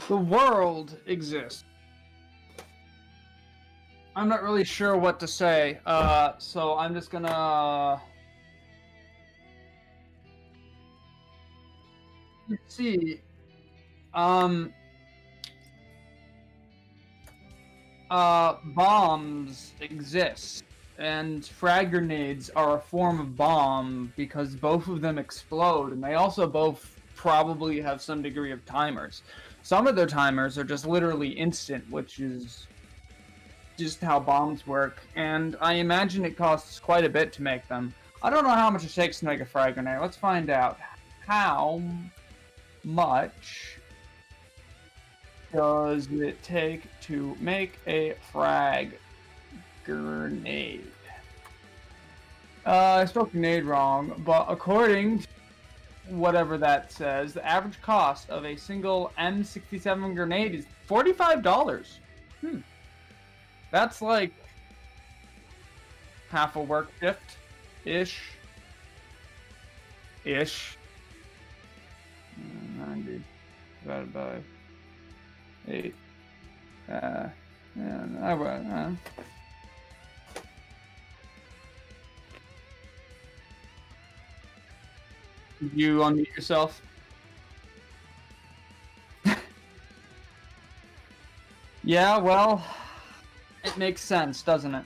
The world exists. I'm not really sure what to say, so I'm just gonna... Let's see. Bombs exist, and frag grenades are a form of bomb because both of them explode, and they also both probably have some degree of timers. Some of their timers are just literally instant, which is just how bombs work, and I imagine it costs quite a bit to make them. I don't know how much it takes to make a frag grenade. Let's find out. How much does it take to make a frag grenade? I spelled grenade wrong, but according to whatever that says, the average cost of a single M67 grenade is $45. That's like half a work shift ish. 90 divided by 8. Did you unmute yourself? Yeah, well, it makes sense, doesn't it?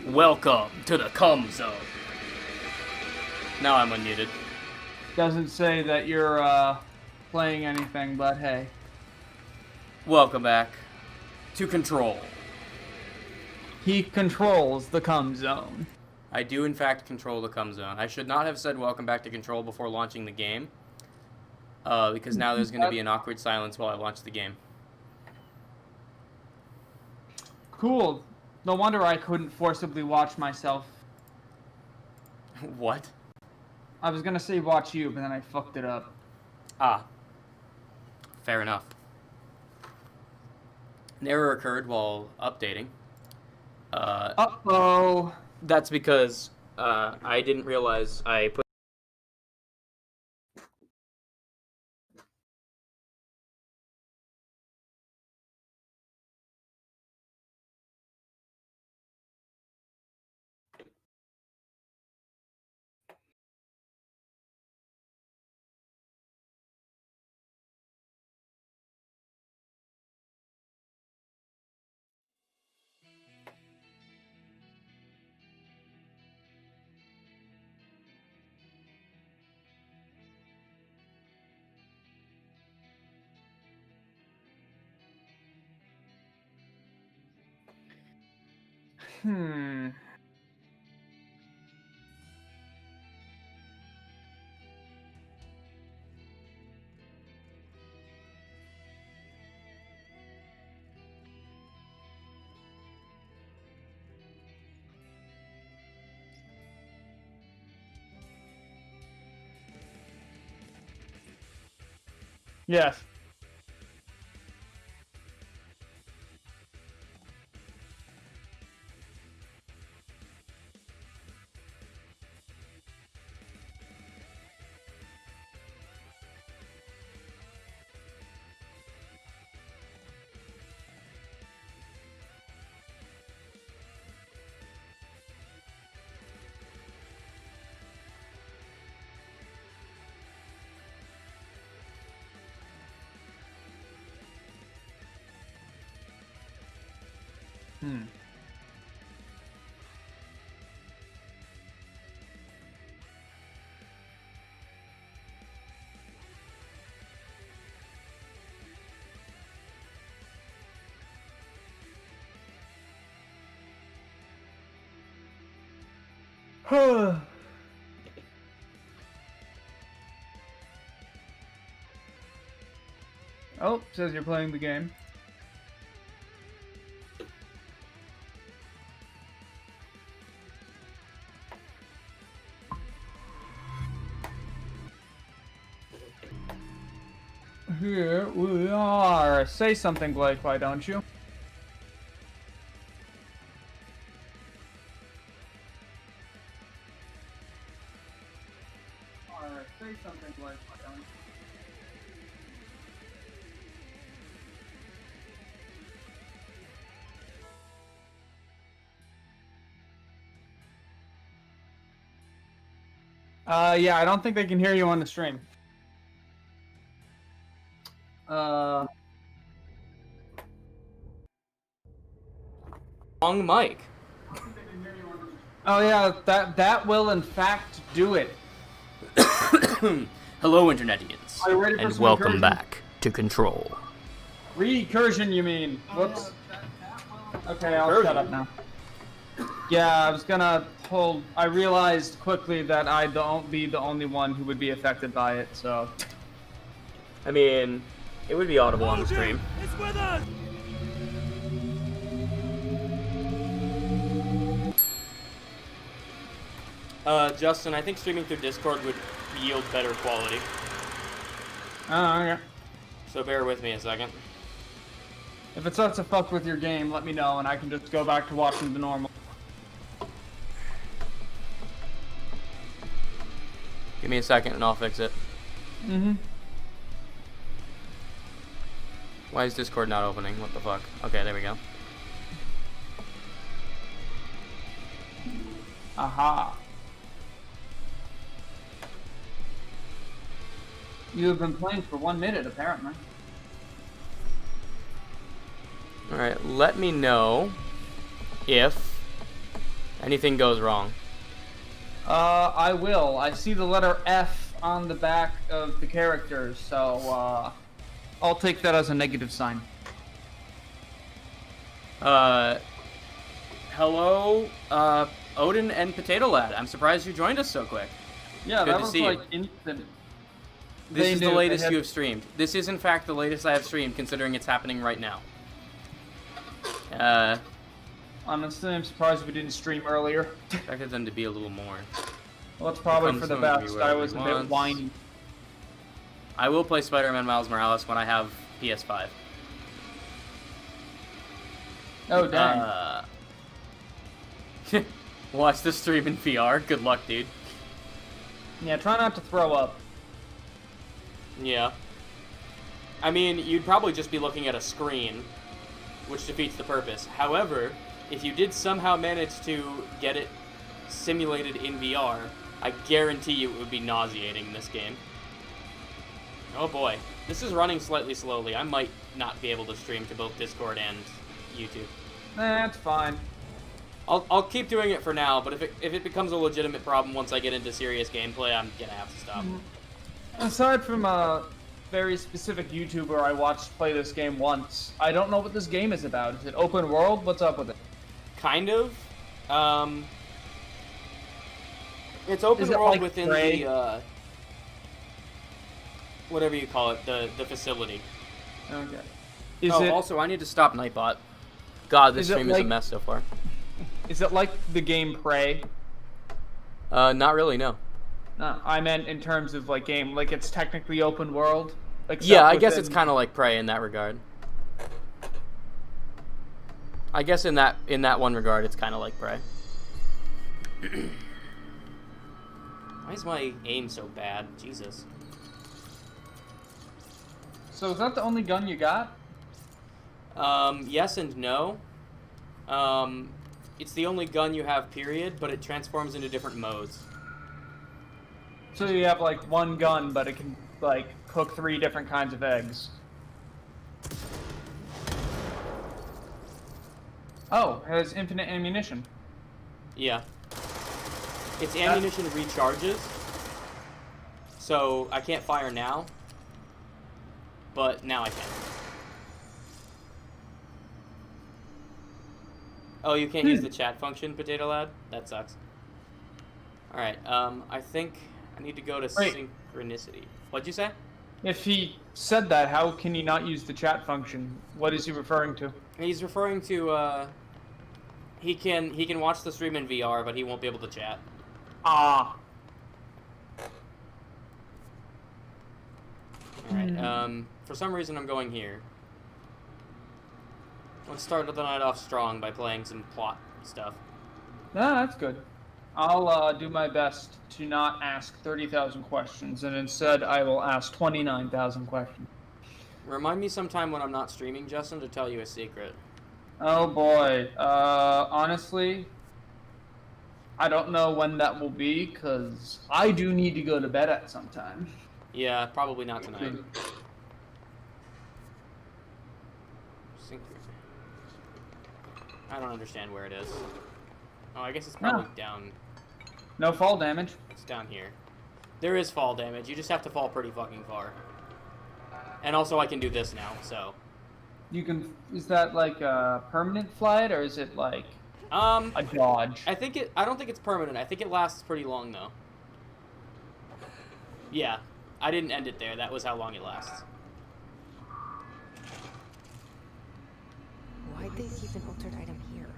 Welcome to the cum zone. Now I'm unmuted. Doesn't say that you're playing anything, but hey. Welcome back to Control. He controls the cum zone. I do in fact control the cum zone. I should not have said welcome back to Control before launching the game. Because now there's going to be an awkward silence while I launch the game. Cool. No wonder I couldn't forcibly watch myself. What? I was gonna say watch you, but then I fucked it up. Ah. Fair enough. An error occurred while updating. Uh-oh. That's because I didn't realize I put... Yes. Oh, says you're playing the game. Here we are. Say something, Blake, why don't you? Say something, Blake, why don't you? Yeah, I don't think they can hear you on the stream. Wrong mic. Oh yeah, that will in fact do it. Hello, Internetians, Are you ready for and some welcome recursion? back to Control. Recursion, you mean? Whoops. Okay, I'll Recursion. shut up now. Yeah, I was gonna hold. I realized quickly that I don't be the only one who would be affected by it, so. I mean, it would be audible on the stream. It's with us! Justin, I think streaming through Discord would yield better quality. Oh, okay. So bear with me a second. If it starts to fuck with your game, let me know and I can just go back to watching the normal. Give me a second and I'll fix it. Mm-hmm. Why is Discord not opening? What the fuck? Okay, there we go. Aha. You have been playing for 1 minute, apparently. Alright, let me know if anything goes wrong. I will. I see the letter F on the back of the characters, so, I'll take that as a negative sign. Hello, Odin and Potato Lad. I'm surprised you joined us so quick. Yeah, Good that to was see you. like instant. This They is knew the they latest had- you have streamed. This is, in fact, the latest I have streamed, considering it's happening right now. Honestly, I'm surprised we didn't stream earlier. Expected them to be a little more. Well, that's probably Comes for the from best. everywhere I at was a once. bit whiny. I will play Spider-Man Miles Morales when I have PS5. Oh, dang. Watch the stream in VR. Good luck, dude. Yeah, try not to throw up. Yeah. I mean, you'd probably just be looking at a screen, which defeats the purpose. However, if you did somehow manage to get it simulated in VR, I guarantee you it would be nauseating in this game. Oh boy. This is running slightly slowly. I might not be able to stream to both Discord and YouTube. That's fine. I'll keep doing it for now, but if it becomes a legitimate problem once I get into serious gameplay, I'm gonna have to stop. Aside from a very specific YouTuber I watched play this game once, I don't know what this game is about. Is it open world? What's up with it? Kind of. It's open Is it world like within Prey? the whatever you call it, the facility. Okay. Is Also, I need to stop Nightbot. God, this Is it stream is a like- mess so far. it like the game Prey? Not really, no. No, I meant in terms of like game, like it's technically open world. Except Yeah, I guess within- it's kind of like Prey in that regard. I guess in that one regard, it's kind of like Prey. Why is my aim so bad? Jesus. So is that the only gun you got? Yes and no. It's the only gun you have, period, but it transforms into different modes. So you have like one gun, but it can like cook 3 different kinds of eggs. Oh, it has infinite ammunition. Yeah. Its ammunition recharges, so I can't fire now, but now I can. Oh, you can't use the chat function, Potato Lad? That sucks. Alright, I think I need to go to Wait. synchronicity. What'd you say? If he said that, how can he not use the chat function? What is he referring to? He's referring to, he can watch the stream in VR, but he won't be able to chat. Ah. Alright, for some reason I'm going here. Let's start the night off strong by playing some plot stuff. Ah, that's good. I'll do my best to not ask 30,000 questions, and instead I will ask 29,000 questions. Remind me sometime when I'm not streaming, Justin, to tell you a secret. Oh boy. Honestly, I don't know when that will be, because I do need to go to bed at some time. Yeah, probably not tonight. I don't understand where it is. Oh, I guess it's probably down. No fall damage. It's down here. There is fall damage. You just have to fall pretty fucking far. And also, I can do this now, so. You can. Is that like a permanent flight, or is it like a dodge? I think it. I don't think it's permanent. I think it lasts pretty long though. Yeah, I didn't end it there. That was how long it lasts. Why'd they keep an altered item here?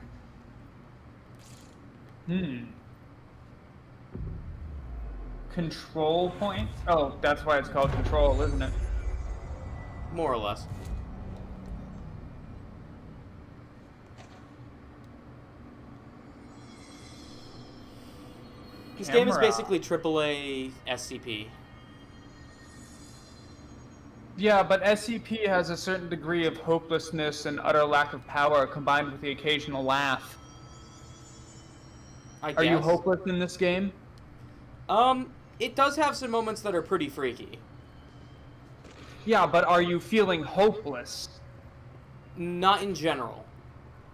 Control point? Oh, that's why it's called control, isn't it? More or less. This game is basically AAA SCP. Yeah, but SCP has a certain degree of hopelessness and utter lack of power combined with the occasional laugh. I guess. Are you hopeless in this game? It does have some moments that are pretty freaky. Yeah, but are you feeling hopeless? Not in general.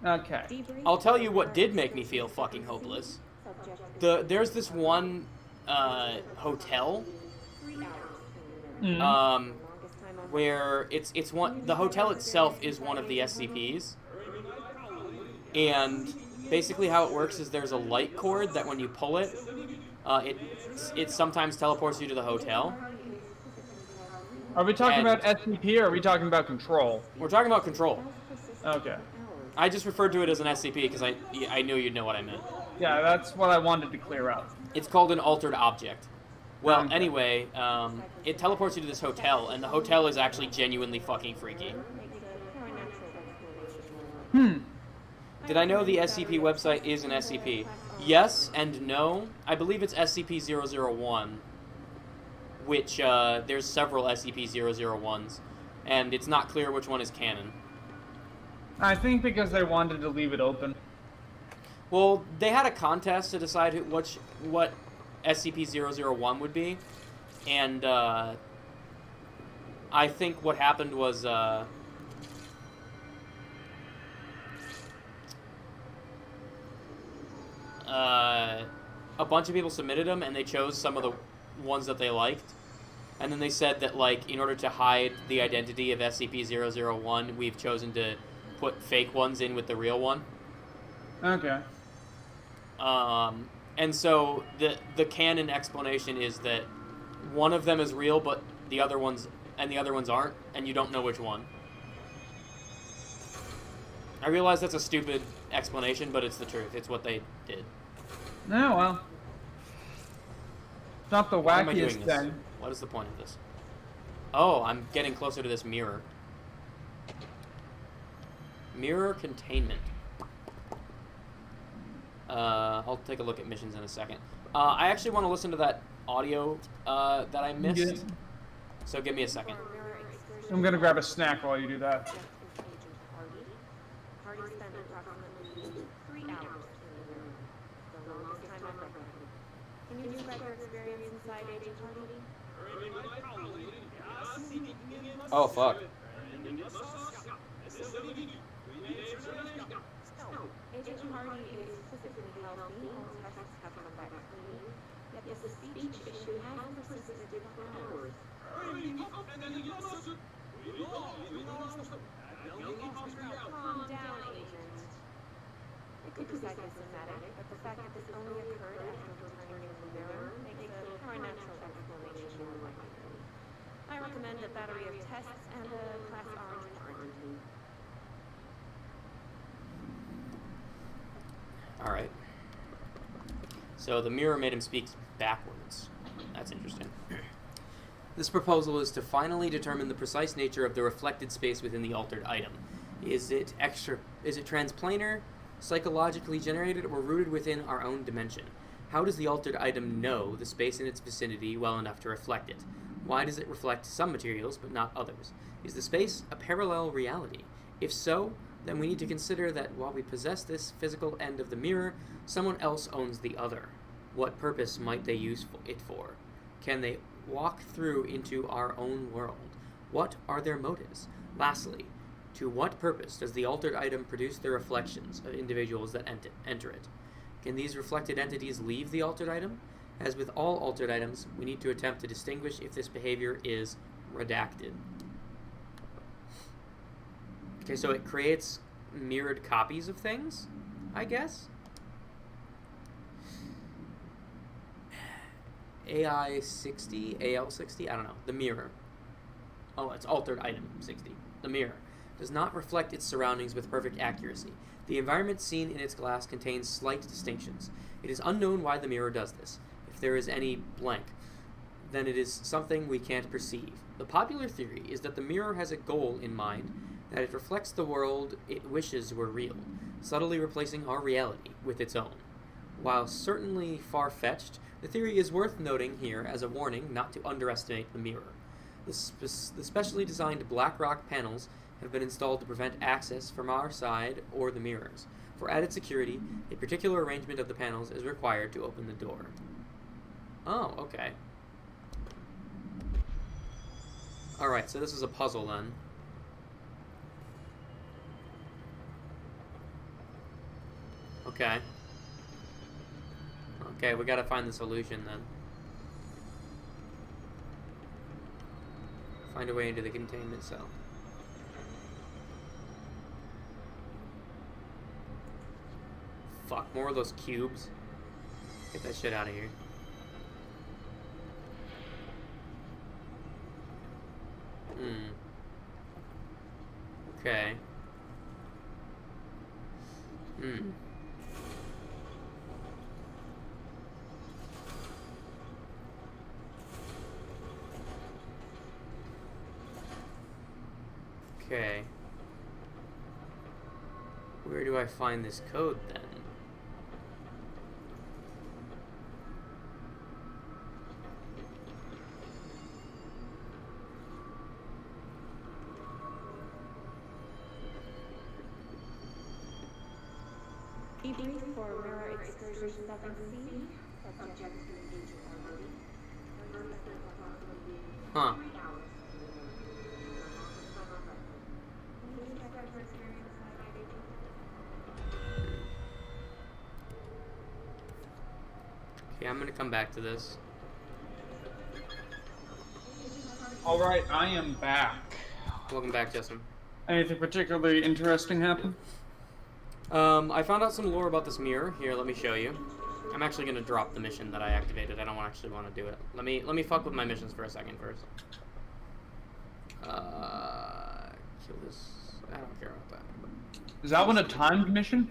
Okay. I'll tell you what did make me feel fucking hopeless. There's this one hotel where it's one, the hotel itself is one of the SCPs, and basically how it works is there's a light cord that when you pull it, it sometimes teleports you to the hotel. Are we talking about SCP or are we talking about control? We're talking about control. Okay. I just referred to it as an SCP because I knew you'd know what I meant. Yeah, that's what I wanted to clear up. It's called an altered object. Well, Okay. anyway, it teleports you to this hotel, and the hotel is actually genuinely fucking freaky. Did I know the SCP website is an SCP? Yes and no. I believe it's SCP-001, which there's several SCP-001s, and it's not clear which one is canon. I think because they wanted to leave it open. Well, they had a contest to decide what SCP-001 would be, and I think what happened was a bunch of people submitted them, and they chose some of the ones that they liked, and then they said that, like, in order to hide the identity of SCP-001, we've chosen to put fake ones in with the real one. Okay. And so the canon explanation is that one of them is real, but the other ones aren't, and you don't know which one. I realize that's a stupid explanation, but it's the truth. It's what they did. No, well. It's not the Why am I doing wackiest this? thing. What is the point of this? Oh, I'm getting closer to this mirror. Mirror containment. I'll take a look at missions in a second. I actually want to listen to that audio that I missed. Yeah. So give me a second. I'm gonna grab a snack while you do that. Party spent approximately 3 hours in the longest time ever. Can you describe your experience inside Agent Hardy? Oh, fuck. Agent Hardy is physically healthy, all tests have come back clean, yet the speech issue has persisted for hours. Calm down, Agent. It could be psychosomatic, but the fact that this only occurred after returning from the mirror makes a paranormal explanation more likely. I recommend a battery of tests and a class orange quarantine. Alright. So the mirror made him speak backwards. That's interesting. This proposal is to finally determine the precise nature of the reflected space within the altered item. Is it transplanar, psychologically generated, or rooted within our own dimension? How does the altered item know the space in its vicinity well enough to reflect it? Why does it reflect some materials but not others? Is the space a parallel reality? If so, then we need to consider that while we possess this physical end of the mirror, someone else owns the other. What purpose might they use it for? Can they walk through into our own world? What are their motives? Lastly, to what purpose does the altered item produce the reflections of individuals that enter it? Can these reflected entities leave the altered item? As with all altered items, we need to attempt to distinguish if this behavior is redacted. Okay, so it creates mirrored copies of things, I guess? AI-60? AL-60? I don't know. The mirror. Oh, it's altered item 60. The mirror does not reflect its surroundings with perfect accuracy. The environment seen in its glass contains slight distinctions. It is unknown why the mirror does this. If there is any blank, then it is something we can't perceive. The popular theory is that the mirror has a goal in mind, that it reflects the world it wishes were real, subtly replacing our reality with its own. While certainly far-fetched, the theory is worth noting here as a warning not to underestimate the mirror. The specially designed BlackRock panels have been installed to prevent access from our side or the mirrors. For added security, a particular arrangement of the panels is required to open the door. Oh, okay. Alright, so this is a puzzle then. Okay. Okay, we gotta find the solution then. Find a way into the containment cell. Fuck, more of those cubes. Get that shit out of here. Okay. Okay. Where do I find this code then? Debrief for mirror excursion 7C. Subject to engage already. Huh. Okay, I'm gonna come back to this. Alright, I am back. Welcome back, Justin. Anything particularly interesting happen? I found out some lore about this mirror. Here, let me show you. I'm actually gonna drop the mission that I activated. I don't actually want to do it. Let me fuck with my missions for a second first. Kill this. I don't care about that. Is that one a timed mission?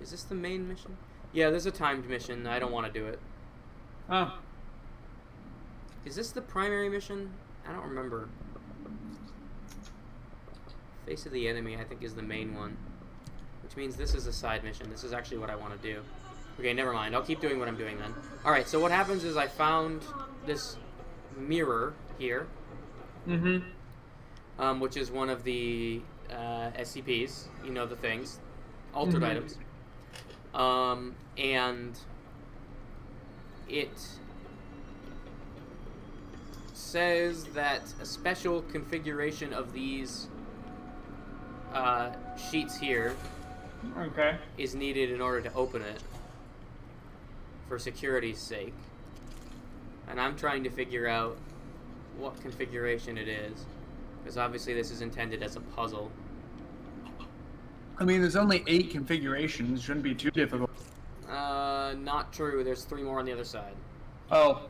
Is this the main mission? Yeah, there's a timed mission. I don't want to do it. Oh. Is this the primary mission? I don't remember. Face of the Enemy, I think, is the main one. Which means this is a side mission. This is actually what I want to do. Okay, never mind. I'll keep doing what I'm doing then. Alright, so what happens is I found this mirror here. Which is one of the SCPs. You know the things. Altered items. And it says that a special configuration of these sheets here is needed in order to open it for security's sake. And I'm trying to figure out what configuration it is, because obviously this is intended as a puzzle. I mean, there's only 8 configurations. Shouldn't be too difficult. Not true. There's 3 more on the other side. Oh.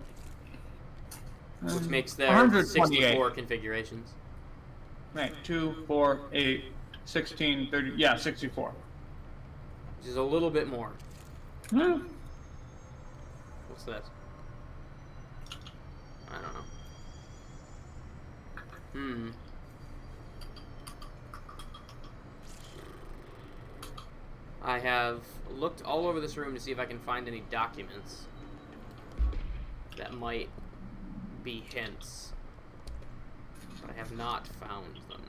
Which makes there 128. 64 configurations. Right, 2, 4, 8, 16, 30, yeah, 64. Which is a little bit more. Hmm. What's this? I don't know. I have looked all over this room to see if I can find any documents that might be hints. but I have not found them.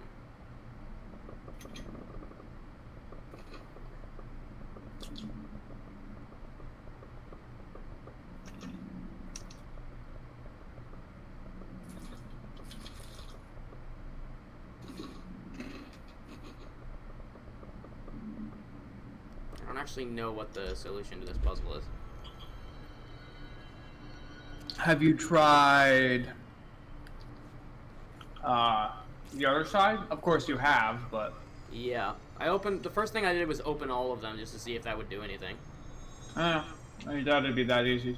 I don't actually know what the solution to this puzzle is. Have you tried the other side? Of course you have, but Yeah, the first thing I did was open all of them just to see if that would do anything. I doubt it'd be that easy.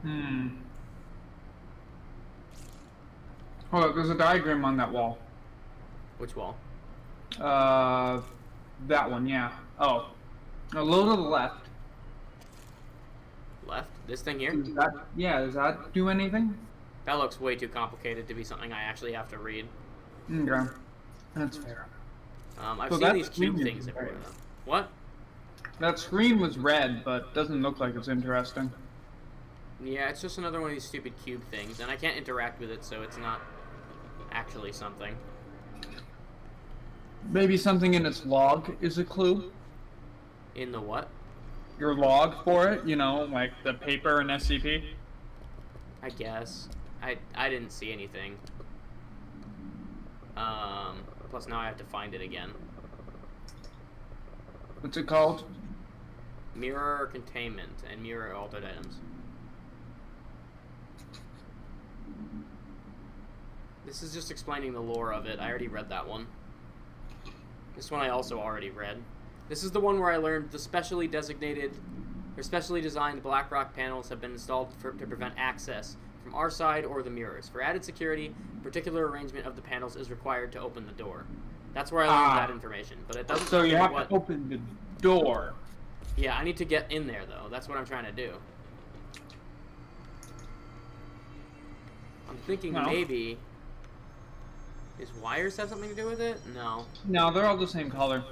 Mm-hmm. Oh, look, there's a diagram on that wall. Which wall? That one, yeah. Oh, a little to the left. Left? This thing here? Does that do anything? That looks way too complicated to be something I actually have to read. Okay, that's fair. I've So seen that these cube screen things is everywhere. red. Though. What? That screen was red, but doesn't look like it's interesting. Yeah, it's just another one of these stupid cube things, and I can't interact with it, so it's not actually something. Maybe something in its log is a clue. In the what? Your log for it, you know, like the paper and SCP. I guess. I didn't see anything. Plus now I have to find it again. What's it called? Mirror containment and mirror altered items. This is just explaining the lore of it. I already read that one. This one I also already read. This is the one where I learned the specially designated or specially designed Blackrock panels have been installed to prevent access from our side or the mirrors. For added security, particular arrangement of the panels is required to open the door. That's where I learned that information, but it doesn't. So you have what... to open the door. Yeah, I need to get in there though. That's what I'm trying to do. I'm thinking maybe. His wires have something to do with it? No. No, they're all the same color.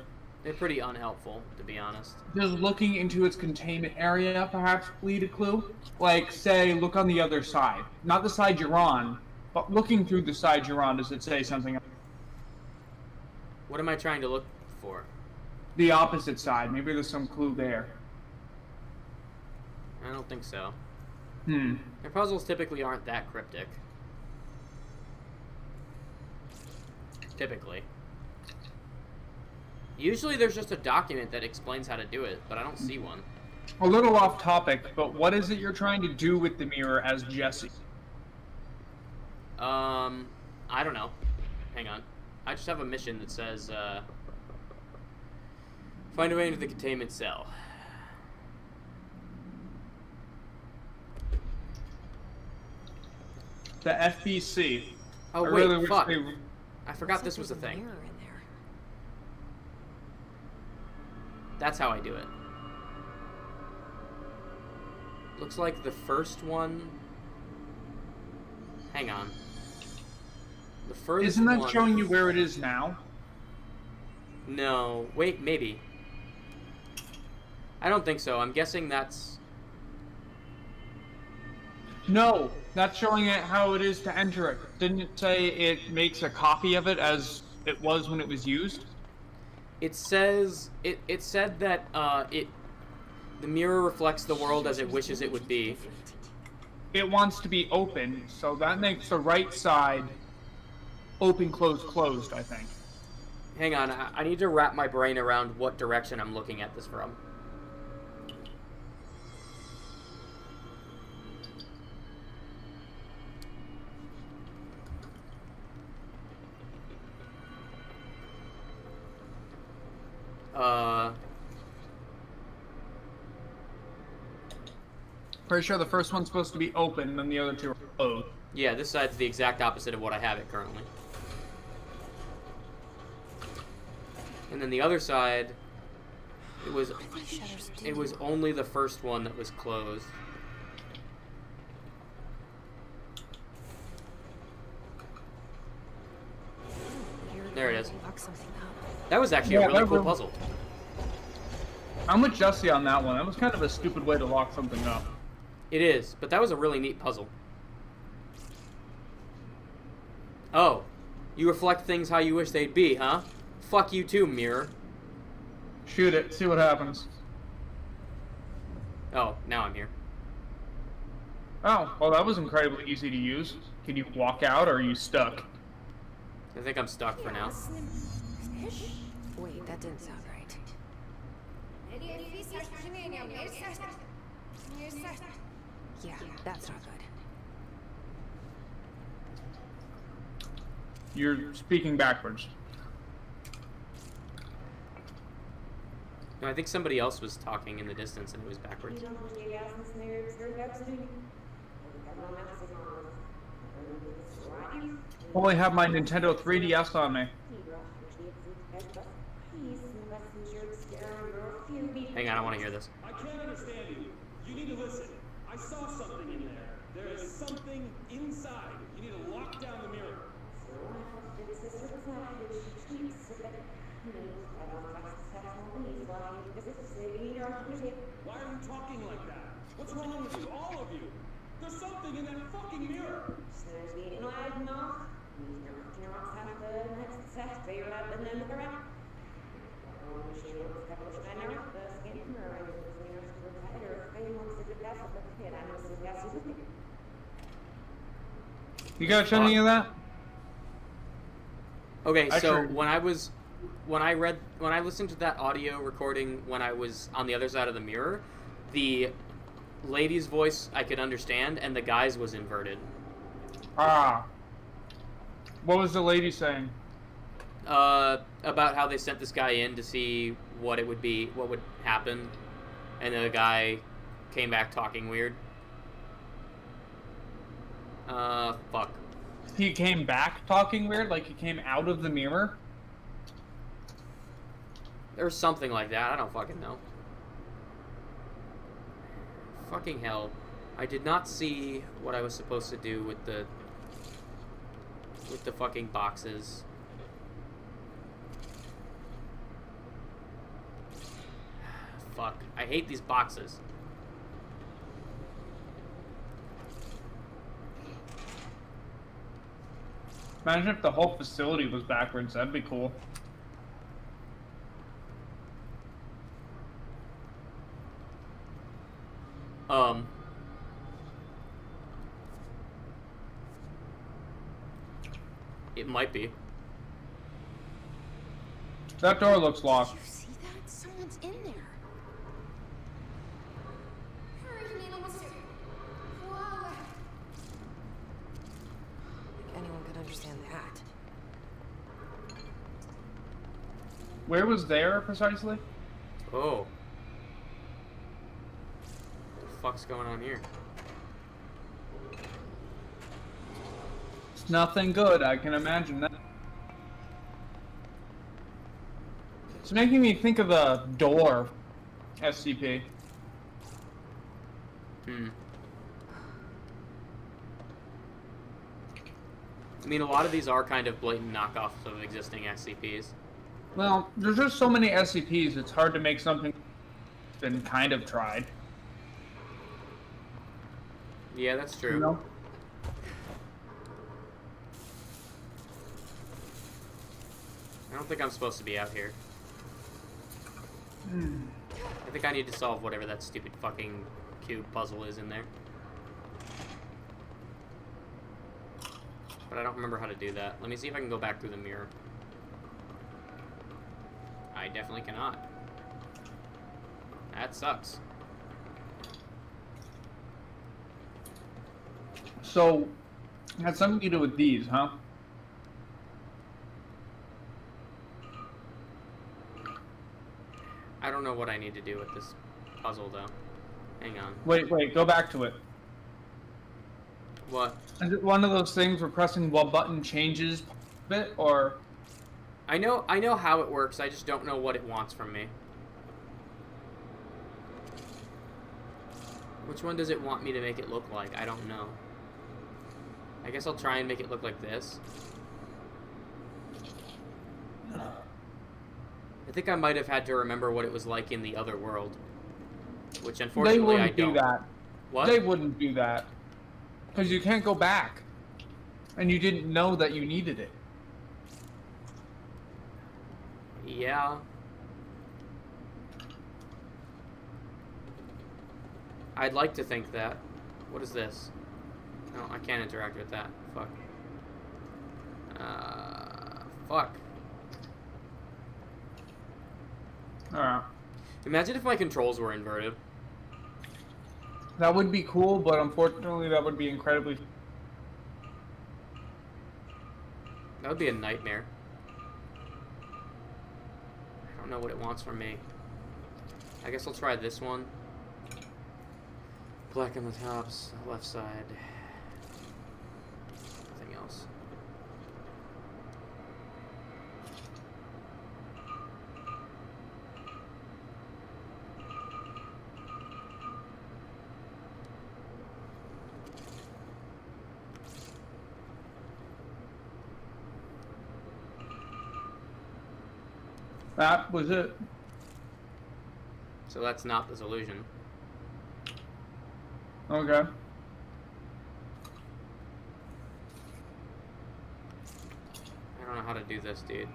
They're pretty unhelpful, to be honest. Just looking into its containment area perhaps lead a clue. Like, say, look on the other side. Not the side you're on, but looking through the side you're on, does it say something? What am I trying to look for? The opposite side. Maybe there's some clue there. I don't think so. Their puzzles typically aren't that cryptic. Typically. Usually there's just a document that explains how to do it, but I don't see one. A little off topic, but what is it you're trying to do with the mirror as Jesse? I don't know. Hang on. I just have a mission that says, find a way into the containment cell. The FBC. Oh, I wait, really wish fuck. they... I forgot this was a thing. Mirror in there. That's how I do it. Looks like the first one... Hang on. The furthest Isn't that one... showing you where it is now? No. Wait, maybe. I don't think so. I'm guessing that's... No, that's showing it how it is to enter it. Didn't it say it makes a copy of it as it was when it was used? It says... It said that, the mirror reflects the world as it wishes it would be. It wants to be open, so that makes the right side open, closed, closed, I think. Hang on, I need to wrap my brain around what direction I'm looking at this from. Pretty sure the first one's supposed to be open, and then the other two are closed. Yeah, this side's the exact opposite of what I have it currently. And then the other side, it was only the first one that was closed. That was actually a Yeah, really that cool was- puzzle. I'm with Jesse on that one. That was kind of a stupid way to lock something up. It is, but that was a really neat puzzle. Oh, you reflect things how you wish they'd be, huh? Fuck you too, mirror. Shoot it, see what happens. Oh, now I'm here. Oh, well, that was incredibly easy to use. Can you walk out, or are you stuck? I think I'm stuck for now. Wait, that didn't sound right. Yeah, that's not good. You're speaking backwards. No, I think somebody else was talking in the distance and it was backwards. Only have my Nintendo 3DS on me. Hang on, I want to hear this. I can't understand you. You need to listen. I saw something in there. There is something inside. You need to lock down the mirror. Why are you talking like that? What's wrong with you? All of you. There's something in that fucking mirror. You got any of that? Okay, I so sure- when I listened to that audio recording when I was on the other side of the mirror, the lady's voice I could understand and the guy's was inverted. Ah. What was the lady saying? About how they sent this guy in to see what would happen, and the guy came back talking weird. Fuck. He came back talking weird, like he came out of the mirror? Or something like that, I don't fucking know. Fucking hell. I did not see what I was supposed to do with the fucking boxes. Fuck. I hate these boxes. Imagine if the whole facility was backwards. That'd be cool. It might be. That door looks locked. You see that? Someone's in there. Like anyone could understand that. Where was there precisely? Oh. What the fuck's going on here? It's nothing good, I can imagine that. It's making me think of the door SCP. I mean, a lot of these are kind of blatant knockoffs of existing SCPs. Well, there's just so many SCPs, it's hard to make something that's been kind of tried. Yeah, that's true. You know? I don't think I'm supposed to be out here. I think I need to solve whatever that stupid fucking cube puzzle is in there. But I don't remember how to do that. Let me see if I can go back through the mirror. I definitely cannot. That sucks. So, it had something to do with these, huh? I don't know what I need to do with this puzzle, though. Hang on. Wait, go back to it. What? Is it one of those things where pressing what button changes a bit, or... I know how it works, I just don't know what it wants from me. Which one does it want me to make it look like? I don't know. I guess I'll try and make it look like this. I think I might have had to remember what it was like in the other world. Which They unfortunately I wouldn't do don't. that. What? They wouldn't do that. Because you can't go back. And you didn't know that you needed it. Yeah. I'd like to think that. What is this? No, I can't interact with that. Fuck. Fuck. Alright. Imagine if my controls were inverted. That would be cool, but unfortunately that would be incredibly... That would be a nightmare. I don't know what it wants from me. I guess I'll try this one. Black on the tops, left side. Nothing else. That was it. So that's not the solution. Okay. I don't know how to do this, dude.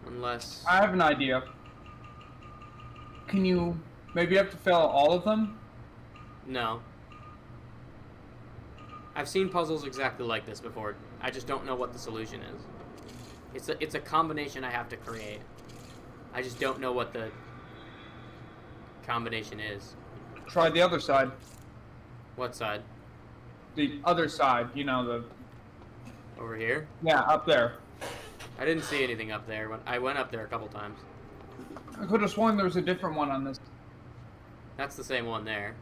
Unless... I have an idea. Can you... Maybe you have to fill out all of them? No. I've seen puzzles exactly like this before. I just don't know what the solution is. It's a combination I have to create. I just don't know what the combination is. Try the other side. What side? The other side, you know, the... Over here? Yeah, up there. I didn't see anything up there. I went up there a couple times. I could have sworn there was a different one on this. That's the same one there.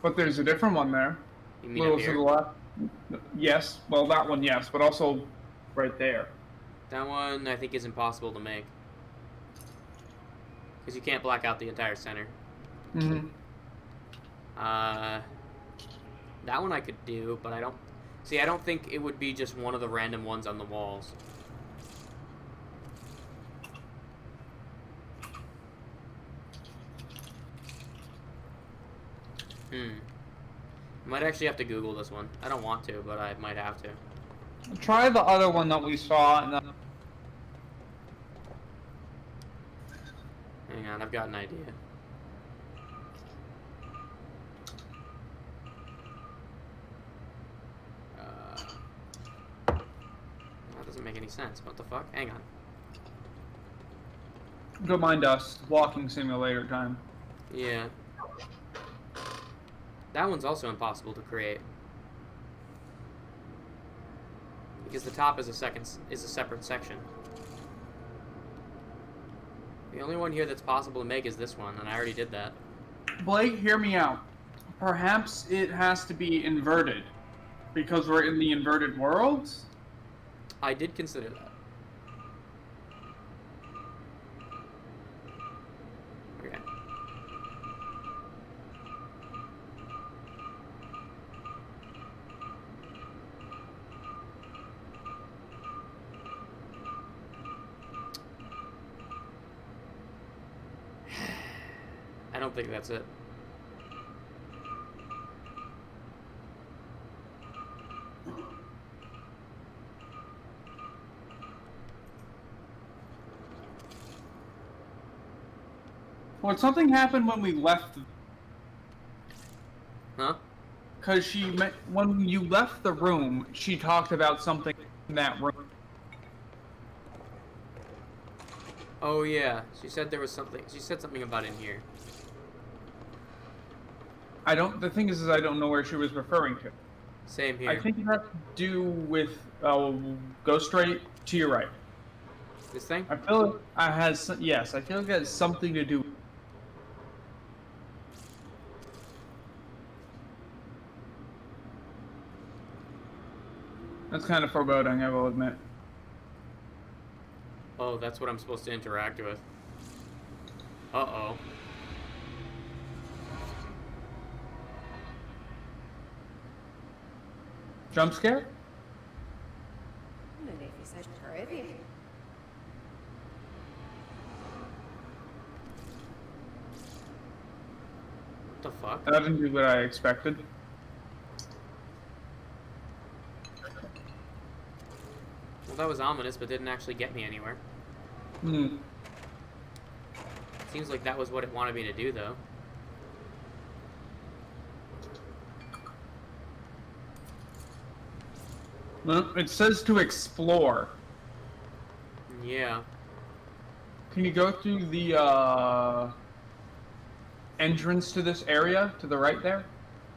But there's a different one there. You mean Little up to the here? left. Yes, well that one yes, but also right there. That one I think is impossible to make. Because you can't black out the entire center. Mm-hmm. That one I could do, but I don't... See, I don't think it would be just one of the random ones on the walls. Might actually have to Google this one. I don't want to, but I might have to. Try the other one that we saw and then... Hang on, I've got an idea. That doesn't make any sense. What the fuck? Hang on. Don't mind us. Walking simulator time. Yeah. That one's also impossible to create. Because the top is a separate section. The only one here that's possible to make is this one, and I already did that. Blake, hear me out. Perhaps it has to be inverted. Because we're in the inverted worlds? I did consider that. Okay. I don't think that's it. Well, something happened when we left. Huh? Because when you left the room, she talked about something in that room. Oh yeah, she said there was something. She said something about in here. The thing is I don't know where she was referring to. Same here. I think it has to do with, go straight to your right. This thing? I feel it has, yes, I feel like it has something to do. That's kind of foreboding, I will admit. Oh, that's what I'm supposed to interact with. Uh-oh. Jump scare? Maybe if you said Caribbean. What the fuck? That didn't do what I expected. Well, that was ominous, but didn't actually get me anywhere. Hmm. Seems like that was what it wanted me to do, though. Well, it says to explore. Yeah. Can you go through the entrance to this area to the right there?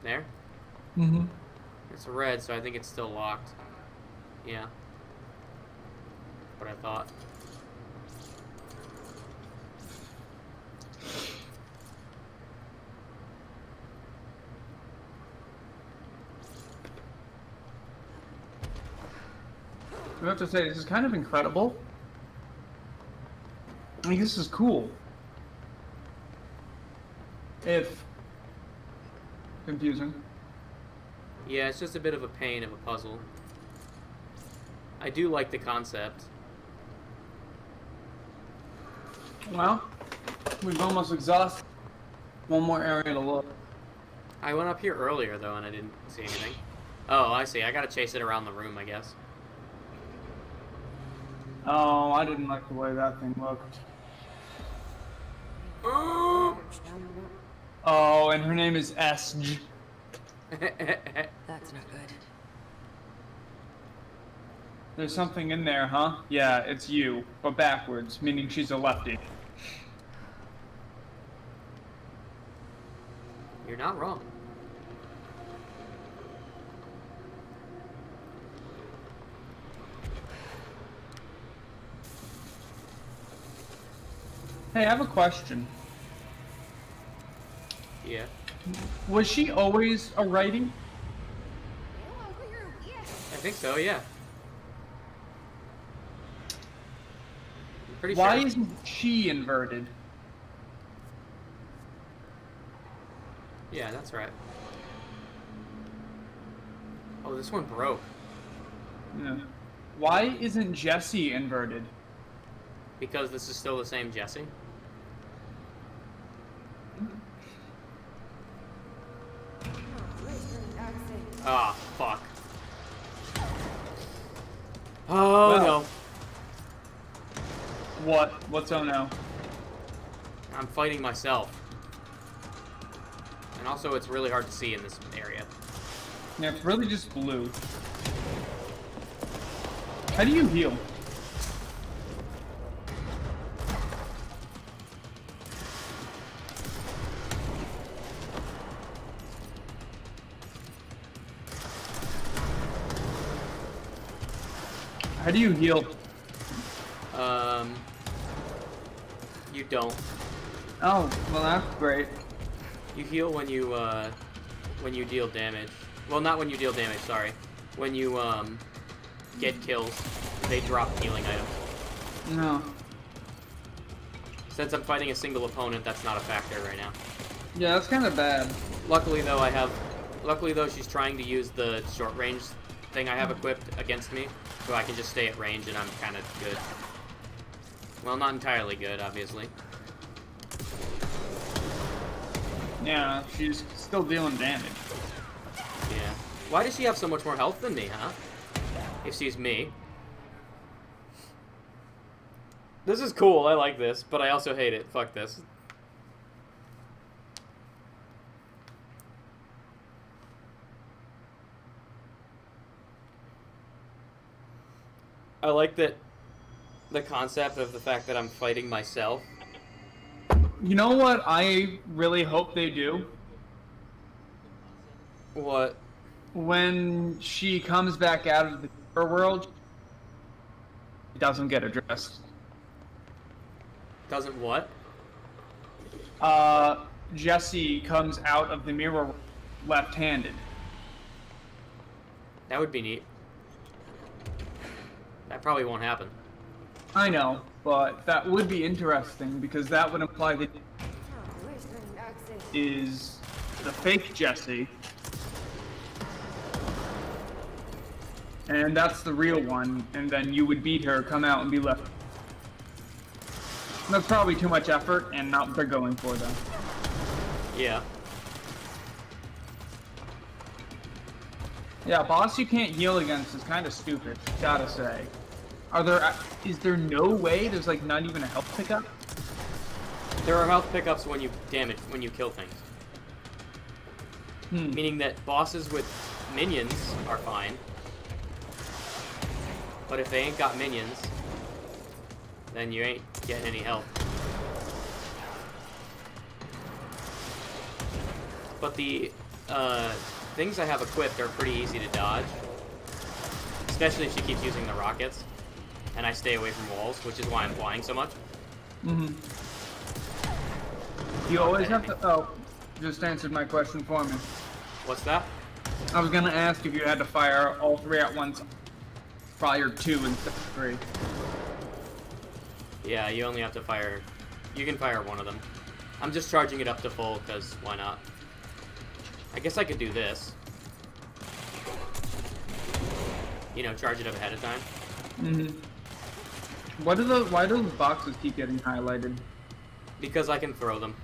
There? Mm-hmm. It's red, so I think it's still locked. Yeah. What I thought. I have to say, this is kind of incredible. I mean, this is cool. If confusing. Yeah, it's just a bit of a pain of a puzzle. I do like the concept. Well, we've almost exhausted one more area to look. I went up here earlier, though, and I didn't see anything. Oh, I see. I gotta chase it around the room, I guess. Oh, I didn't like the way that thing looked. Oh, and her name is Esj. That's not good. There's something in there, huh? Yeah, it's you, but backwards, meaning she's a lefty. You're not wrong. Hey, I have a question. Yeah. Was she always a righty? I think so, yeah. I'm pretty Why sure. isn't she inverted? Yeah, that's right. Oh, this one broke. Yeah. Why isn't Jesse inverted? Because this is still the same Jesse. Ah, fuck. Oh, Well. no. What? What's oh no? I'm fighting myself. And also, it's really hard to see in this area. Yeah, it's really just blue. How do you heal? How do you heal? You don't. Oh, well that's great. You heal when you deal damage. Well, not when you deal damage, sorry. When you, get kills, they drop healing items. No. Since I'm fighting a single opponent, that's not a factor right now. Yeah, that's kind of bad. Luckily, though, she's trying to use the short range thing I have equipped against me, so I can just stay at range and I'm kind of good. Well, not entirely good, obviously. Yeah, she's still dealing damage. Yeah. Why does she have so much more health than me, huh? If she's me. This is cool, I like this, but I also hate it. Fuck this. I like that the concept of the fact that I'm fighting myself. You know what I really hope they do? What? When she comes back out of the world, it doesn't get addressed. Doesn't what? Jesse comes out of the mirror left-handed. That would be neat. That probably won't happen. I know, but that would be interesting because that would imply that is the fake Jesse. And that's the real one, and then you would beat her, come out, and be left. That's probably too much effort, and not what they're going for, though. Yeah. Yeah, boss you can't heal against is kind of stupid, gotta say. Is there no way there's like not even a health pickup? There are health pickups when you kill things. Hmm. Meaning that bosses with minions are fine. But if they ain't got minions, then you ain't getting any health. But the things I have equipped are pretty easy to dodge. Especially if she keeps using the rockets. And I stay away from walls, which is why I'm flying so much. Mm-hmm. You always have to... Oh, just answered my question for me. What's that? I was gonna ask if you had to fire all three at once. Fire 2 instead of 3. Yeah, you only have to fire... You can fire one of them. I'm just charging it up to full, because why not? I guess I could do this. You know, charge it up ahead of time. Mm-hmm. Why do those boxes keep getting highlighted? Because I can throw them.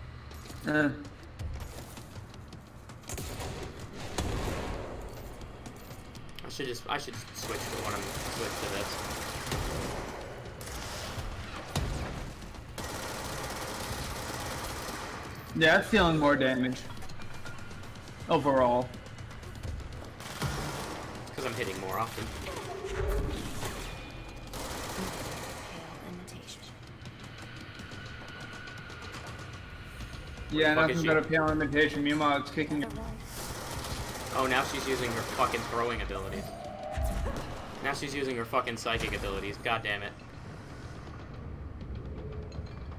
I should switch to one. Switch to this. Yeah, it's dealing more damage. Overall. Because I'm hitting more often. Yeah, Fuck is nothing she? but a pale imitation. Meanwhile, it's kicking. Oh, now she's using her fucking throwing abilities. Now she's using her fucking psychic abilities. God damn it.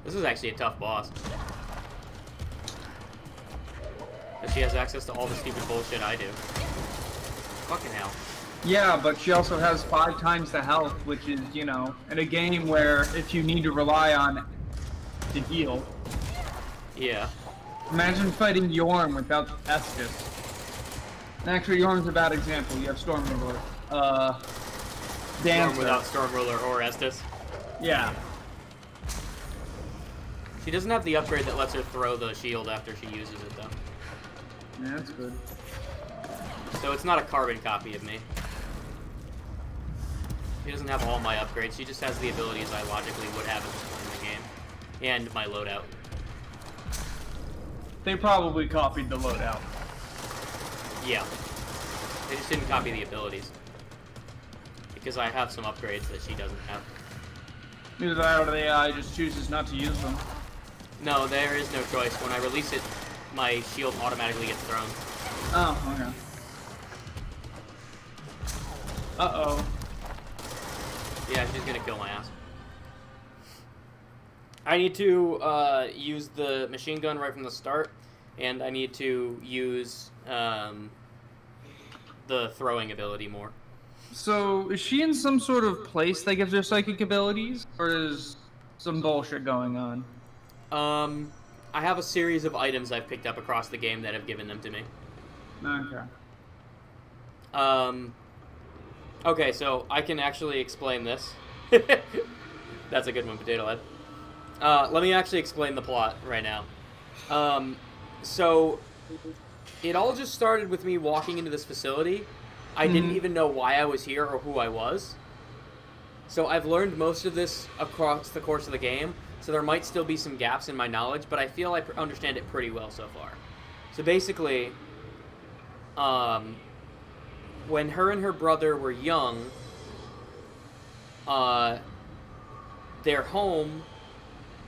This is actually a tough boss. But she has access to all the stupid bullshit I do. Fucking hell. Yeah, but she also has 5 times the health, which is, you know, in a game where if you need to rely on to heal. Yeah. Imagine fighting Yorm without Estus. Actually, Yorm's a bad example. You have Stormruler. Dancer. Storm without Stormruler or Estus. Yeah. She doesn't have the upgrade that lets her throw the shield after she uses it, though. Yeah, that's good. So it's not a carbon copy of me. She doesn't have all my upgrades. She just has the abilities I logically would have at this point in the game. And my loadout. They probably copied the loadout. Yeah. They just didn't copy the abilities. Because I have some upgrades that she doesn't have. Either that or the AI just chooses not to use them. No, there is no choice. When I release it, my shield automatically gets thrown. Oh, okay. Uh-oh. Yeah, she's gonna kill my ass. I need to use the machine gun right from the start, and I need to use the throwing ability more. So, is she in some sort of place that gives her psychic abilities? Or is some bullshit going on? I have a series of items I've picked up across the game that have given them to me. Okay. Okay, so I can actually explain this. That's a good one, Potato Head. Let me actually explain the plot right now. So, it all just started with me walking into this facility. I didn't even know why I was here or who I was. So I've learned most of this across the course of the game, so there might still be some gaps in my knowledge, but I feel I understand it pretty well so far. So basically, when her and her brother were young, their home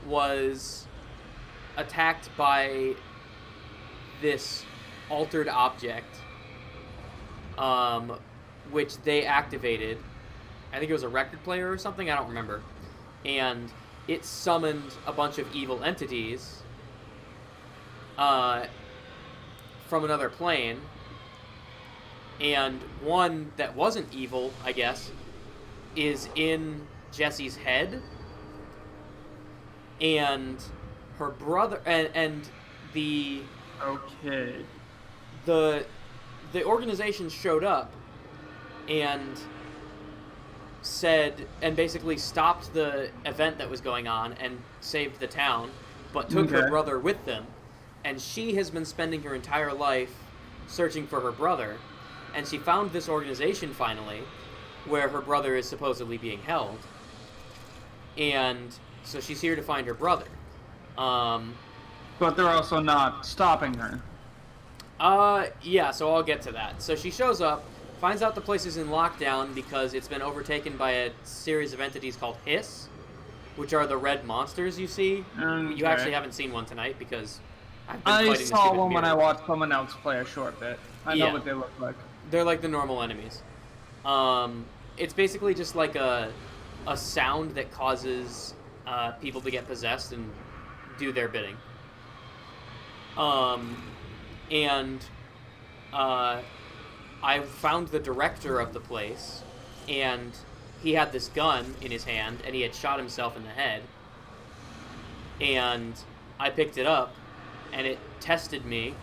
was attacked by this altered object, which they activated. I think it was a record player or something, I don't remember. And it summoned a bunch of evil entities from another plane. And one that wasn't evil, I guess, is in Jessie's head. And her brother, and the... Okay. The organization showed up, and said, and basically stopped the event that was going on and saved the town, but took her Okay. brother with them. And she has been spending her entire life searching for her brother, and she found this organization finally, where her brother is supposedly being held. And so she's here to find her brother. But they're also not stopping her. Yeah, so I'll get to that. So she shows up, finds out the place is in lockdown because it's been overtaken by a series of entities called Hiss, which are the red monsters you see. Okay. You actually haven't seen one tonight because I've been I fighting the saw stupid one when I mirror. watched someone else play a short bit. I know Yeah. what they look like. They're like the normal enemies. It's basically just like a sound that causes people to get possessed and do their bidding. I found the director of the place, and he had this gun in his hand, and he had shot himself in the head. And I picked it up, and it tested me,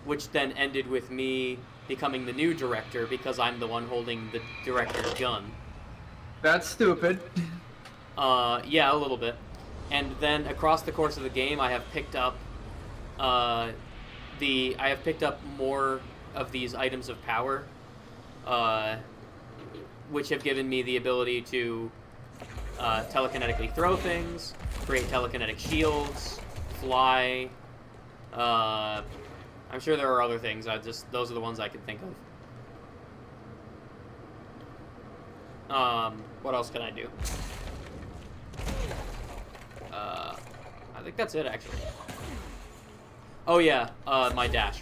which then ended with me becoming the new director because I'm the one holding the director's gun. That's stupid. Yeah, a little bit. And then across the course of the game, I have picked up more of these items of power, which have given me the ability to telekinetically throw things, create telekinetic shields, fly. I'm sure there are other things. Those are the ones I can think of. What else can I do? I think that's it, actually. Oh yeah, my dash.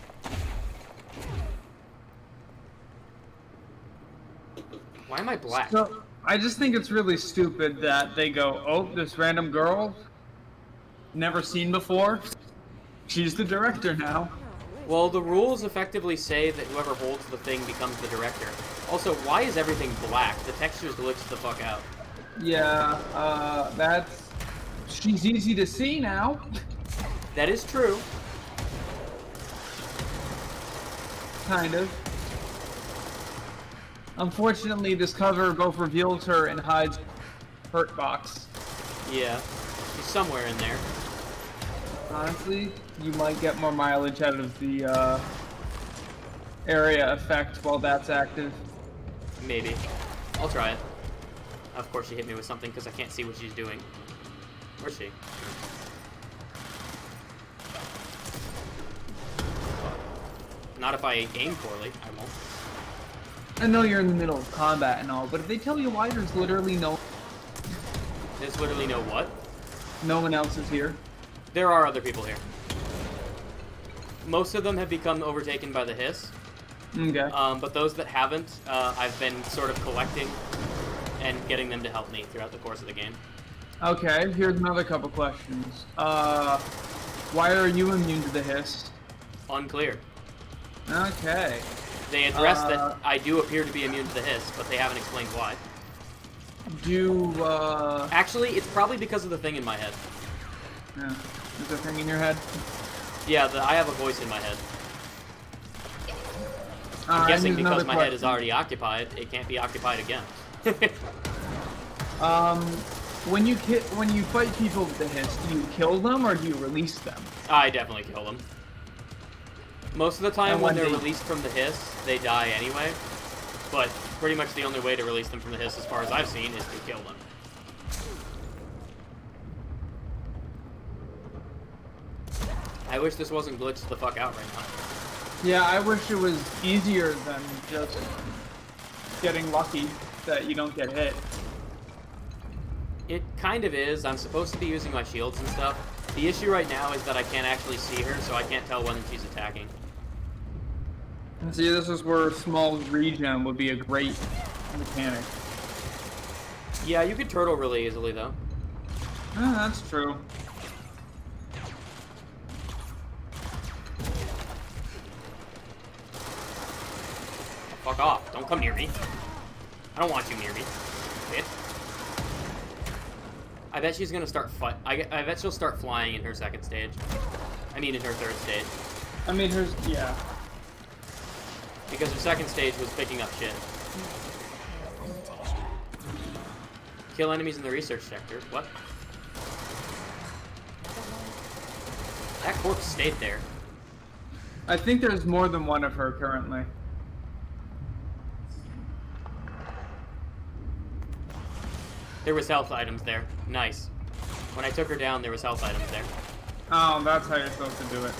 Why am I black? So, I just think it's really stupid that they go, oh, this random girl, never seen before, she's the director now. Well, the rules effectively say that whoever holds the thing becomes the director. Also, why is everything black? The textures glitch the fuck out. Yeah, she's easy to see now. That is true. Kind of. Unfortunately, this cover both reveals her and hides Hurt Box. Yeah. She's somewhere in there. Honestly, you might get more mileage out of the area effect while that's active. Maybe. I'll try it. Of course she hit me with something because I can't see what she's doing. Where's she? Not if I aim poorly. I won't. I know you're in the middle of combat and all, but if they tell you why, there's literally no what? no one else is here. There are other people here. Most of them have become overtaken by the Hiss. Okay. But those that haven't, I've been sort of collecting and getting them to help me throughout the course of the game. Okay, here's another couple questions. Why are you immune to the hiss? Unclear. Okay. They address that I do appear to be immune to the Hiss, but they haven't explained why. Actually, it's probably because of the thing in my head. Yeah. Is there a thing in your head? Yeah, I have a voice in my head. I'm Alright, guessing here's because another my head is question. already occupied, it can't be occupied again. When you fight people with the hiss, do you kill them or do you release them? I definitely kill them. Most of the time And when when they're they- released from the Hiss, they die anyway. But pretty much the only way to release them from the Hiss, as far as I've seen, is to kill them. I wish this wasn't glitched the fuck out right now. Yeah, I wish it was easier than just getting lucky that you don't get hit. It kind of is. I'm supposed to be using my shields and stuff. The issue right now is that I can't actually see her, so I can't tell when she's attacking. And see, this is where small regen would be a great mechanic. Yeah, you could turtle really easily, though. That's true. Fuck off. Don't come near me. I don't want you near me. Bitch. I bet she's gonna start I bet she'll start flying in her second stage. I mean, in her third stage. I mean, yeah. Because her second stage was picking up shit. Kill enemies in the research sector. What? That corpse stayed there. I think there's more than one of her currently. There was health items there. Nice. When I took her down, there was health items there. Oh, that's how you're supposed to do it.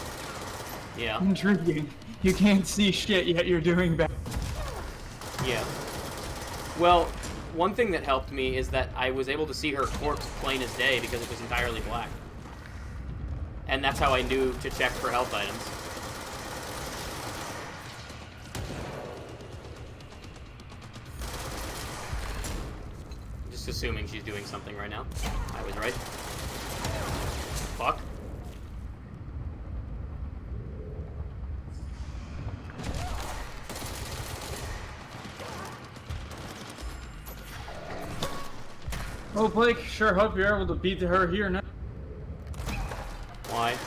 Yeah. Intriguing. You can't see shit, yet you're doing bad. Yeah. Well, one thing that helped me is that I was able to see her corpse plain as day because it was entirely black. And that's how I knew to check for health items. Just assuming she's doing something right now. I was right. Fuck. Oh, Blake, sure hope you're able to beat her here now. Why?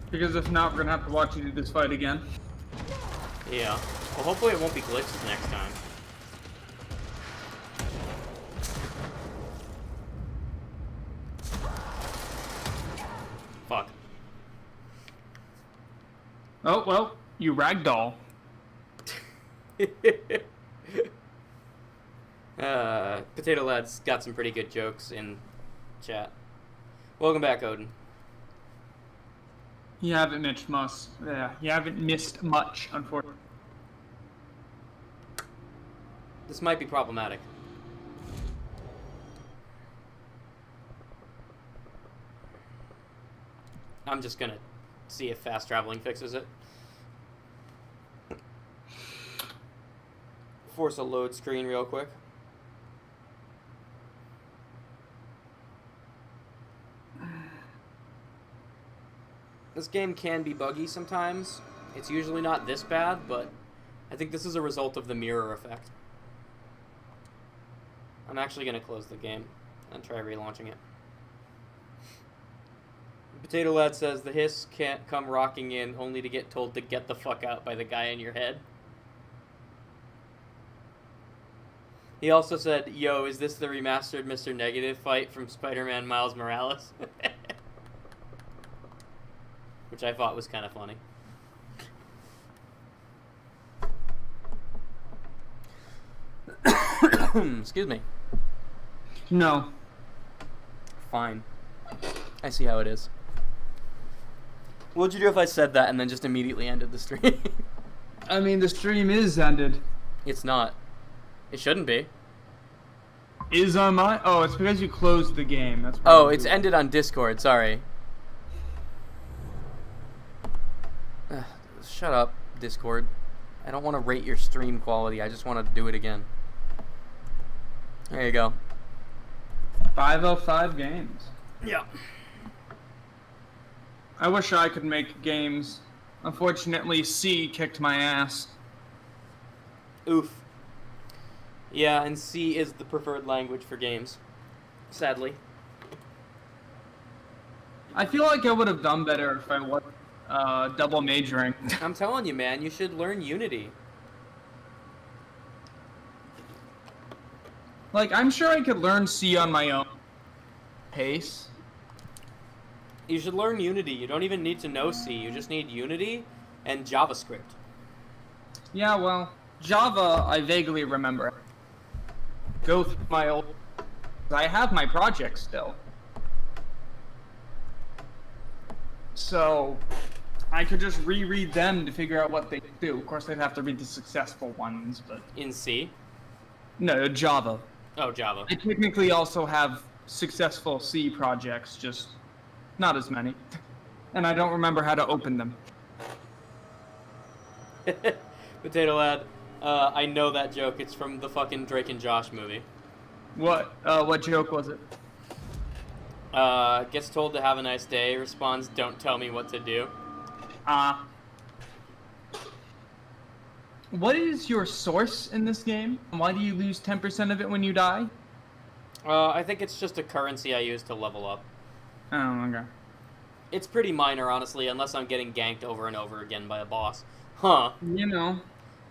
Because if not, we're gonna have to watch you do this fight again. Yeah. Well, hopefully it won't be glitched next time. Fuck. Oh, well, you ragdoll. Potato Lad's got some pretty good jokes in chat. Welcome back, Odin. You haven't missed much. Yeah, you haven't missed much, unfortunately. This might be problematic. I'm just gonna see if fast traveling fixes it. Force a load screen real quick. This game can be buggy sometimes. It's usually not this bad, but I think this is a result of the mirror effect. I'm actually going to close the game and try relaunching it. Potato Lad says, the hiss can't come rocking in only to get told to get the fuck out by the guy in your head. He also said, yo, is this the remastered Mr. Negative fight from Spider-Man Miles Morales? Which I thought was kind of funny. Excuse me. No. Fine. I see how it is. What would you do if I said that and then just immediately ended the stream? I mean, the stream is ended. It's not. It shouldn't be. Is on my... Oh, it's because you closed the game. That's Oh, probably it's why. ended on Discord. Sorry. Shut up, Discord. I don't want to rate your stream quality. I just want to do it again. There you go. 505 games. Yeah. I wish I could make games. Unfortunately, C kicked my ass. Oof. Yeah, and C is the preferred language for games. Sadly. I feel like I would have done better if I was double majoring. I'm telling you, man, you should learn Unity. Like, I'm sure I could learn C on my own pace. You should learn Unity. You don't even need to know C. You just need Unity and JavaScript. Yeah, well, Java, I vaguely remember. Go through my old... I have my projects still. So, I could just reread them to figure out what they do. Of course, I'd have to read the successful ones, but... In C? No, Java. Oh, Java. I technically also have successful C projects, just not as many. And I don't remember how to open them. Potato Lad, I know that joke. It's from the fucking Drake and Josh movie. What joke was it? Gets told to have a nice day, responds, don't tell me what to do. What is your source in this game? Why do you lose 10% of it when you die? I think it's just a currency I use to level up. Oh, okay. It's pretty minor, honestly, unless I'm getting ganked over and over again by a boss. Huh. You know.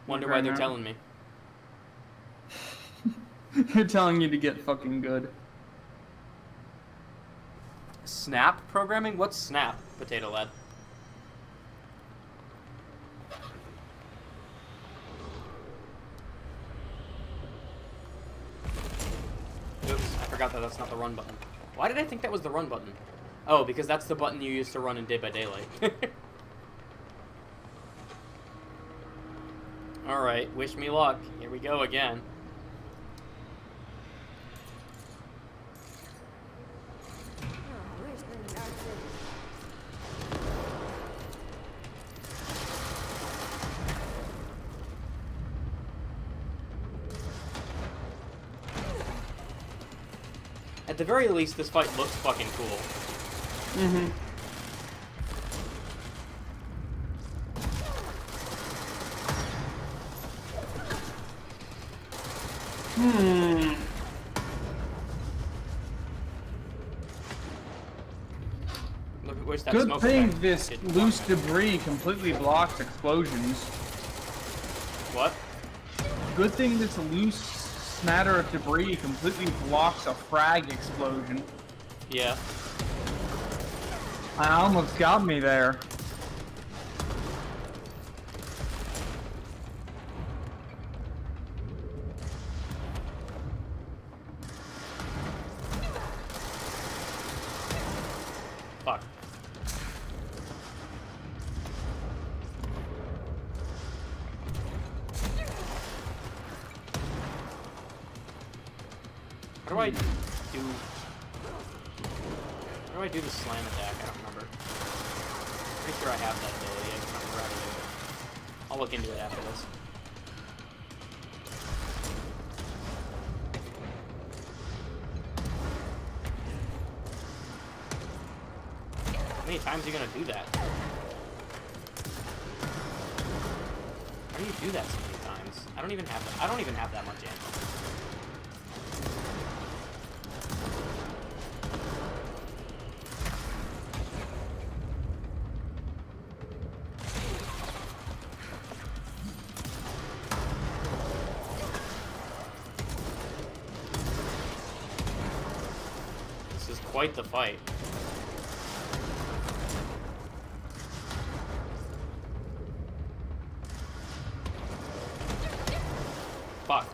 Wonder why they're telling me. You're telling me to get fucking good. Snap programming? What's Snap, Potato Lad? Oops, I forgot that that's not the run button. Why did I think that was the run button? Oh, because that's the button you use to run in Dead by Daylight. Alright, wish me luck. Here we go again. At the very least, this fight looks fucking cool. Mm-hmm. Look at where's that Good smoke thing effect? this It- loose debris completely blocks explosions. What? Good thing this loose smatter of debris completely blocks a frag explosion. Yeah. I almost got me there. Fuck. How do I do... How do I do the slam attack? I don't remember. Pretty sure I have that ability. I just don't remember how to do it. I'll look into it after this. How many times are you gonna do that? How do you do that so many times? I don't even have that. I don't even have that much ammo. This is quite the fight. Fuck.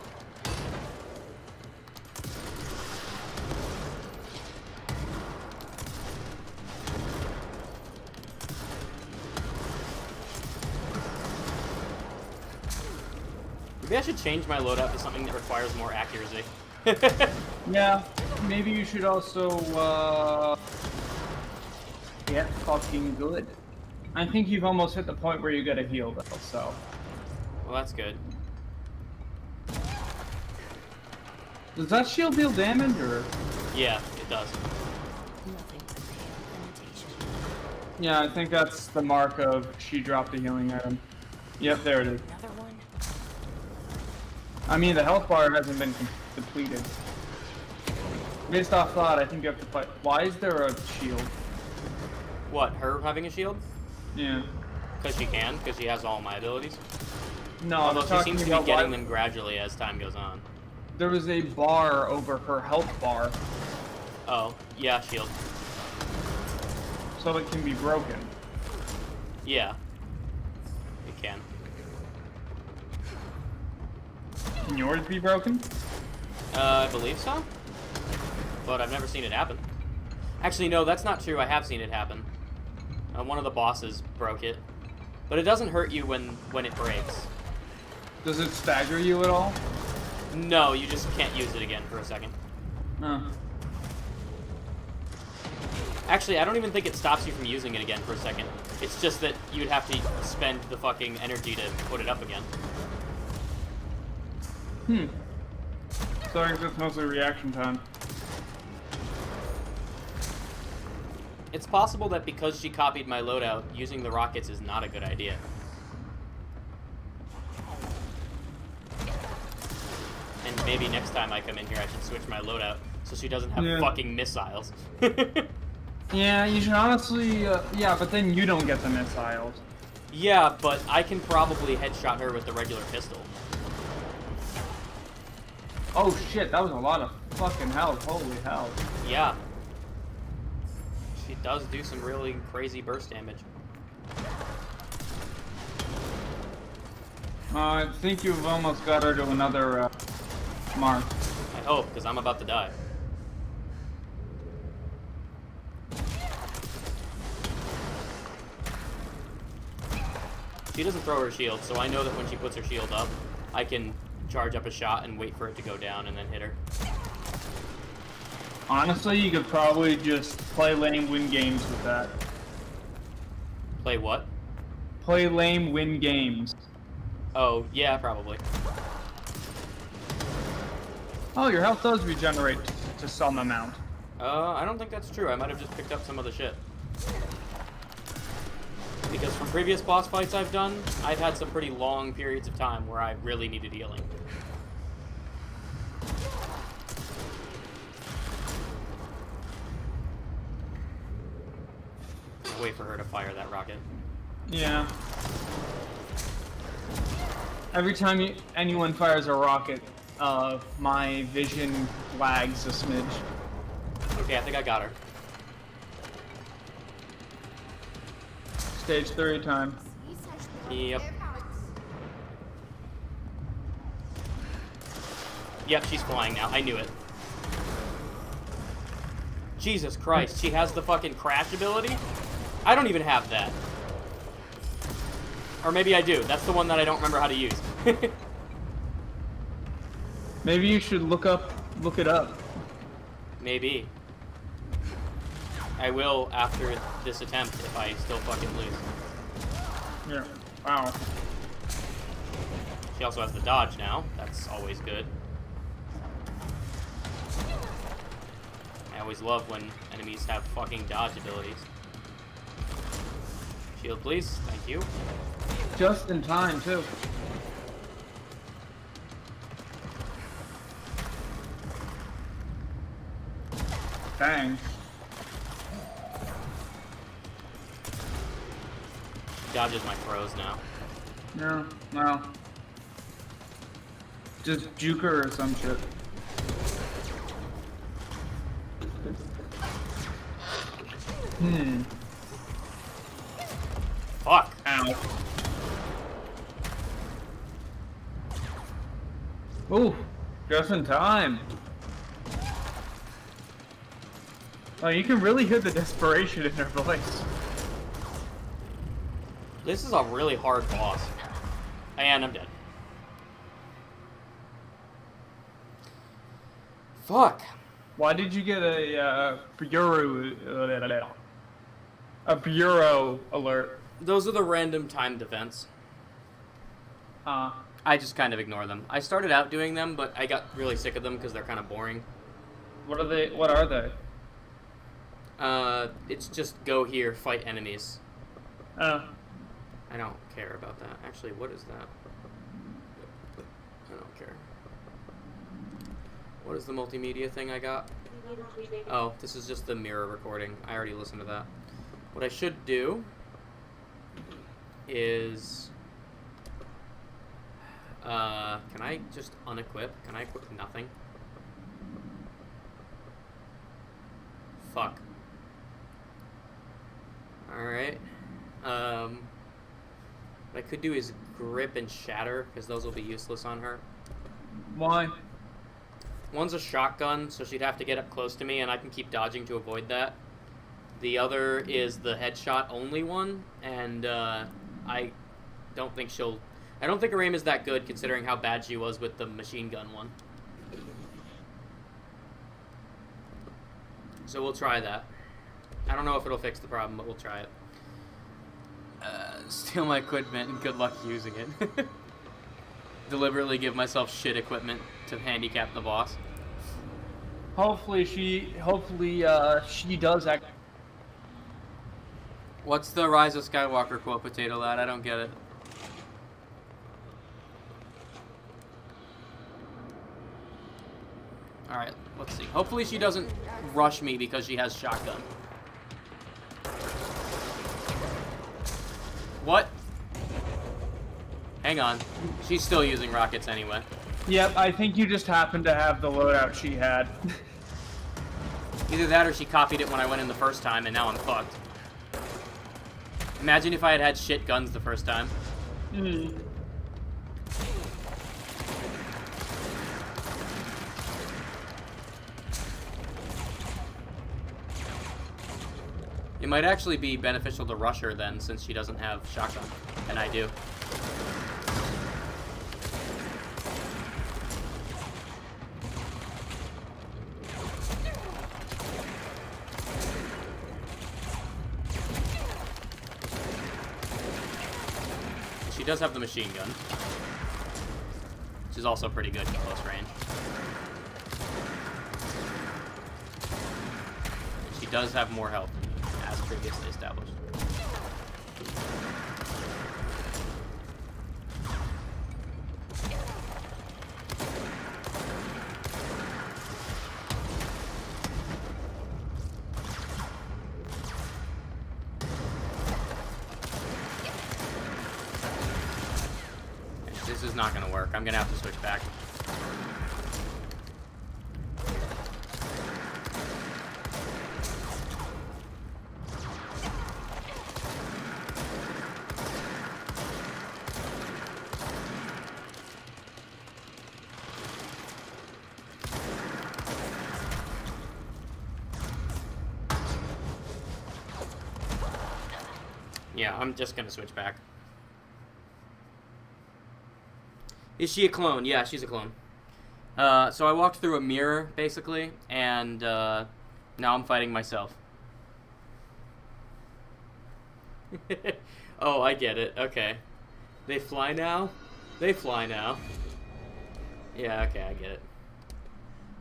Maybe I should change my loadout to something that requires more accuracy. Yeah, maybe you should also, get fucking good. I think you've almost hit the point where you get a heal, though, so. Well, that's good. Does that shield deal damage, or? Yeah, it does. Nothing but pale imitation. Yeah, I think that's the mark of she dropped a healing item. Yep, there it is. Another one? I mean, the health bar hasn't been depleted. Based off that, I think you have to fight. Why is there a shield? What, her having a shield? Yeah. Because she can, because she has all my abilities. No, Although I'm she talking seems to be about getting why them gradually as time goes on. there was a bar over her health bar, Oh, yeah, shield. so it can be broken. Yeah. It can. Can yours be broken? I believe so. But I've never seen it happen. Actually, no, that's not true. I have seen it happen. One of the bosses broke it. But it doesn't hurt you when it breaks. Does it stagger you at all? No, you just can't use it again for a second. No. Actually, I don't even think it stops you from using it again for a second. It's just that you'd have to spend the fucking energy to put it up again. So I guess it's mostly reaction time. It's possible that because she copied my loadout, using the rockets is not a good idea. And maybe next time I come in here I should switch my loadout so she doesn't have Yeah. fucking missiles. Yeah, you should honestly, yeah, but then you don't get the missiles. Yeah, but I can probably headshot her with the regular pistol. Oh shit, that was a lot of fucking health. Holy hell. Yeah. She does do some really crazy burst damage. I think you've almost got her to another mark. I hope, because I'm about to die. She doesn't throw her shield, so I know that when she puts her shield up, I can charge up a shot and wait for it to go down and then hit her. Honestly, you could probably just play lame, win games with that. Play what? Play lame, win games. Oh, yeah, probably. Oh, your health does regenerate to some amount. I don't think that's true. I might have just picked up some other shit. Because from previous boss fights I've done, I've had some pretty long periods of time where I really needed healing. I'll wait for her to fire that rocket. Yeah. Every time anyone fires a rocket, my vision lags a smidge. Okay, I think I got her. Stage 3 time. Yep. Yep, she's flying now. I knew it. Jesus Christ, she has the fucking crash ability? I don't even have that. Or maybe I do. That's the one that I don't remember how to use. Maybe you should look it up. Maybe. I will after this attempt if I still fucking lose. Yeah. Wow. She also has the dodge now. That's always good. I always love when enemies have fucking dodge abilities. Shield, please. Thank you. Just in time, too. Dang. Dodges my throws now. Yeah, well. Just juke her or some shit. Fuck. Ow. Ooh, just in time. Oh, you can really hear the desperation in her voice. This is a really hard boss. And I'm dead. Fuck. Why did you get a bureau alert? Those are the random timed events. I just kind of ignore them. I started out doing them, but I got really sick of them because they're kind of boring. What are they? What are they? It's just go here, fight enemies. Oh. I don't care about that. Actually, what is that? I don't care. What is the multimedia thing I got? Oh, this is just the mirror recording. I already listened to that. What I should do is... can I just unequip? Can I equip nothing? Fuck. Alright. What I could do is grip and shatter, because those will be useless on her. Why? One's a shotgun, so she'd have to get up close to me, and I can keep dodging to avoid that. The other is the headshot only one, and I don't think she'll... I don't think her aim is that good, considering how bad she was with the machine gun one. So we'll try that. I don't know if it'll fix the problem, but we'll try it. Steal my equipment and good luck using it. Deliberately give myself shit equipment to handicap the boss. Hopefully she does act. What's the Rise of Skywalker quote, Potato Lad? I don't get it. Alright, let's see. Hopefully she doesn't rush me because she has shotgun. What? Hang on. She's still using rockets anyway. Yep, I think you just happened to have the loadout she had. Either that or she copied it when I went in the first time, and now I'm fucked. Imagine if I had had shit guns the first time. Hmm. It might actually be beneficial to rush her then, since she doesn't have shotgun, and I do. She does have the machine gun, which is also pretty good at close range. And she does have more health, as previously established. This is not going to work. I'm going to have to switch back. Yeah, I'm just going to switch back. Is she a clone? Yeah, she's a clone. So I walked through a mirror, basically, and now I'm fighting myself. Oh, I get it. Okay. They fly now? They fly now. Yeah, okay, I get it.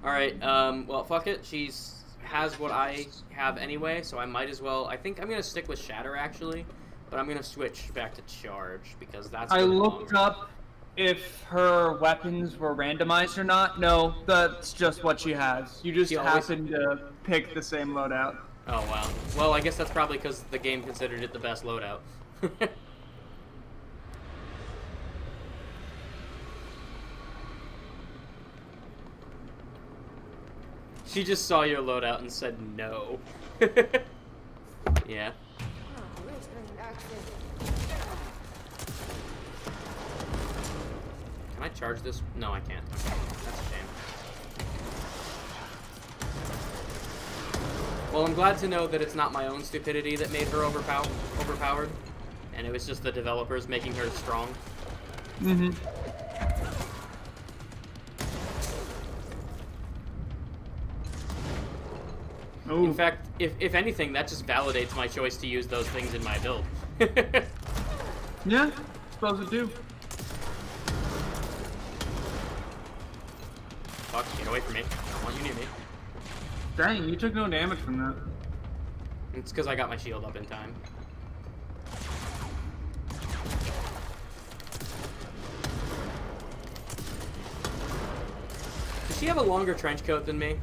Alright, well, fuck it. She's has what I have anyway, so I might as well... I think I'm going to stick with Shatter, actually, but I'm going to switch back to Charge, because that's... I looked up if her weapons were randomized or not. No, that's just what she has. You just happen to pick the same loadout. Oh, wow. Well, I guess that's probably because the game considered it the best loadout. She just saw your loadout and said no. Yeah. Can I charge this? No, I can't. Okay. That's a shame. Well, I'm glad to know that it's not my own stupidity that made her overpowered, and it was just the developers making her strong. Mm-hmm. Ooh. In fact, if anything, that just validates my choice to use those things in my build. Yeah, suppose it do. Fuck, get away from me. I don't want you near me. Dang, you took no damage from that. It's because I got my shield up in time. Does she have a longer trench coat than me?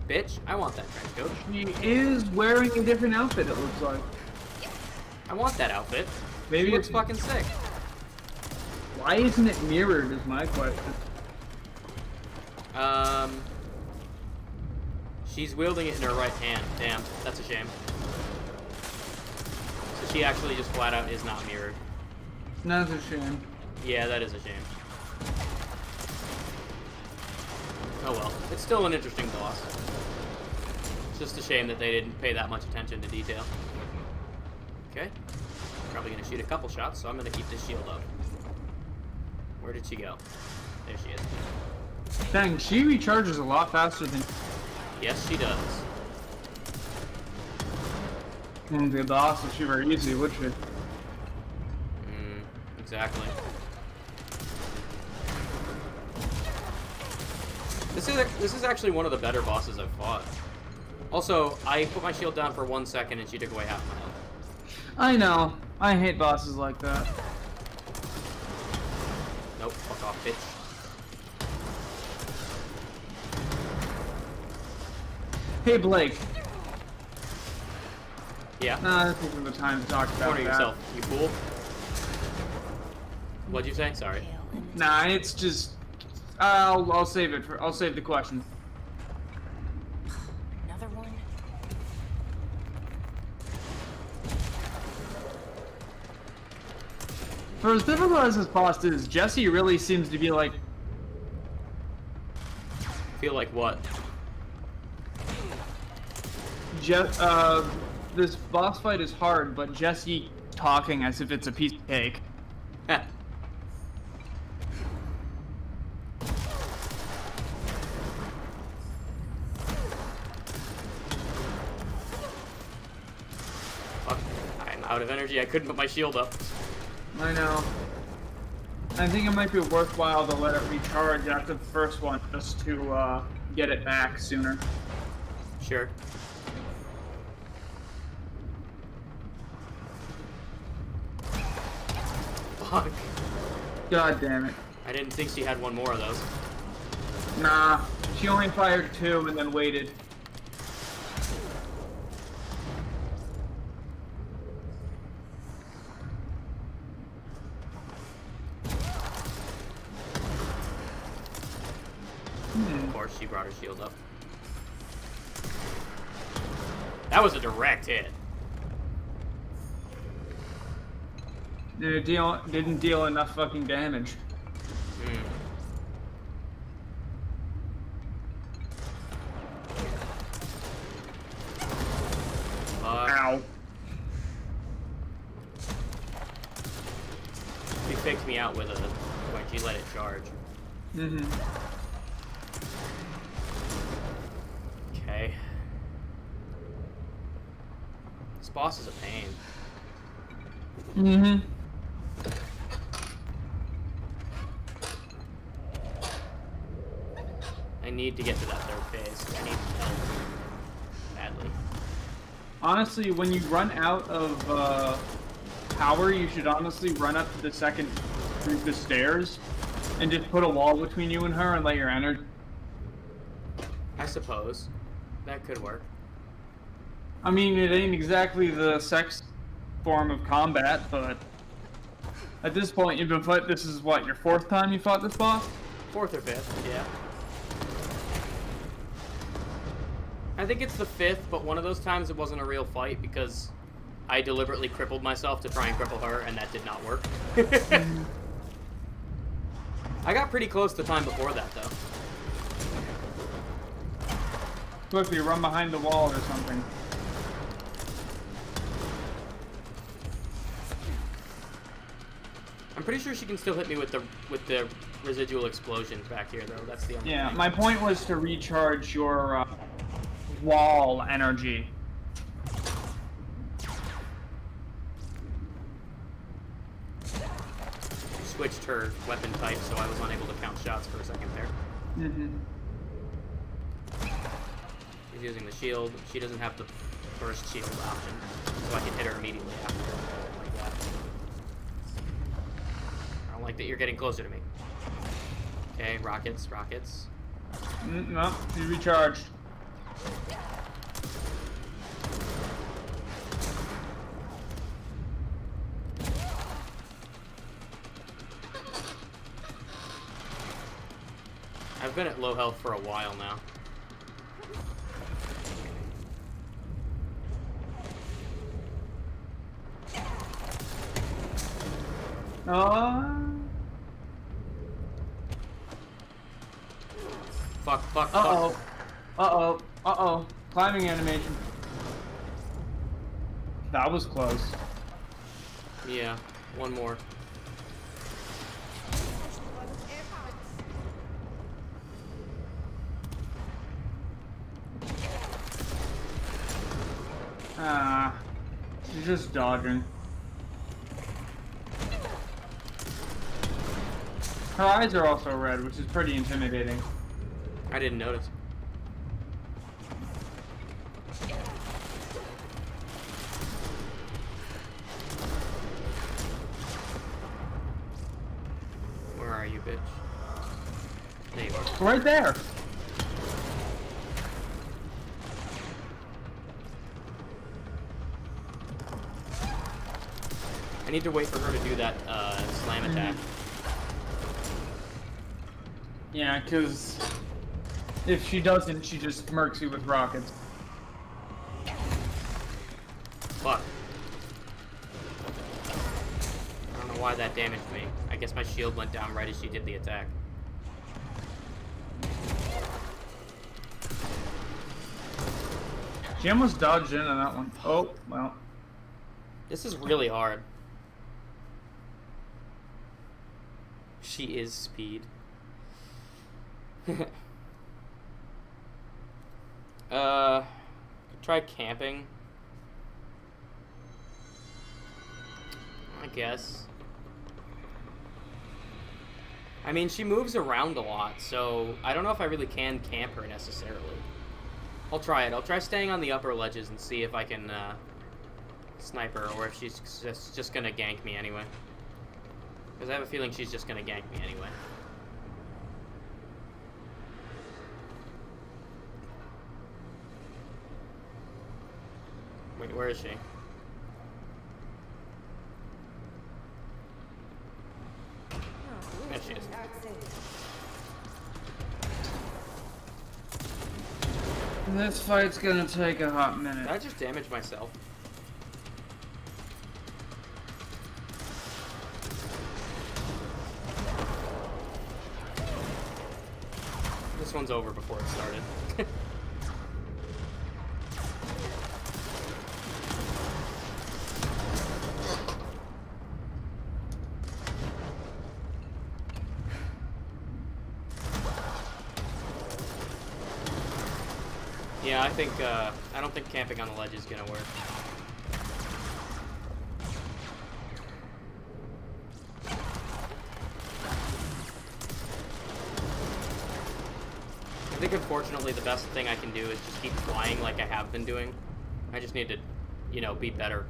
Bitch, I want that trench coat. She is wearing a different outfit, it looks like. I want that outfit. Maybe It looks it's- fucking sick. Why isn't it mirrored is my question. She's wielding it in her right hand. Damn, that's a shame. So she actually just flat out is not mirrored. That's a shame. Yeah, that is a shame. Oh well, it's still an interesting boss. It's just a shame that they didn't pay that much attention to detail. Okay. Probably gonna shoot a couple shots, so I'm gonna keep this shield up. Where did she go? There she is. Dang, she recharges a lot faster than Yes, she does. the boss if she were easy, would she? Exactly. This is actually one of the better bosses I've fought. Also, I put my shield down for 1 second and she took away half my health. I know. I hate bosses like that. Nope, fuck off, bitch. Hey, Blake. Yeah? Nah, this isn't the time to talk about Corner that. yourself, you fool. What'd you say? Sorry. Nah, it's just I'll save it for. I'll save the question. Another one? For as difficult as this boss is, Jesse really seems to be like. Feel like what? This boss fight is hard, but Jesse talking as if it's a piece of cake. Heh. Fuck. I'm out of energy. I couldn't put my shield up. I know. I think it might be worthwhile to let it recharge after the first one, just to get it back sooner. Sure. Fuck. God damn it. I didn't think she had one more of those. Nah, she only fired 2 and then waited. Of course, she brought her shield up. That was a direct hit. Didn't deal enough fucking damage. Hmm. Fuck. Ow. She faked me out with a when she let it charge. Mm-hmm. Okay. This boss is a pain. Mm-hmm. I need to get to that third phase. I need help badly. Honestly, when you run out of power, you should honestly run up to the second group of stairs and just put a wall between you and her and let your energy. I suppose that could work. I mean, it ain't exactly the sex form of combat, but at this point, you've been fight. This is what, your 4th time you fought this boss? 4th or 5th, yeah. I think it's the 5th, but one of those times it wasn't a real fight because I deliberately crippled myself to try and cripple her, and that did not work. I got pretty close the time before that, though. Quickly, run behind the wall or something. I'm pretty sure she can still hit me with the residual explosions back here, though. That's the only Yeah, thing. my point was to recharge your wall energy. Switched her weapon type, so I was unable to count shots for a second there. Mm-hmm. She's using the shield. She doesn't have the burst shield option, so I can hit her immediately after, like that. I don't like that you're getting closer to me. Okay, rockets. No, you recharged. I've been at low health for a while now. Fuck. Uh-oh. Climbing animation. That was close. Yeah, one more. She's just dodging. Her eyes are also red, which is pretty intimidating. I didn't notice. Where are you, bitch? There you are. Right there. I need to wait for her to do that slam attack. Yeah, because if she doesn't, she just murks you with rockets. Fuck. I don't know why that damaged me. I guess my shield went down right as she did the attack. She almost dodged in on that one. Oh, well. This is really hard. She is speed. Try camping. I guess. I mean, she moves around a lot, so I don't know if I really can camp her necessarily. I'll try it. I'll try staying on the upper ledges and see if I can snipe her, or if she's just gonna gank me anyway. Because I have a feeling she's just gonna gank me anyway. Wait, where is she? There she is. This fight's gonna take a hot minute. Did I just damage myself? This one's over before it started. Yeah, I don't think camping on the ledge is gonna work. I think unfortunately the best thing I can do is just keep flying like I have been doing. I just need to, you know, be better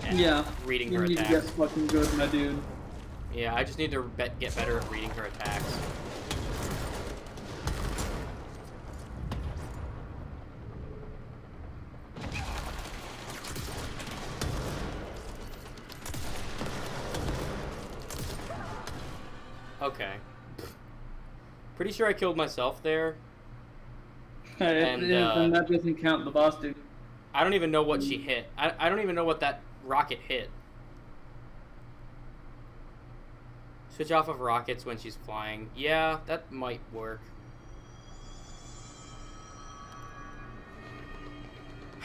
at reading her You need attacks. to get fucking good, my dude. Yeah, I just need to get better at reading her attacks. Okay. Pretty sure I killed myself there. And that doesn't count the boss dude. I don't even know what she hit. I don't even know what that rocket hit. Switch off of rockets when she's flying. Yeah, that might work.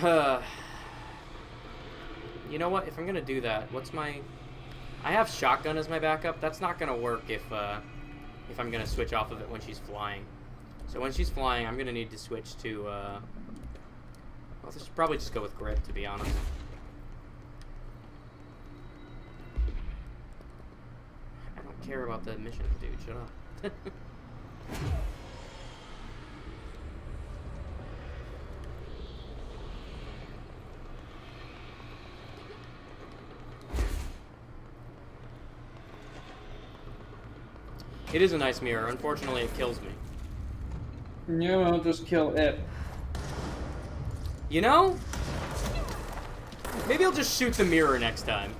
You know what? If I'm gonna do that, what's my... I have shotgun as my backup. That's not gonna work if I'm gonna switch off of it when she's flying. So when she's flying, I'm gonna need to switch to, I'll probably just go with grip, to be honest. I don't care about the missions, dude. Shut up. It is a nice mirror. Unfortunately, it kills me. Yeah, well, just kill it. You know? Maybe I'll just shoot the mirror next time.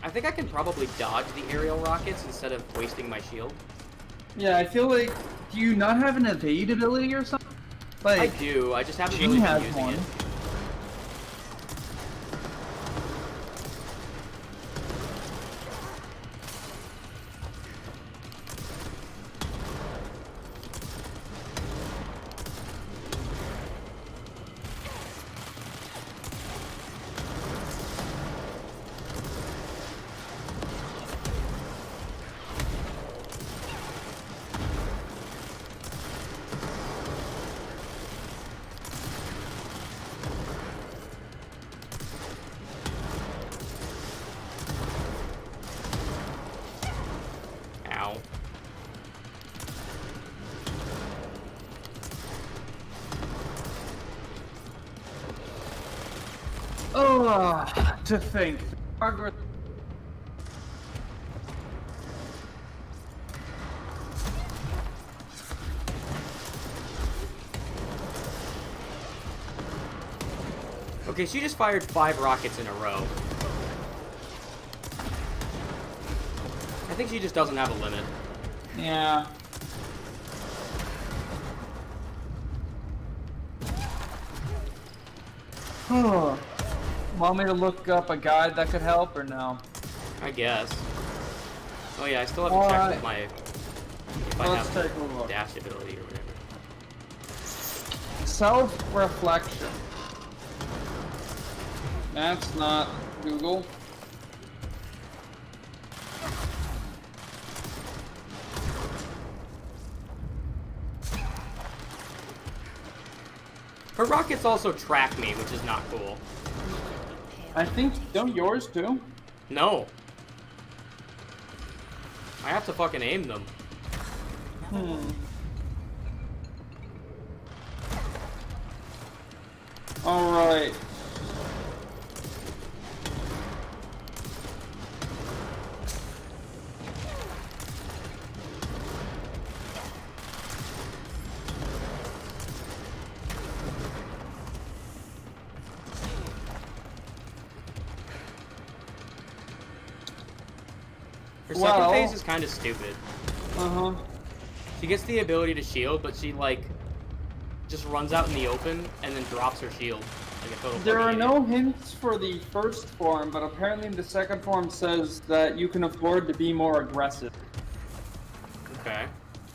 I think I can probably dodge the aerial rockets instead of wasting my shield. Yeah, I feel like... Do you not have an evade ability or something? Like, I do. I just haven't Jean really been has using one. it. Ow. Oh, to think. Progress. Okay, she just fired 5 rockets in a row. think she just doesn't have a limit. Yeah. Want me to look up a guide that could help or no? I guess. Oh yeah, I still have to check with my... If I Let's have take a look. dash ability or whatever. Self-reflection. That's not Google. Her rockets also track me, which is not cool. I think, don't yours too? No. I have to fucking aim them. Alright. Her second Well- phase is kind of stupid. Uh-huh. She gets the ability to shield, but she, like, just runs out in the open and then drops her shield. Like a total There are fucking no idiot. hints for the first form, but apparently the second form says that you can afford to be more aggressive. Okay.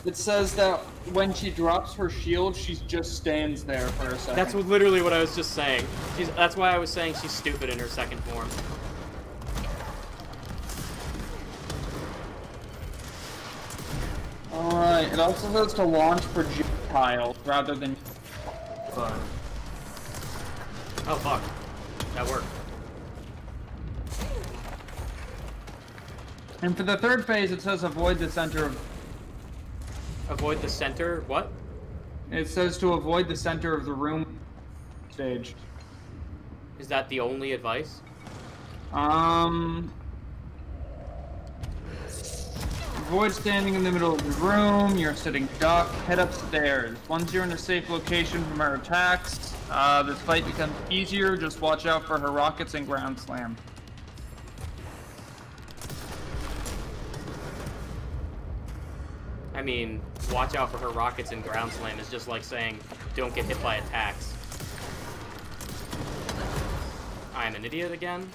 It says that when she drops her shield, she just stands there for a second. That's literally what I was just saying. That's why I was saying she's stupid in her second form. Alright, it also says to launch projectiles rather than... Oh fuck. That worked. And for the third phase, it says avoid the center of... Avoid the center. What? It says to avoid the center of the room stage. Is that the only advice? Avoid standing in the middle of the room. You're sitting duck. Head upstairs. Once you're in a safe location from her attacks, this fight becomes easier. Just watch out for her rockets and ground slam. I mean, watch out for her rockets and ground slam is just like saying, don't get hit by attacks. I'm an idiot again.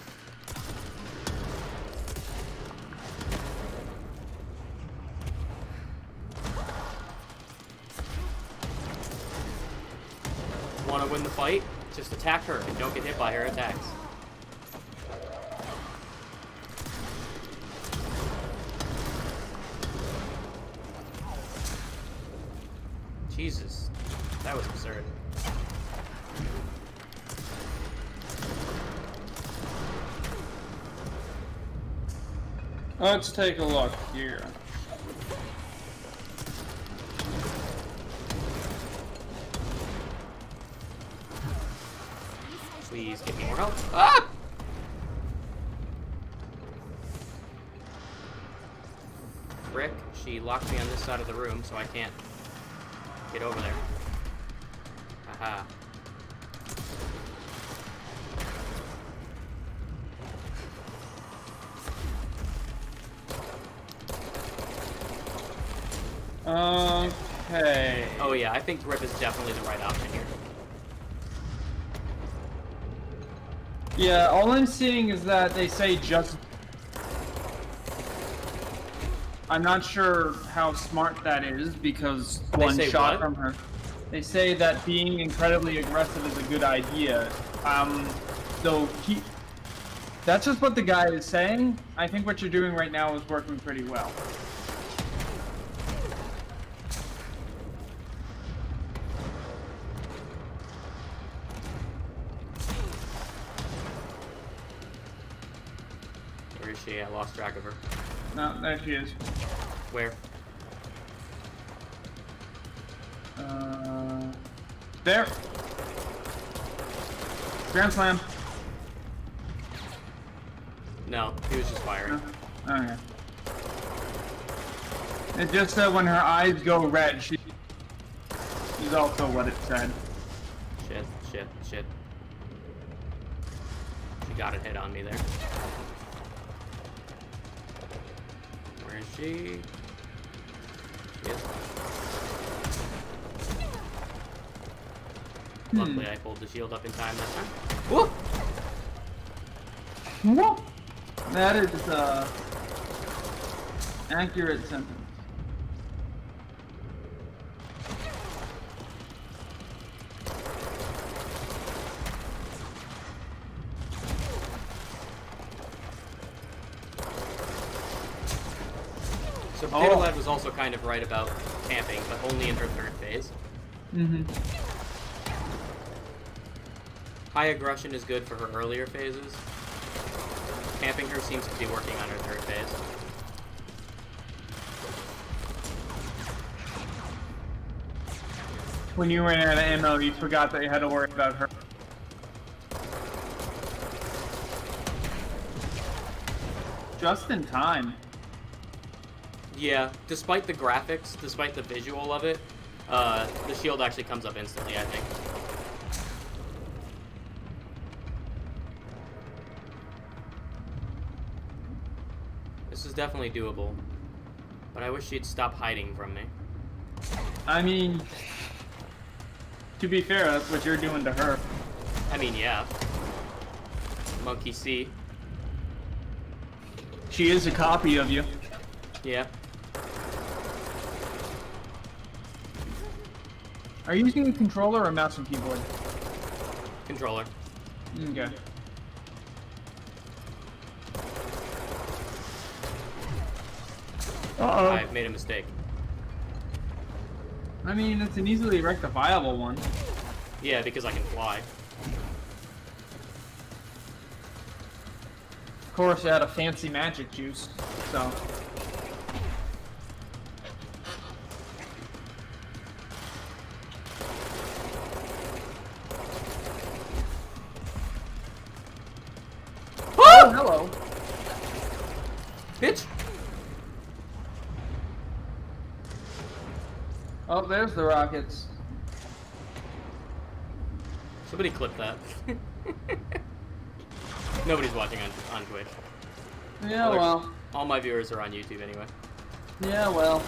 Want to win the fight? Just attack her and don't get hit by her attacks. Jesus, that was absurd. Let's take a look here. Please give me more help. Ah! Frick, she locked me on this side of the room, so I can't get over there. Haha. Okay. Oh yeah, I think grip is definitely the right option here. Yeah, all I'm seeing is that they say just... I'm not sure how smart that is, because They one say shot what? from her. They say that being incredibly aggressive is a good idea. Though that's just what the guy is saying. I think what you're doing right now is working pretty well. Where is she? I lost track of her. No, there she is. Where? There. Grand slam. No, he was just firing. Okay. It just said when her eyes go red, she's also what it said. Shit, shit, shit. She got a hit on me there. Where Where is she? She is. Luckily, I pulled the shield up in time that time. Whoop! Whoop! That is accurate sentence. So Potato Lad was also kind of right about camping, but only in her third phase. Mm-hmm. High aggression is good for her earlier phases. Camping her seems to be working on her third phase. When you ran out of ammo, you forgot that you had to worry about her. Just in time. Yeah, despite the graphics, despite the visual of it, the shield actually comes up instantly, I think. This is definitely doable, but I wish she'd stop hiding from me. I mean, to be fair, that's what you're doing to her. I mean, yeah. Monkey see. She is a copy of you. Yeah. Are you using a controller or mouse and keyboard? Controller. Okay. Uh-oh. I've made a mistake. I mean, it's an easily rectifiable one. Yeah, because I can fly. Of course, it had a fancy magic juice, so... Oh, hello. Bitch! Oh, there's the rockets. Somebody clip that. Nobody's watching on Twitch. Yeah, well. All my viewers are on YouTube anyway. Yeah, well.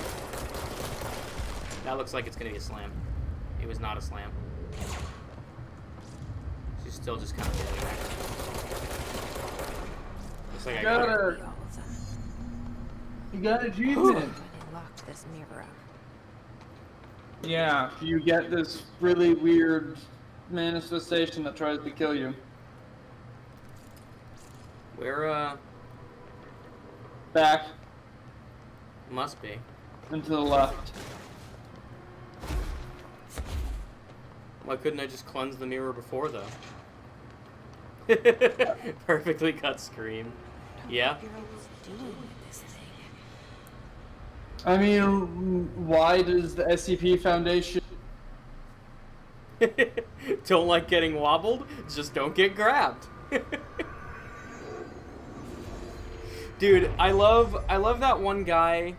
That looks like it's gonna be a slam. It was not a slam. She's still just kind of doing that. Looks like I got her. All of them. You got achievement. And they locked this mirror up. Yeah, you get this really weird manifestation that tries to kill you. We're, Back must be. and to the left. Why couldn't I just cleanse the mirror before, though? Perfectly cut scream. Yeah? What you're always doing with this thing. I mean, why does the SCP Foundation... Don't like getting wobbled? Just don't get grabbed. Dude, I love that one guy,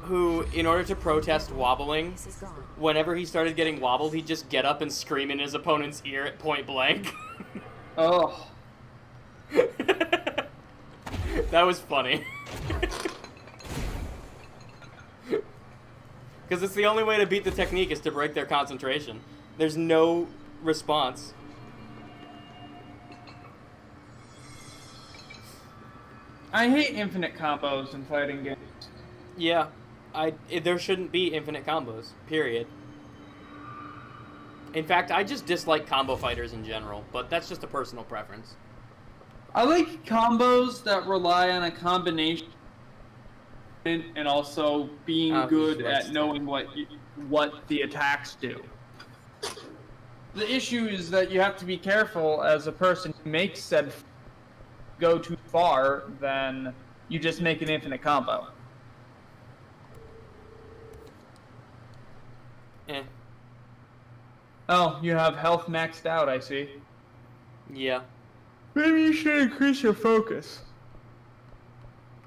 who, in order to protest wobbling, This is gone. whenever he started getting wobbled, he'd just get up and scream in his opponent's ear at point blank. Oh. That was funny. Because it's the only way to beat the technique is to break their concentration. There's no response. I hate infinite combos in fighting games. Yeah, there shouldn't be infinite combos, period. In fact, I just dislike combo fighters in general, but that's just a personal preference. I like combos that rely on a combination and also being good at knowing what the attacks do. The issue is that you have to be careful as a person who makes said go too far, then you just make an infinite combo. Eh. Oh, you have health maxed out, I see. Yeah. Maybe you should increase your focus.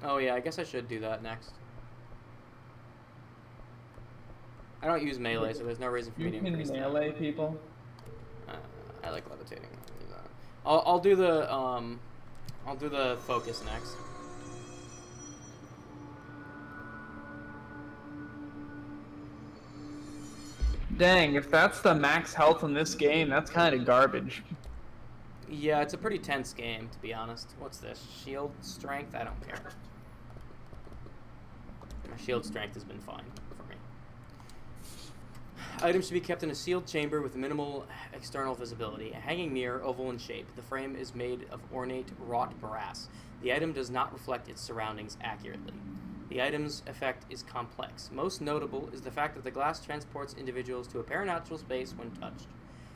Oh yeah, I guess I should do that next. I don't use melee, so there's no reason for You me to can increase that. melee people. I like levitating. I'll do the focus next. Dang, if that's the max health in this game, that's kind of garbage. Yeah, it's a pretty tense game, to be honest. What's this? Shield strength? I don't care. My shield strength has been fine for me. Items should be kept in a sealed chamber with minimal external visibility. A hanging mirror, oval in shape. The frame is made of ornate wrought brass. The item does not reflect its surroundings accurately. The item's effect is complex. Most notable is the fact that the glass transports individuals to a paranatural space when touched.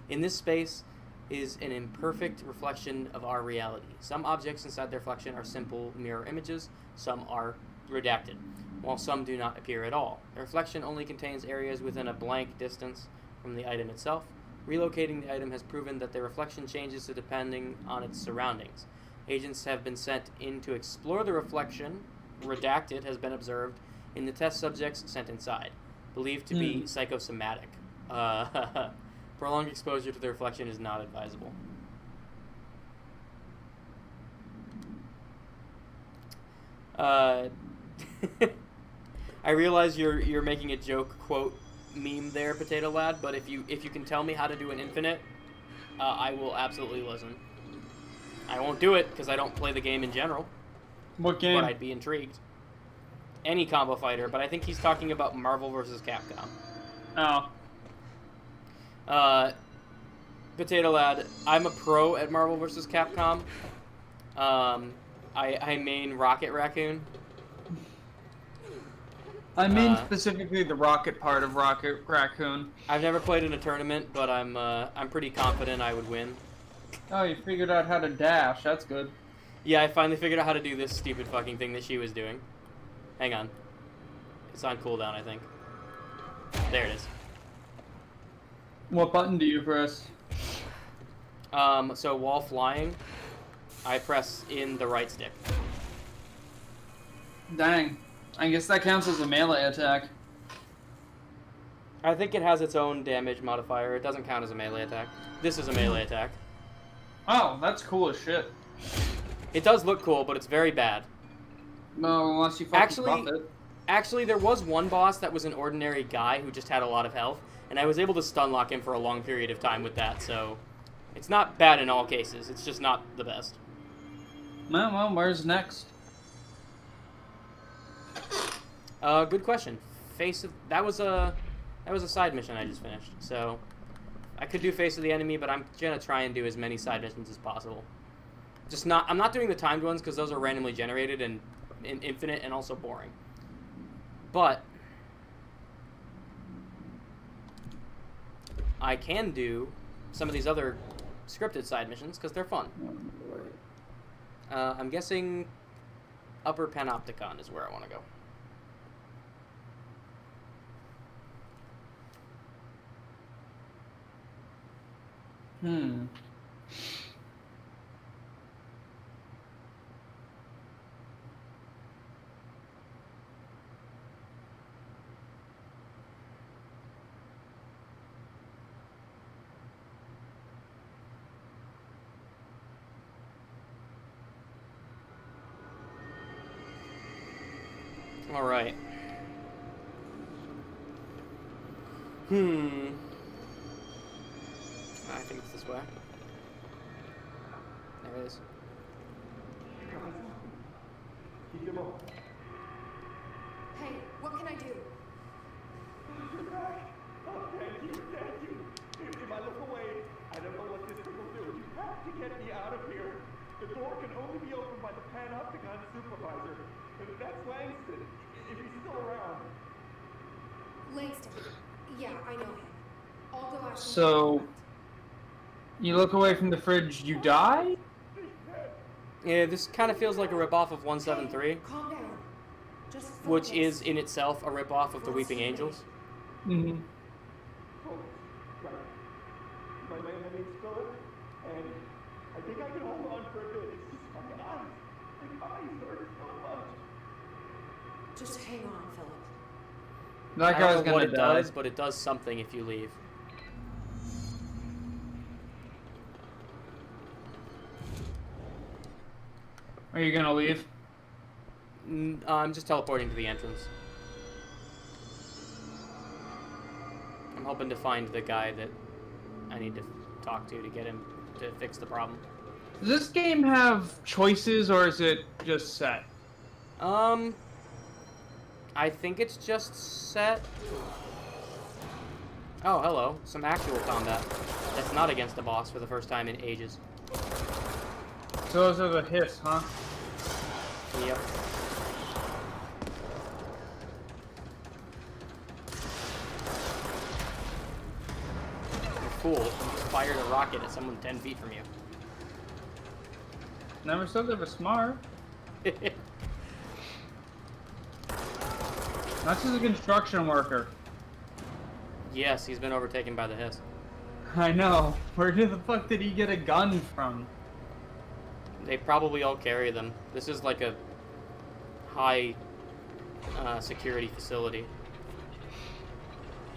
In this space is an imperfect reflection of our reality. Some objects inside the reflection are simple mirror images, some are redacted, while some do not appear at all. The reflection only contains areas within a blank distance from the item itself. Relocating the item has proven that the reflection changes depending on its surroundings. Agents have been sent in to explore the reflection. Redacted has been observed in the test subjects sent inside, believed to be psychosomatic. Prolonged exposure to the reflection is not advisable. I realize you're making a joke quote meme there, Potato Lad, but if you can tell me how to do an infinite, I will absolutely listen. I won't do it because I don't play the game in general. What game? But I'd be intrigued. Any combo fighter, but I think he's talking about Marvel vs. Capcom. Oh. Potato Lad, I'm a pro at Marvel vs. Capcom. I main Rocket Raccoon. I mean specifically the rocket part of Rocket Raccoon. I've never played in a tournament, but I'm pretty confident I would win. Oh, you figured out how to dash. That's good. Yeah, I finally figured out how to do this stupid fucking thing that she was doing. Hang on. It's on cooldown, I think. There it is. What button do you press? So while flying, I press in the right stick. Dang. I guess that counts as a melee attack. I think it has its own damage modifier. It doesn't count as a melee attack. This is a melee attack. Oh, that's cool as shit. It does look cool, but it's very bad. No, unless you fucking buff it. Actually, there was one boss that was an ordinary guy who just had a lot of health, and I was able to stun lock him for a long period of time with that, so it's not bad in all cases. It's just not the best. Well, where's next? Good question. That was a side mission I just finished, so I could do Face of the Enemy, but I'm gonna try and do as many side missions as possible. I'm not doing the timed ones because those are randomly generated and infinite and also boring. But I can do some of these other scripted side missions because they're fun. I'm guessing Upper Panopticon is where I want to go. All right. I think it's this way. There it is. Keep him up. Hey, what can I do? You're back. Oh, thank you. If I look away, I don't know what this thing will do. You have to get me out of here. The door can only be opened by the Panopticon supervisor. That's Langston, if he's still around. Langston. Yeah, I know him. I'll go ask him. So, you look away from the fridge, you die? Yeah, this kind of feels like a ripoff of 173, Calm down. Just which focus. is in itself a ripoff of the Weeping Angels. Mm-hmm. Focus. Right. My name's Philip, and I think I can hold on for a bit. It's just my eyes. My eyes hurt so much. Just hang on, Philip. That I guy's don't know gonna what it die. does, but it does something if you leave. Are you gonna leave? I'm just teleporting to the entrance. I'm hoping to find the guy that I need to talk to get him to fix the problem. Does this game have choices, or is it just set? I think it's just set. Oh, hello. Some actual combat. That's not against the boss for the first time in ages. So those are the hiss, huh? Yep. You're cool. You just fired a rocket at someone 10 feet from you. Never said they were smart. That's just a construction worker. Yes, he's been overtaken by the hiss. I know. Where the fuck did he get a gun from? They probably all carry them. This is like a high security facility.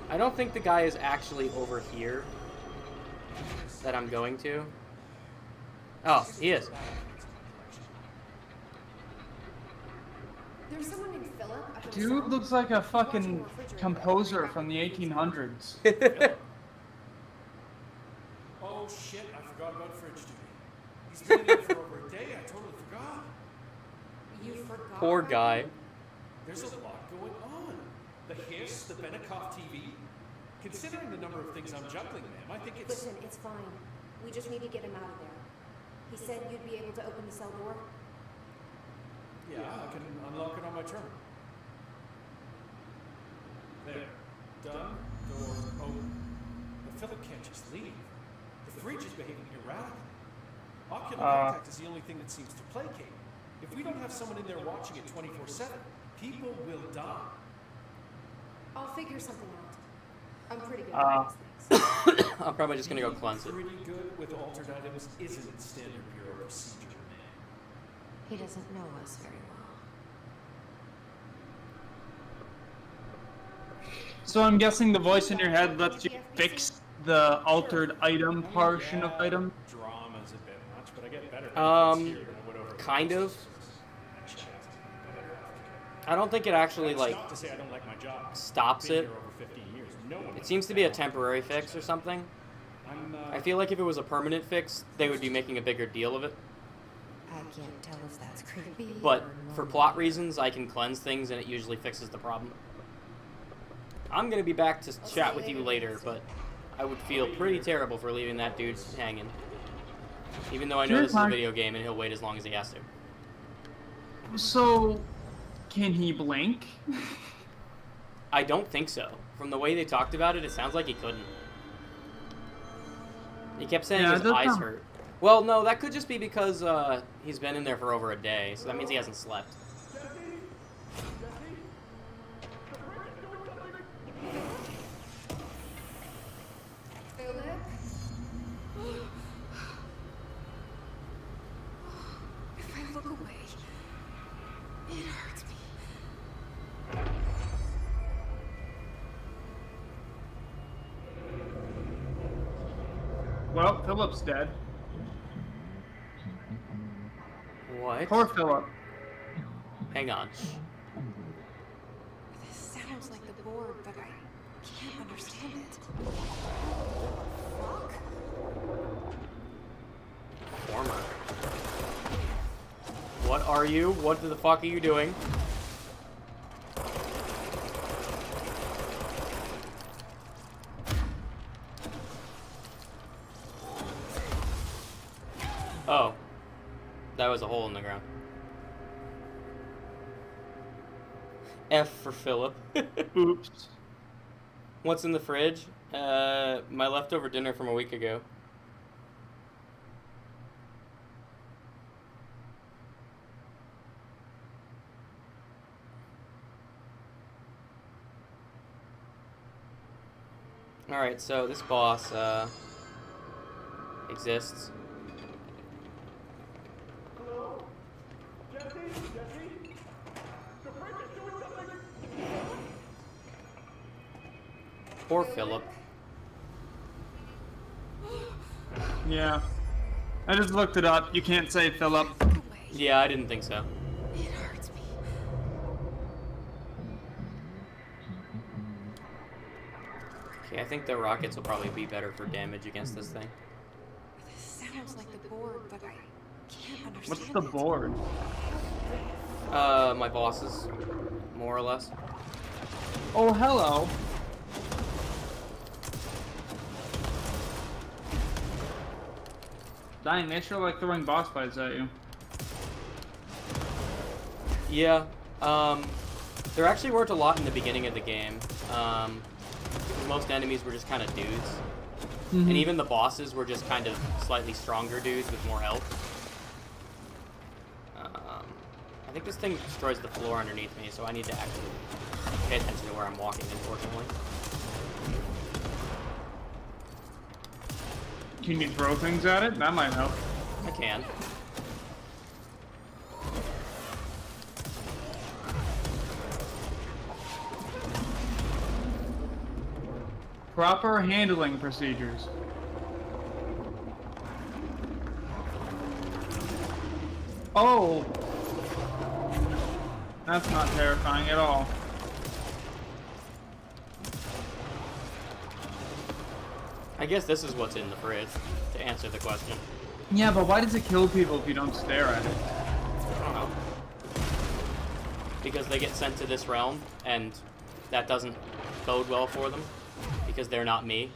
I don't think the guy is actually over here that I'm going to. Oh, he is. There's someone named Philip. up in the Dude south. looks like a fucking composer from the 1800s. Oh shit, I forgot about fridge duty. He's been in there for over a day, I totally forgot. You forgot. Poor guy. There's a lot going on. The hiss, the Benikoff TV. Considering the number of things I'm juggling, ma'am, I think it's... Listen, it's fine. We just need to get him out of there. He said you'd be able to open the cell door. Yeah, I can unlock it on my terminal. There. Done. Door open. But Philip can't just leave. The fridge is behaving erratically. Ocular contact is the only thing that seems to placate. If we don't have someone in there watching it 24/7, people will die. I'll figure something out. I'm pretty good at these things. I'm probably just gonna go cleanse it. Pretty good with altered items isn't standard bureau procedure, man. He doesn't know us very well. So I'm guessing the voice in your head lets you fix the altered item portion of item. Drama's a bit much, but I get better. Kind of. I don't think it actually, like, Not to say I don't like my job. stops Been it. here over 15 years. No one It seems to be a temporary fix or something. I feel like if it was a permanent fix, they would be making a bigger deal of it. I can't tell if that's creepy. But or for normal. plot reasons, I can cleanse things and it usually fixes the problem. I'm gonna be back to chat with you later, but I would feel pretty terrible for leaving that dude hanging. Even though I know Sure, this is a fine. video game and he'll wait as long as he has to. So, can he blink? I don't think so. From the way they talked about it, it sounds like he couldn't. He kept saying Yeah, his it does eyes sound- hurt. Well, no, that could just be because he's been in there for over a day, so that means he hasn't slept. Philip? If I look away, it hurts me. Well, Philip's dead. What? Poor Philip. Hang on. This sounds like the board, but I can't understand it. Fuck? Former. What are you? What the fuck are you doing? Oh. That was a hole in the ground. F for Philip. Oops. What's in the fridge? My leftover dinner from a week ago. Alright, so this boss, exists. Hello? Jesse? Jesse? The fridge is doing something! Poor Philip. Yeah. I just looked it up. You can't say Philip. Look away. Yeah, I didn't think so. It hurts me. Okay, I think the rockets will probably be better for damage against this thing. This sounds like the board, but I can't understand. What's the it. board? My bosses, more or less. Oh, hello. Dang, they sure like throwing boss fights at you. Yeah, there actually weren't a lot in the beginning of the game. Most enemies were just kind of dudes. And even the bosses were just kind of slightly stronger dudes with more health. I think this thing destroys the floor underneath me, so I need to actually pay attention to where I'm walking, unfortunately. Can you throw things at it? That might help. I can. Proper handling procedures. Oh! That's not terrifying at all. I guess this is what's in the fridge, to answer the question. Yeah, but why does it kill people if you don't stare at it? I don't know. Because they get sent to this realm, and that doesn't bode well for them, because they're not me.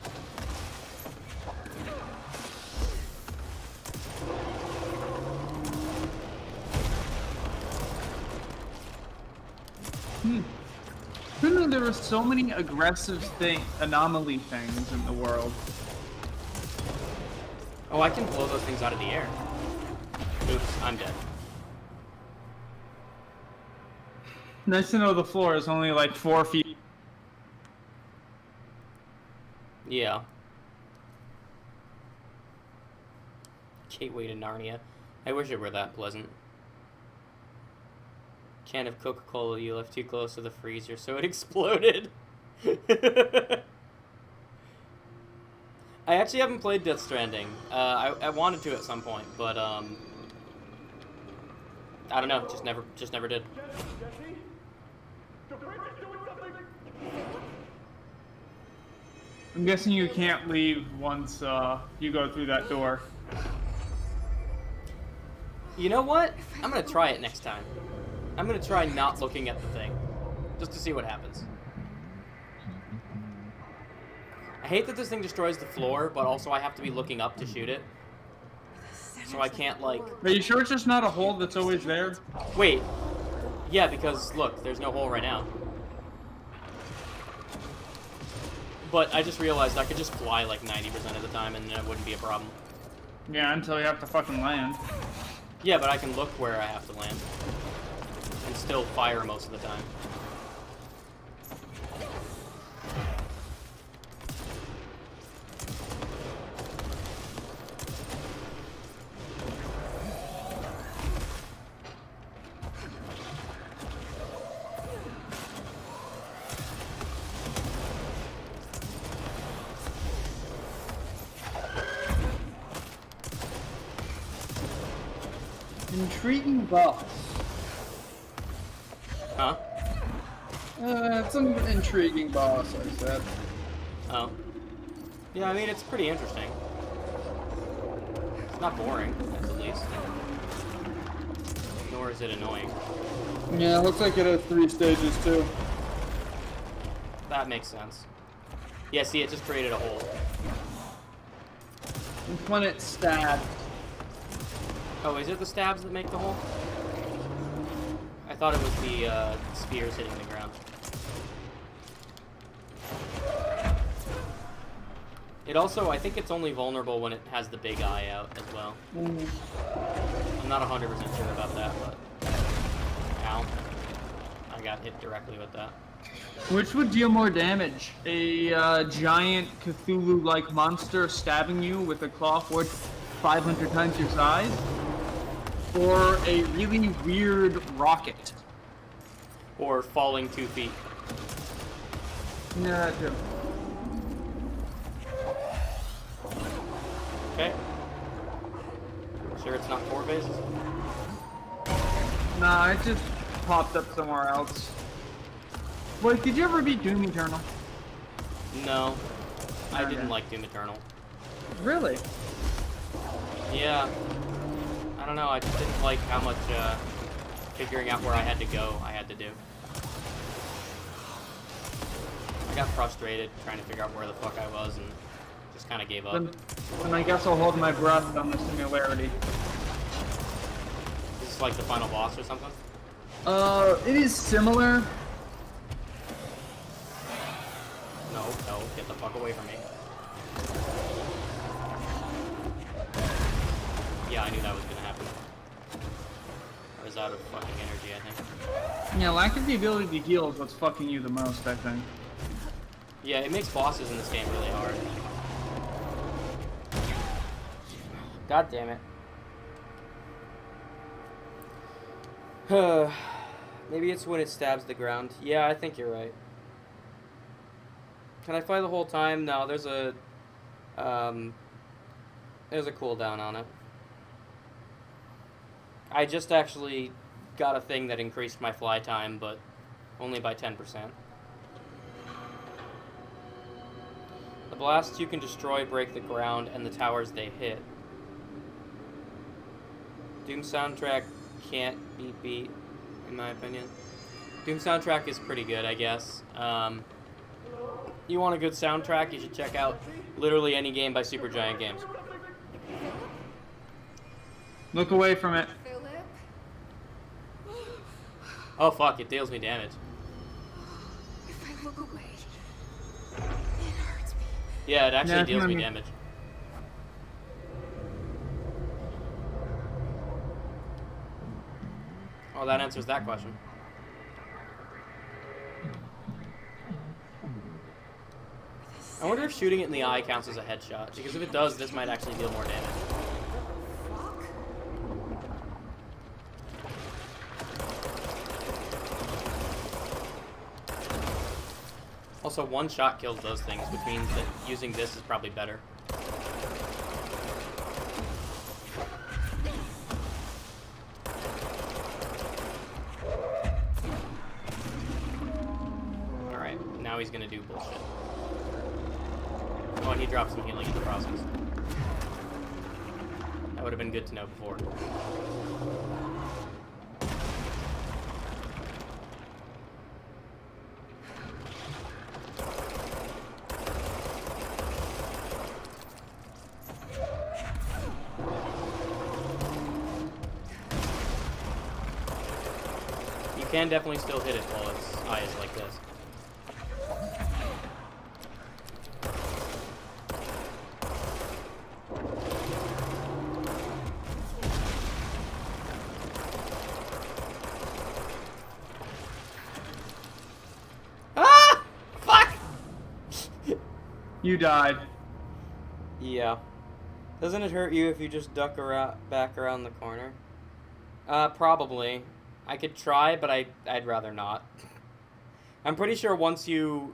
Who knew there were so many aggressive anomaly things in the world? Oh, I can blow those things out of the air. Oops, I'm dead. Nice to know the floor is only like 4 feet. Yeah. Gateway to Narnia. I wish it were that pleasant. Can of Coca-Cola you left too close to the freezer, so it exploded. I actually haven't played Death Stranding. I wanted to at some point, but I don't know. Just never did. Jesse? The fridge is doing something! I'm guessing you can't leave once you go through that door. You know what? I'm gonna try it next time. I'm gonna try not looking at the thing, just to see what happens. I hate that this thing destroys the floor, but also I have to be looking up to shoot it. So I can't, like... Are you sure it's just not a hole that's always there? Wait. Yeah, because, look, there's no hole right now. But I just realized I could just fly like 90% of the time and then it wouldn't be a problem. Yeah, until you have to fucking land. Yeah, but I can look where I have to land. And still fire most of the time. Intriguing boss. Huh? It's an intriguing boss, I said. Oh. Yeah, I mean, it's pretty interesting. It's not boring, at the least. Nor is it annoying. Yeah, it looks like it has 3 stages too. That makes sense. Yeah, see, it just created a hole. When it's stabbed. Oh, is it the stabs that make the hole? I thought it was the spears hitting the ground. It also, I think it's only vulnerable when it has the big eye out as well. I'm not 100% sure about that, but... Ow. I got hit directly with that. Which would deal more damage? A giant Cthulhu-like monster stabbing you with a claw forged 500 times your size? Or a really weird rocket? Or falling 2 feet. Yeah, that too. Okay. Sure it's not 4 phases? Nah, it just popped up somewhere else. Wait, did you ever beat Doom Eternal? No. I didn't Okay. like Doom Eternal. Really? Yeah. I don't know, I just didn't like how much figuring out where I had to go I had to do. I got frustrated trying to figure out where the fuck I was and just kind of gave up. Then I guess I'll hold my breath on the similarity. Is this like the final boss or something? It is similar. No, get the fuck away from me. Yeah, I knew that was gonna happen. I was out of fucking energy, I think. Yeah, lack of the ability to heal is what's fucking you the most, I think. Yeah, it makes bosses in this game really hard. God damn it. Maybe it's when it stabs the ground. Yeah, I think you're right. Can I fly the whole time? No, there's a cooldown on it. I just actually got a thing that increased my fly time, but only by 10%. The blasts you can destroy break the ground and the towers they hit. Doom soundtrack can't be beat, in my opinion. Doom soundtrack is pretty good, I guess. You want a good soundtrack, you should check out literally any game by Supergiant Games. Look away from it. Philip? Oh fuck, it deals me damage. If I look away, it hurts me. Yeah, it actually Yeah, deals me I mean- damage. Oh, that answers that question. I wonder if shooting it in the eye counts as a headshot, because if it does, this might actually deal more damage. Also, one shot kills those things, which means that using this is probably better. Alright, now he's gonna do bullshit. Oh, and he dropped some healing in the process. That would have been good to know before. You can definitely still hit it while its eye is like this. Ah! Fuck! You died. Yeah. Doesn't it hurt you if you just duck back around the corner? Probably. I could try, but I'd rather not. I'm pretty sure once you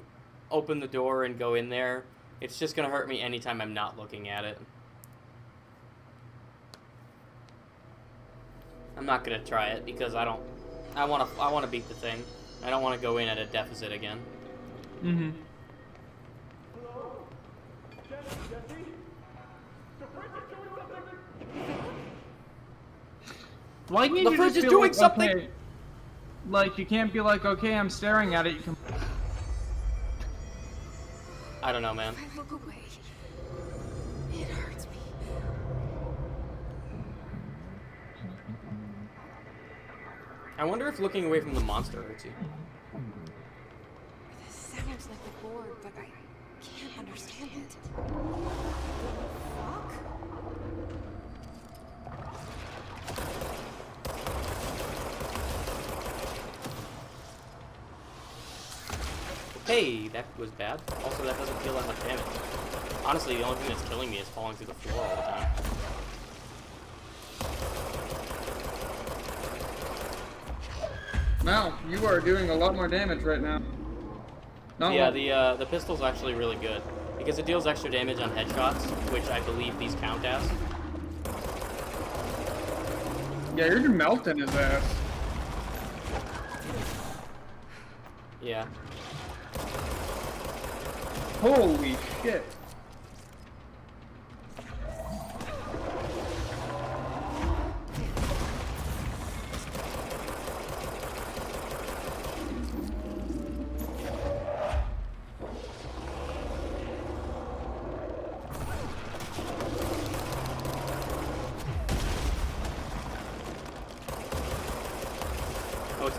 open the door and go in there, it's just gonna hurt me anytime I'm not looking at it. I'm not gonna try it because I wanna beat the thing. I don't wanna go in at a deficit again. Mm-hmm. Hello? Jesse? The fridge is doing something! Why can't The you fridge just is be doing like, something! okay, like, you can't be like, okay, I'm staring at it, you can... I don't know, man. If I look away, it hurts me. I wonder if looking away from the monster hurts you. This sounds like a board, but I can't understand it. Fuck? Hey, that was bad. Also, that doesn't feel that much damage. Honestly, the only thing that's killing me is falling through the floor all the time. Wow, you are doing a lot more damage right now. Not Yeah, like- the pistol's actually really good because it deals extra damage on headshots, which I believe these count as. Yeah, you're melting his ass. Yeah. Holy shit.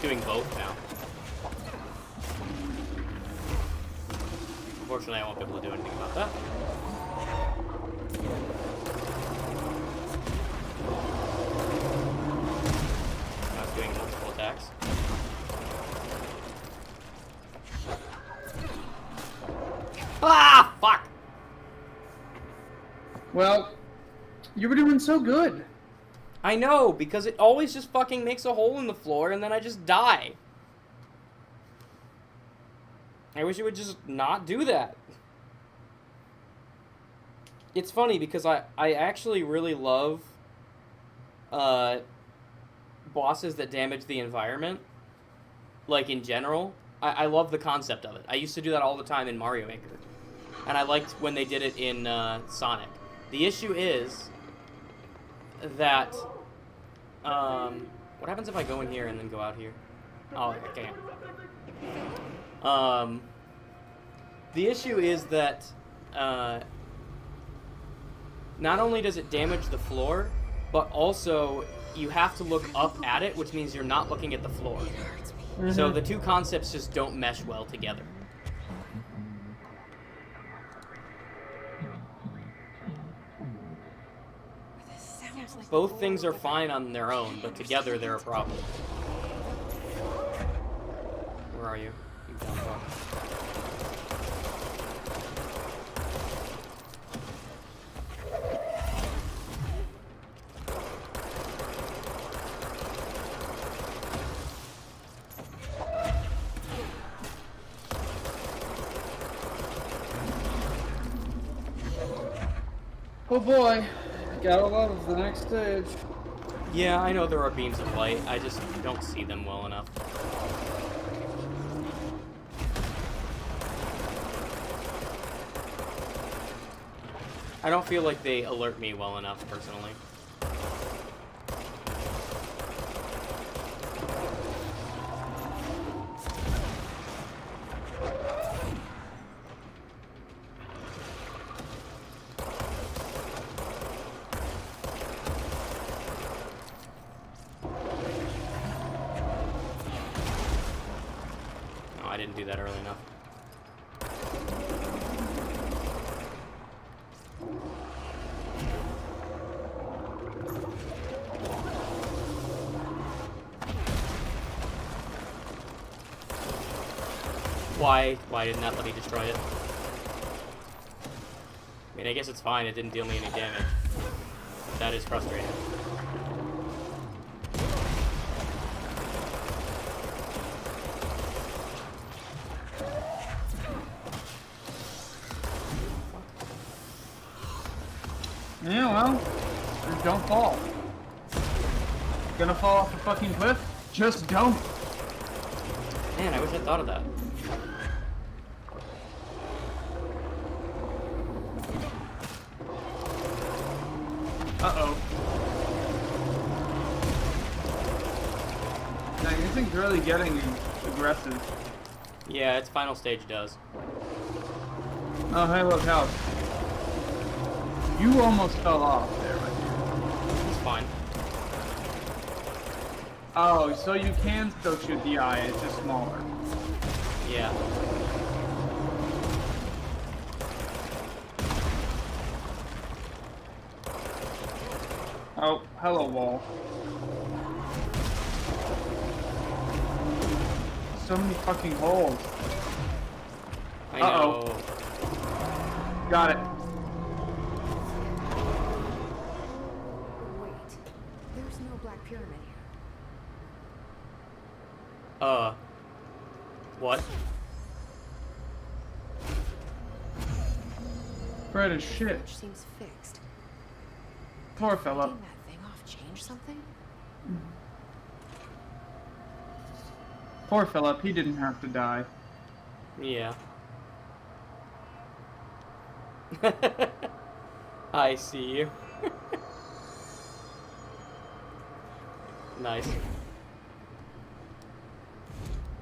doing both now. Unfortunately, I won't be able to do anything about that. I was doing multiple attacks. Ah, fuck! Well, you were doing so good. I know, because it always just fucking makes a hole in the floor and then I just die. I wish it would just not do that. It's funny because I actually really love bosses that damage the environment. Like, in general. I love the concept of it. I used to do that all the time in Mario Maker. And I liked when they did it in Sonic. The issue is that... what happens if I go in here and then go out here? Oh, okay. The issue is that, not only does it damage the floor, but also you have to look up at it, which means you're not looking at the floor. So the two concepts just don't mesh well together. Both things are fine on their own, but together they're a problem. Where are you? You down below. Oh boy, gotta love the next stage. Yeah, I know there are beams of light. I just don't see them well enough. I don't feel like they alert me well enough, personally. No, I didn't do that early enough. Why didn't that let me destroy it? I mean, I guess it's fine. It didn't deal me any damage. That is frustrating. Yeah, well, just don't fall. Gonna fall off a fucking cliff? Just don't. Man, I wish I'd thought of that. Uh-oh. Dang, this thing's really getting aggressive. Yeah, its final stage does. Oh, hey, look, house. You almost fell off there, right here. It's fine. Oh, so you can still shoot the eye, it's just smaller. Yeah. Oh, hello, wall. So many fucking holes. I Uh-oh. know. Got it. Wait, there's no Black Pyramid here. What? Right as shit. Which seems fixed. Poor fella. Taking that thing off change something? Poor Philip, he didn't have to die. Yeah. I see you. Nice.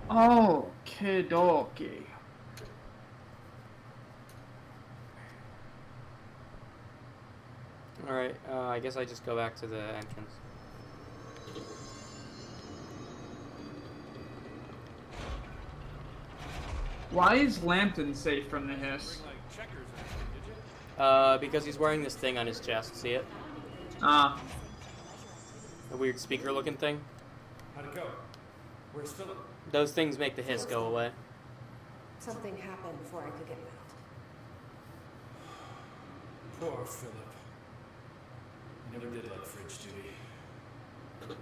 Oh, kidoki. Alright, I guess I just go back to the entrance. Why is Lambton safe from the hiss? Bring, like, checkers or anything, did you? Because he's wearing this thing on his chest. See it? Ah. A weird speaker-looking thing. How'd it go? Where's Philip? Those things make the hiss go away. Something happened before I could get him out. Poor Philip. He never did like fridge duty.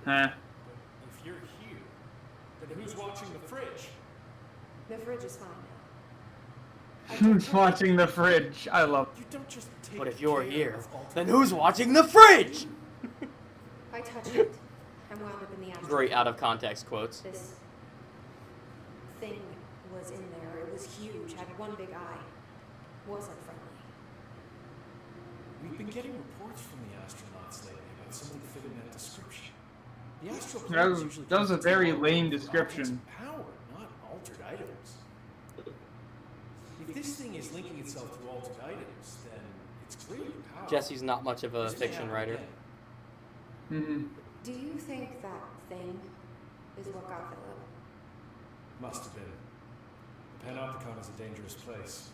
Huh. But if you're here, then who's watching the fridge? The fridge is fine now. Who's watching the fridge? I love. You don't just take But if you're care here, of all- then who's watching the fridge? I touched it and wound up in the asteroid. Very out of context quotes. This thing was in there. It was huge, had one big eye. Wasn't friendly. We've been getting reports from the astronauts lately about something fitting that description. The astral That planes was- usually that was a contain very all lame of the description. objects of power, not altered items. If this thing is linking itself to altered items, then it's clearly powerful. Jesse's not much of a This may fiction happen writer. again. Hmm. Do you think that thing is what got Philip? Must have been. The Panopticon is a dangerous place.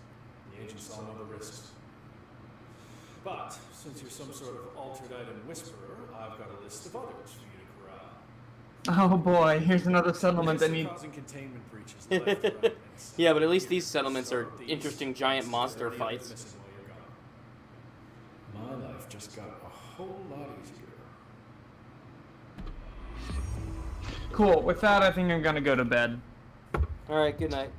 The agents all know the risks. But, since you're some sort of altered item whisperer, I've got a list of others for you to corral. Oh boy, here's another settlement that Police are needs. causing containment breaches left and right, and Yeah, but at least these settlements are so these interesting giant monster are the others fights. missing while you're gone. My life just got a whole lot easier. Cool. With that, I think I'm gonna go to bed. Alright, good night.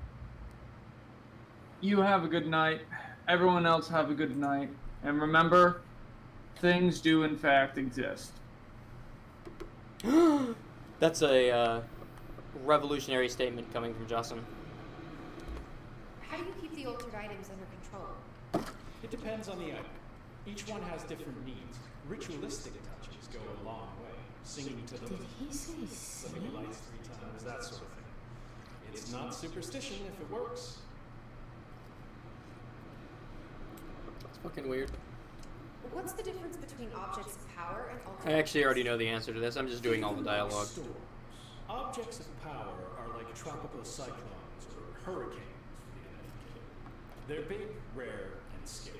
You have a good night. Everyone else have a good night. And remember, things do in fact exist. That's a revolutionary statement coming from Justin. How do you keep the altered items under control? It depends on the item. Each one has different needs. Ritualistic touches go a long way. Singing to them, he say flipping the lights 3 times, that sort of thing. It's not superstition if it works. It's fucking weird. What's the difference between objects of power and altered I actually already know the answer to this. I'm just doing all the Think of dialogue. storms. Objects of power are like tropical cyclones or hurricanes for the uneducated. They're big, rare, and scary.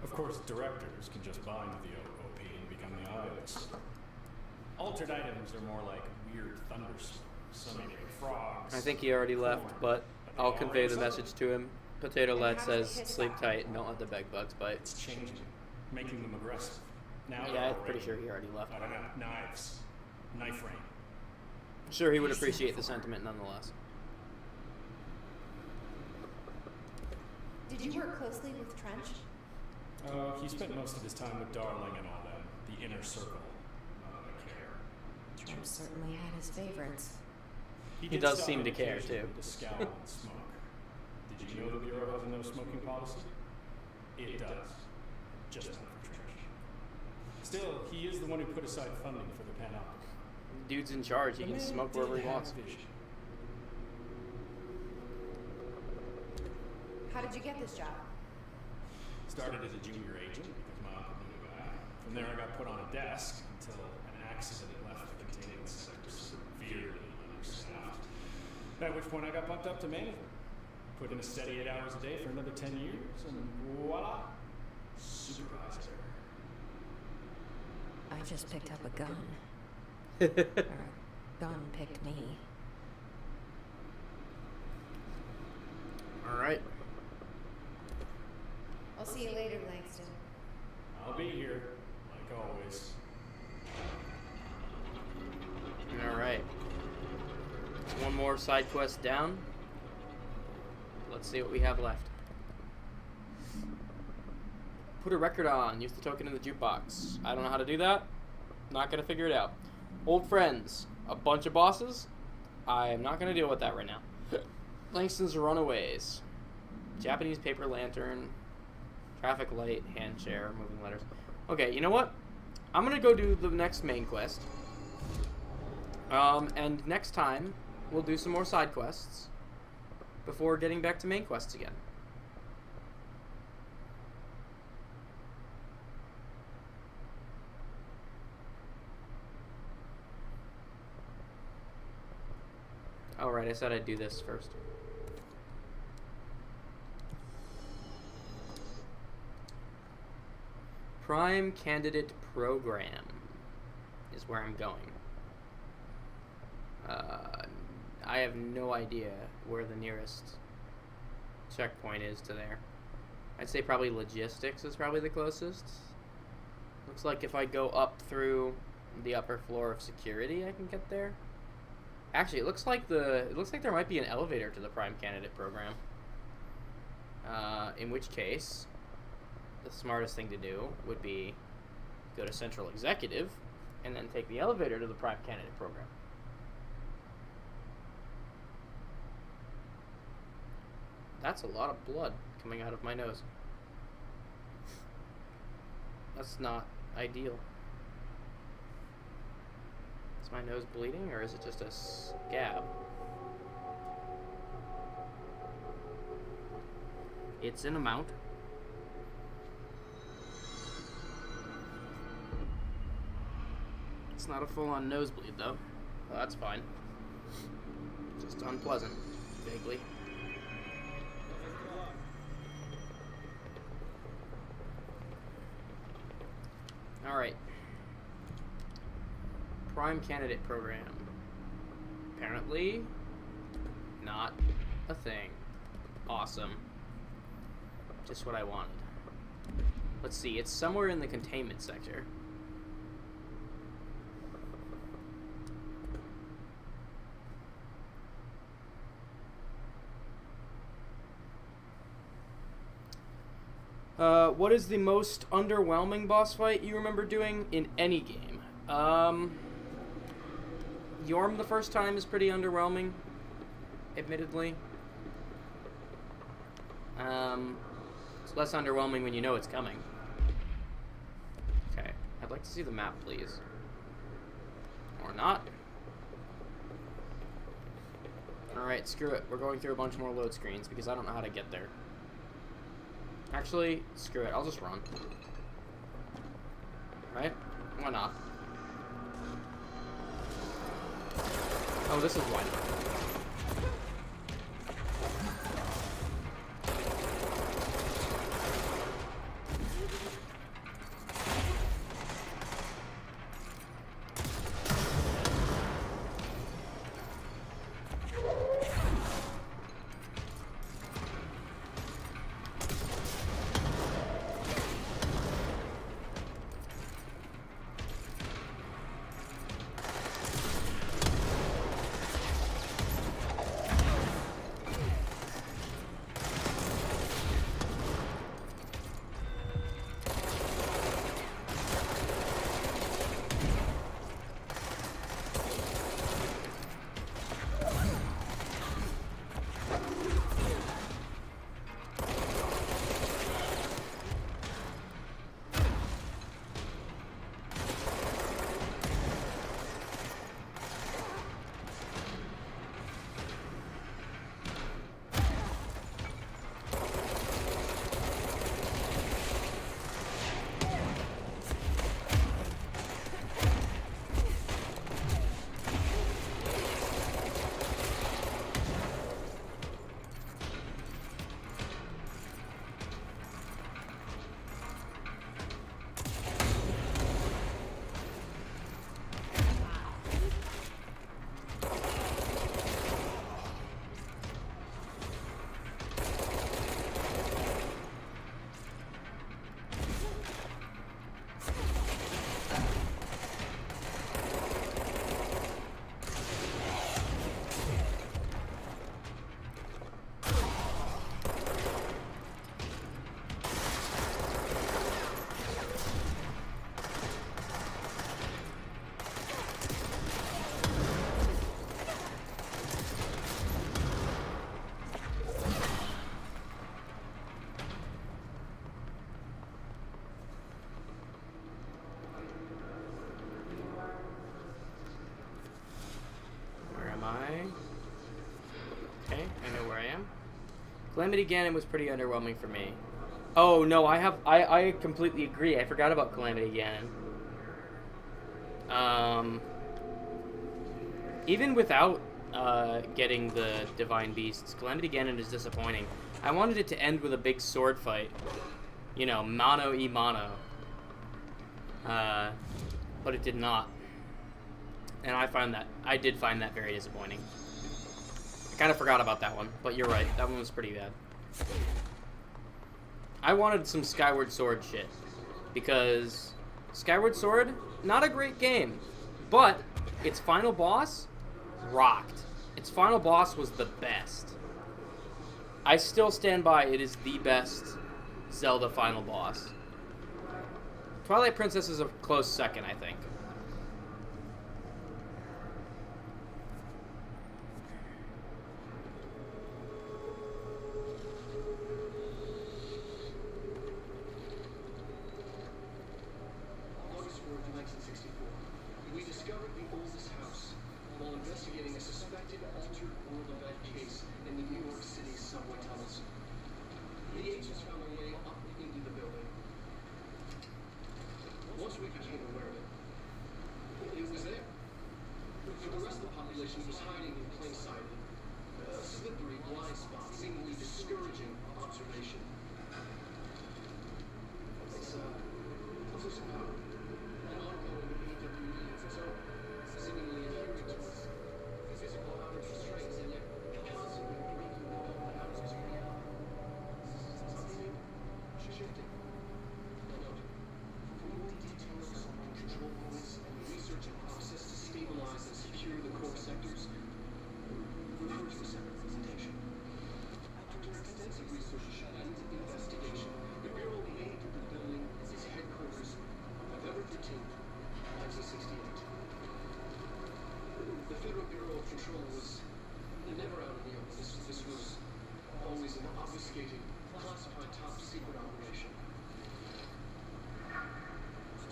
Of course, directors can just bind the OP and become the eye of the storm. Altered items are more like weird thunderstorms, summoning frogs. I think he already left, but I'll convey the message to him. Potato Lad says, sleep tight and don't let the bed bugs bite. It's changing, making them aggressive. Now Yeah, I'm pretty sure he already left. I don't know, knives, knife rain. I'm sure he would appreciate the sentiment nonetheless. Did you work closely with Trench? He spent most of his time with Darling and all them, the inner circle. Not that I care. Trench certainly had his favorites. He did does stop seem to it care, occasionally too. To scowl and smoke. Did you know the Bureau has a no smoking policy? It does. Just not for Trench. Still, he is the one who put aside funding for the Panopticon. Dude's in charge. He The can man smoke did wherever he have wants. vision. How did you get this job? Started as a junior agent because my uncle knew a guy. From there, I got put on a desk until an accident left the containment center severely understaffed. At which point, I got bumped up to management. Put in a steady 8 hours a day for another 10 years, and voila, supervisor. I just picked up a gun. Or a gun picked me. Alright. I'll see you later, Langston. I'll be here, like always. Alright. One more side quest down. Let's see what we have left. Put a record on. Use the token in the jukebox. I don't know how to do that. Not gonna figure it out. Old friends. A bunch of bosses. I'm not gonna deal with that right now. Langston's Runaways. Japanese paper lantern. Traffic light. Hand chair. Moving letters. Okay, you know what? I'm gonna go do the next main quest. And next time, we'll do some more side quests before getting back to main quests again. Alright, I said I'd do this first. Prime Candidate Program is where I'm going. I have no idea where the nearest checkpoint is to there. I'd say probably logistics is probably the closest. Looks like if I go up through the upper floor of security, I can get there. Actually, it looks like there might be an elevator to the Prime Candidate Program. In which case, the smartest thing to do would be go to Central Executive and then take the elevator to the Prime Candidate Program. That's a lot of blood coming out of my nose. That's not ideal. Is my nose bleeding, or is it just a scab? It's an amount. It's not a full-on nosebleed, though. Well, that's fine. Just unpleasant, vaguely. Alright. Prime Candidate Program. Apparently, not a thing. Awesome. Just what I wanted. Let's see, it's somewhere in the containment sector. What is the most underwhelming boss fight you remember doing in any game? Yorm the first time is pretty underwhelming, admittedly. It's less underwhelming when you know it's coming. Okay, I'd like to see the map, please. Or not. Alright, screw it. We're going through a bunch more load screens because I don't know how to get there. Actually, screw it. I'll just run. Right? Why not? Oh, this is why not. Calamity Ganon was pretty underwhelming for me. Oh no, I completely agree. I forgot about Calamity Ganon. Even without getting the Divine Beasts, Calamity Ganon is disappointing. I wanted it to end with a big sword fight. You know, mano a mano. but it did not. And I did find that very disappointing. I kind of forgot about that one, but you're right, that one was pretty bad. I wanted some Skyward Sword shit, because Skyward Sword, not a great game, but its final boss rocked. Its final boss was the best. I still stand by it is the best Zelda final boss. Twilight Princess is a close second, I think. August 4th, 1964. We discovered the oldest house while investigating a suspected altered world event case in the New York City subway tunnels. The agents found their way up into the building. Once we became aware of it, it was there. For the rest of the population, it was hiding in plain sight. A slippery blind spot, seemingly discouraging observation. It's somehow an ongoing AWE of its own, seemingly adhering to its physical outer restraints and yet constantly breaking the boundaries of reality. Something shifting. Note, for more details on control points and the research and process to stabilize and secure the core sectors, refer to a separate presentation. After extensive research and investigation, the Bureau made the building its headquarters on November 13th, 1968. The Federal Bureau of Control was never out in the open. This was always an obfuscated, classified top secret operation.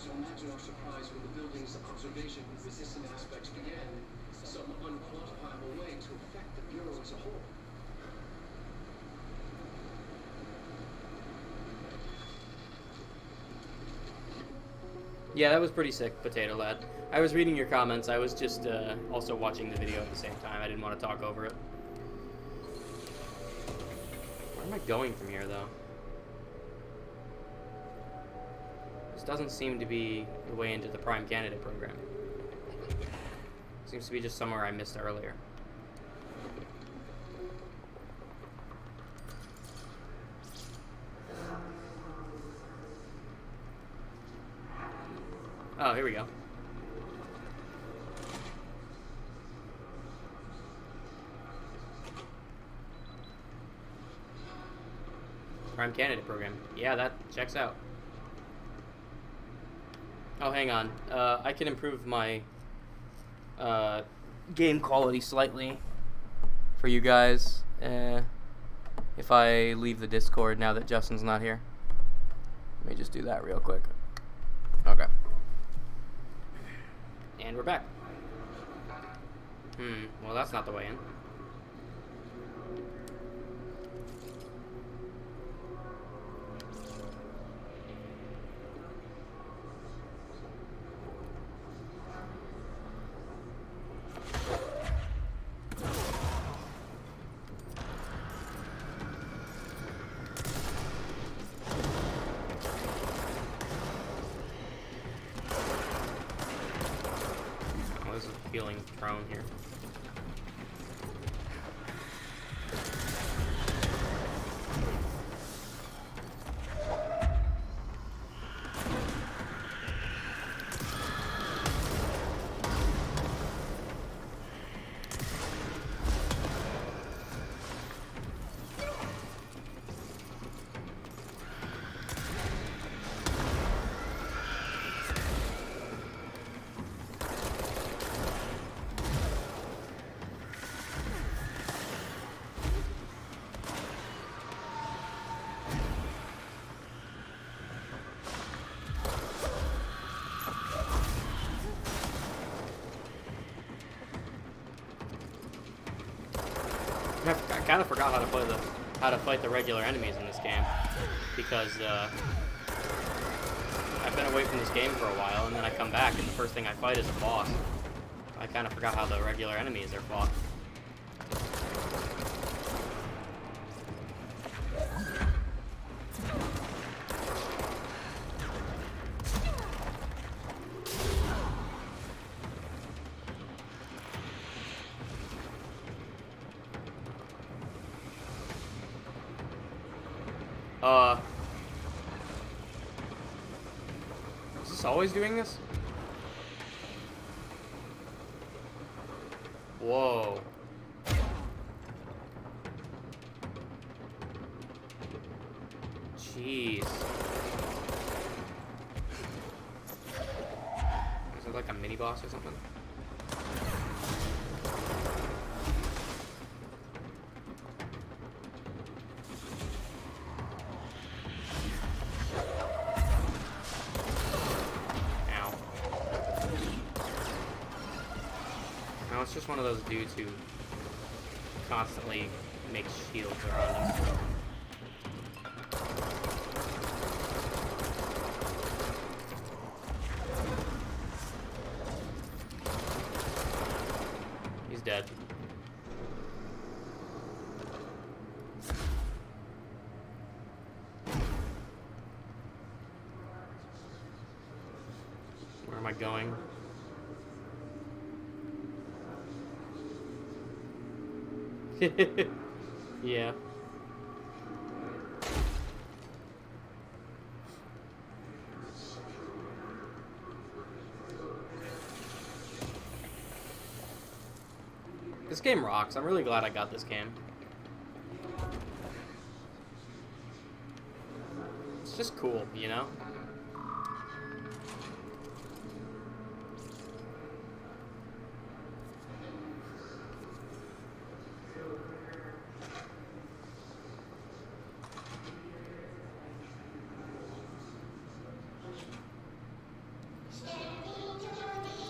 So imagine our surprise when the building's observation resistant aspects began some unquantifiable way to affect the Bureau as a whole. Yeah, that was pretty sick, Potato Lad. I was reading your comments. I was just also watching the video at the same time. I didn't want to talk over it. Where am I going from here, though? This doesn't seem to be the way into the Prime Candidate program. Seems to be just somewhere I missed earlier. Oh, here we go. Prime Candidate program. Yeah, that checks out. Oh, hang on. I can improve my game quality slightly for you guys if I leave the Discord now that Justin's not here. Let me just do that real quick. Okay. And we're back. Well, that's not the way in. Feeling prone here. I kind of forgot how to fight the regular enemies in this game because I've been away from this game for a while, and then I come back and the first thing I fight is a boss. I kind of forgot how the regular enemies are fought. Is this always doing this? Whoa. Jeez. Is it like a mini boss or something? Ow. No, it's just one of those dudes who constantly makes shields around him. He's dead. Where am I going? Yeah. This game rocks. I'm really glad I got this game. It's just cool, you know?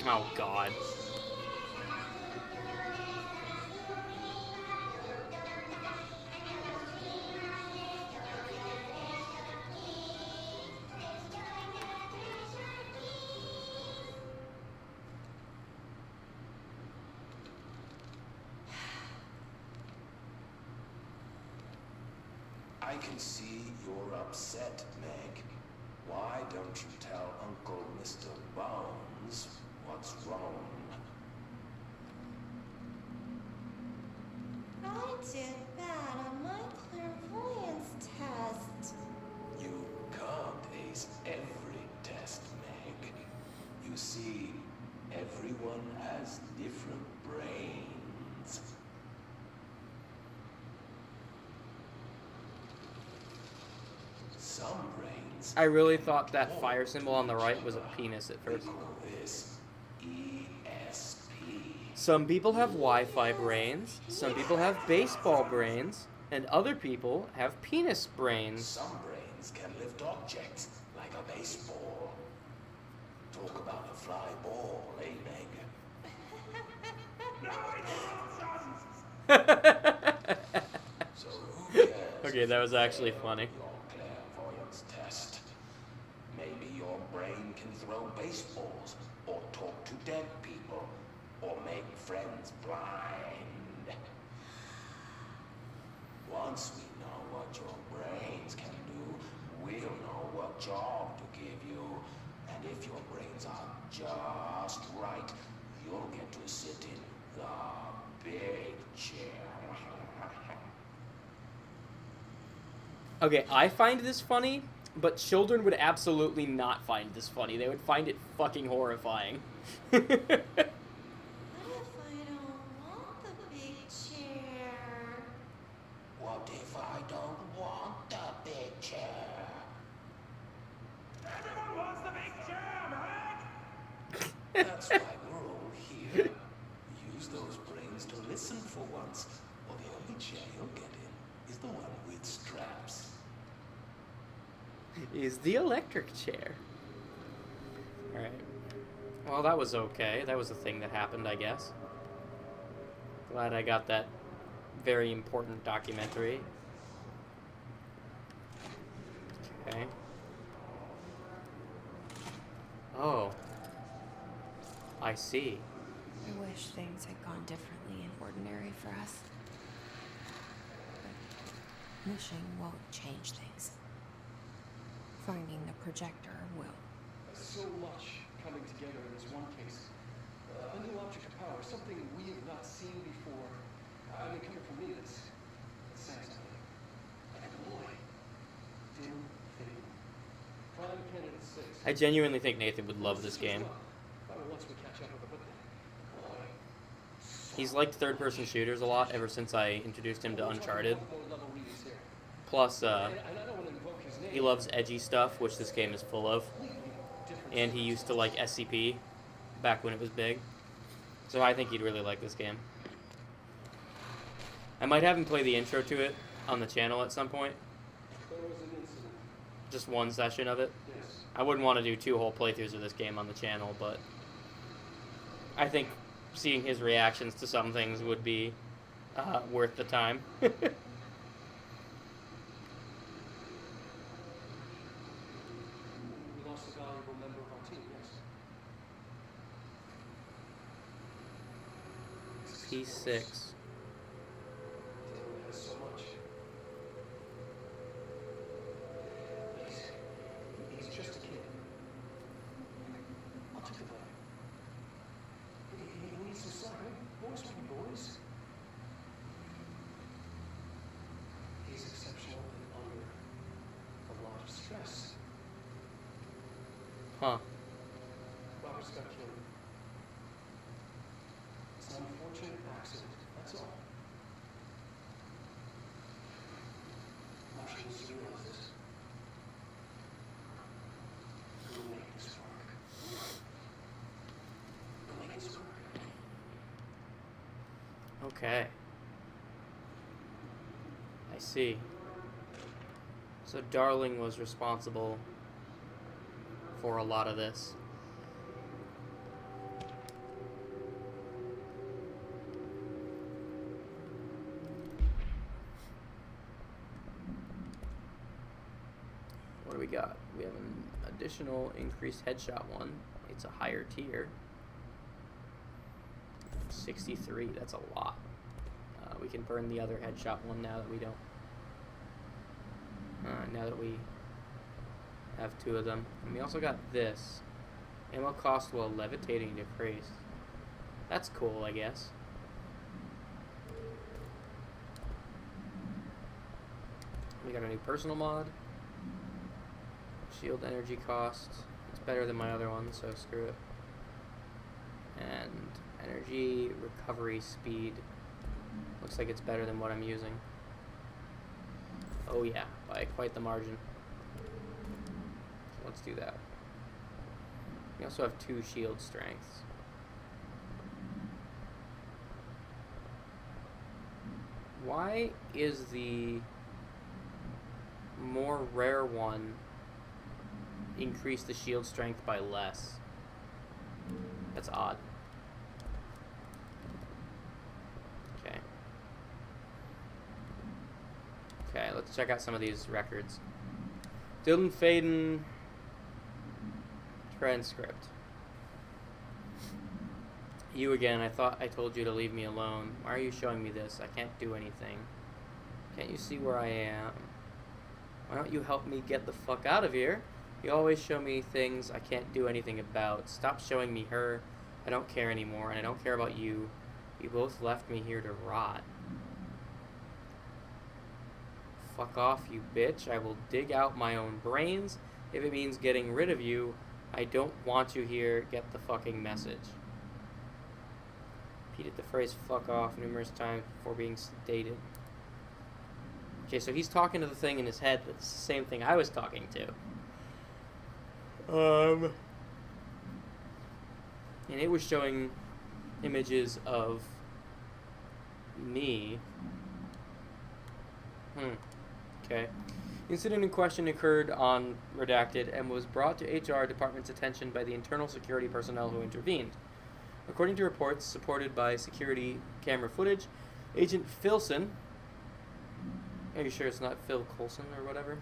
Oh, God. I can see you're upset, Meg. Why don't you tell Uncle Mr. Bones what's wrong? I did bad on my clairvoyance test. You can't ace every test, Meg. You see, everyone has different brains. Some brains I really thought that fire symbol on the right was a penis at first. call this ESP. Some people have Wi-Fi brains, some people have baseball brains, and other people have penis brains. Some brains can lift objects like a baseball. Talk about a fly ball, eh, Meg? So who cares? Okay, that was actually funny. Your clairvoyance test. Maybe your brain can throw baseballs, or talk to dead people, or make friends blind. Once we know what your brains can do, we'll know what job to give you. And if your brains are just right, you'll get to sit in the big chair. Okay, I find this funny, but children would absolutely not find this funny. They would find it fucking horrifying. What if I don't want the big chair? What if I don't want the big chair? Everyone wants the big chair, Meg! That's why we're all here. Use those brains to listen for once, or the only chair you'll get in is the one with straps. Is the electric chair. Alright. Well, that was okay. That was a thing that happened, I guess. Glad I got that very important documentary. Okay. Oh. I see. I wish things had gone differently and ordinary for us. But wishing won't change things. Finding the projector will. So much coming together in this one case. A new object of power, something we have not seen before. I mean, coming from me, that's saying something. Like a boy. I genuinely think Nathan would love this game. Once we catch up with the boy. He's liked third-person shooters a lot ever since I introduced him to Uncharted. Level readings here. Plus, And I don't want to invoke his name. he loves edgy stuff, which this game is full of. And he used to like SCP back when it was big. So I think he'd really like this game. I might have him play the intro to it on the channel at some point. There was an incident. Just one session of it. Yes. I wouldn't want to do 2 whole playthroughs of this game on the channel, but I think seeing his reactions to some things would be worth the time. We lost a valuable member of our team, yes. P6. Didn't realize so much. He's just a kid. I'll take the blame. He needs some slack. Boys will be boys. He's exceptional and under a lot of stress. Huh. Robert's got killed. It's an unfortunate accident, that's all. Marshall needs to realize this. We'll make this work. We'll make this work. Okay. I see. So Darling was responsible for a lot of this. What do we got? We have an additional increased headshot one. It's a higher tier. 63, that's a lot. We can burn the other headshot one now that we don't. Now that we have 2 of them. And we also got this. Ammo cost while levitating decreased. That's cool, I guess. We got a new personal mod. Shield energy cost. It's better than my other one, so screw it. And energy recovery speed. Looks like it's better than what I'm using. Oh yeah, by quite the margin. So let's do that. We also have 2 shield strengths. Why is the more rare one increase the shield strength by less? That's odd. Okay. Okay, let's check out some of these records. Dylan Faden transcript. You again, I thought I told you to leave me alone. Why are you showing me this? I can't do anything. Can't you see where I am? Why don't you help me get the fuck out of here? You always show me things I can't do anything about. Stop showing me her. I don't care anymore, and I don't care about you. You both left me here to rot. Fuck off, you bitch. I will dig out my own brains if it means getting rid of you. I don't want you here. Get the fucking message. Repeated the phrase fuck off numerous times before being stated. Okay, so he's talking to the thing in his head that's the same thing I was talking to. And it was showing images of me. Okay. Incident in question occurred on Redacted and was brought to HR department's attention by the internal security personnel who intervened. According to reports supported by security camera footage, Agent Filson, are you sure it's not Phil Coulson or whatever,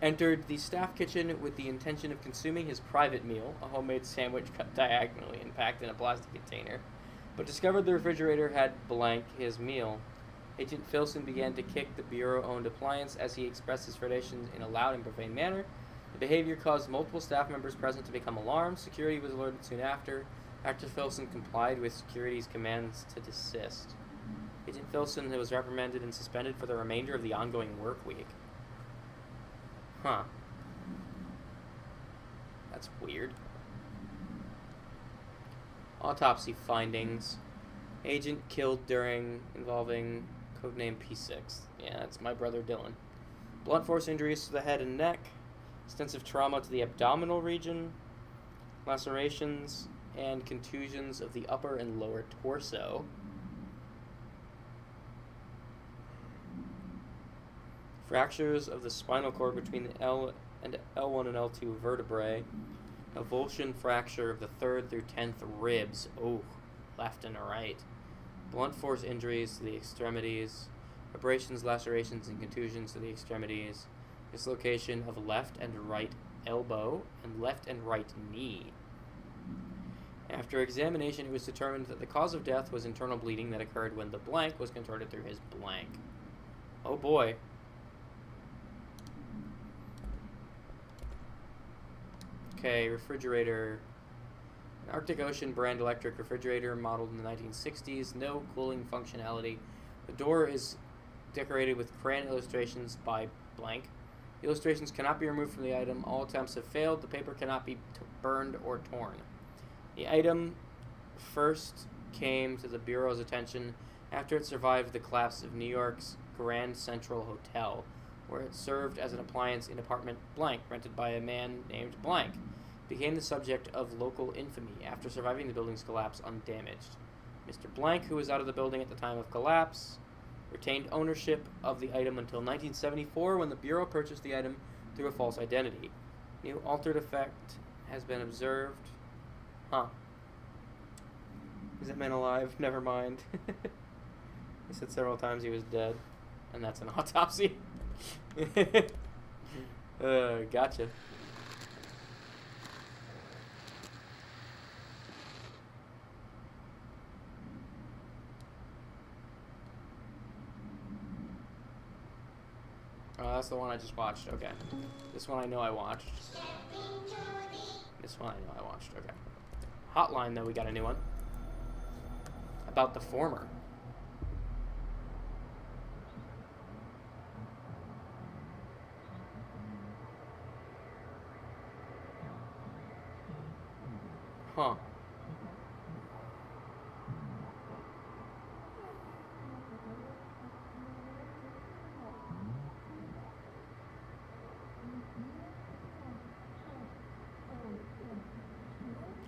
entered the staff kitchen with the intention of consuming his private meal, a homemade sandwich cut diagonally and packed in a plastic container, but discovered the refrigerator had blank his meal. Agent Filson began to kick the Bureau-owned appliance as he expressed his frustrations in a loud and profane manner. The behavior caused multiple staff members present to become alarmed. Security was alerted soon after. After Filson complied with security's commands to desist. Agent Filson was reprimanded and suspended for the remainder of the ongoing work week. Huh. That's weird. Autopsy findings. Agent killed involving codename P6. Yeah, that's my brother Dylan. Blunt force injuries to the head and neck. Extensive trauma to the abdominal region. Lacerations and contusions of the upper and lower torso. Fractures of the spinal cord between the L1 and L2 vertebrae. Avulsion fracture of the 3rd through 10th ribs. Oh, left and right. Blunt force injuries to the extremities. Abrasions, lacerations, and contusions to the extremities. Dislocation of left and right elbow and left and right knee. After examination, it was determined that the cause of death was internal bleeding that occurred when the blank was contorted through his blank. Oh boy. Okay, refrigerator. An Arctic Ocean brand electric refrigerator modeled in the 1960s. No cooling functionality. The door is decorated with crayon illustrations by blank. The illustrations cannot be removed from the item. All attempts have failed. The paper cannot be burned or torn. The item first came to the Bureau's attention after it survived the collapse of New York's Grand Central Hotel, where it served as an appliance in apartment blank, rented by a man named blank. It became the subject of local infamy after surviving the building's collapse undamaged. Mr. Blank, who was out of the building at the time of collapse, retained ownership of the item until 1974 when the Bureau purchased the item through a false identity. New altered effect has been observed. Huh. Is that man alive? Never mind. He said several times he was dead, and that's an autopsy. Gotcha. Oh, that's the one I just watched. Okay. This one I know I watched. This one I know I watched. Okay. Hotline, though, we got a new one. About the former. Huh.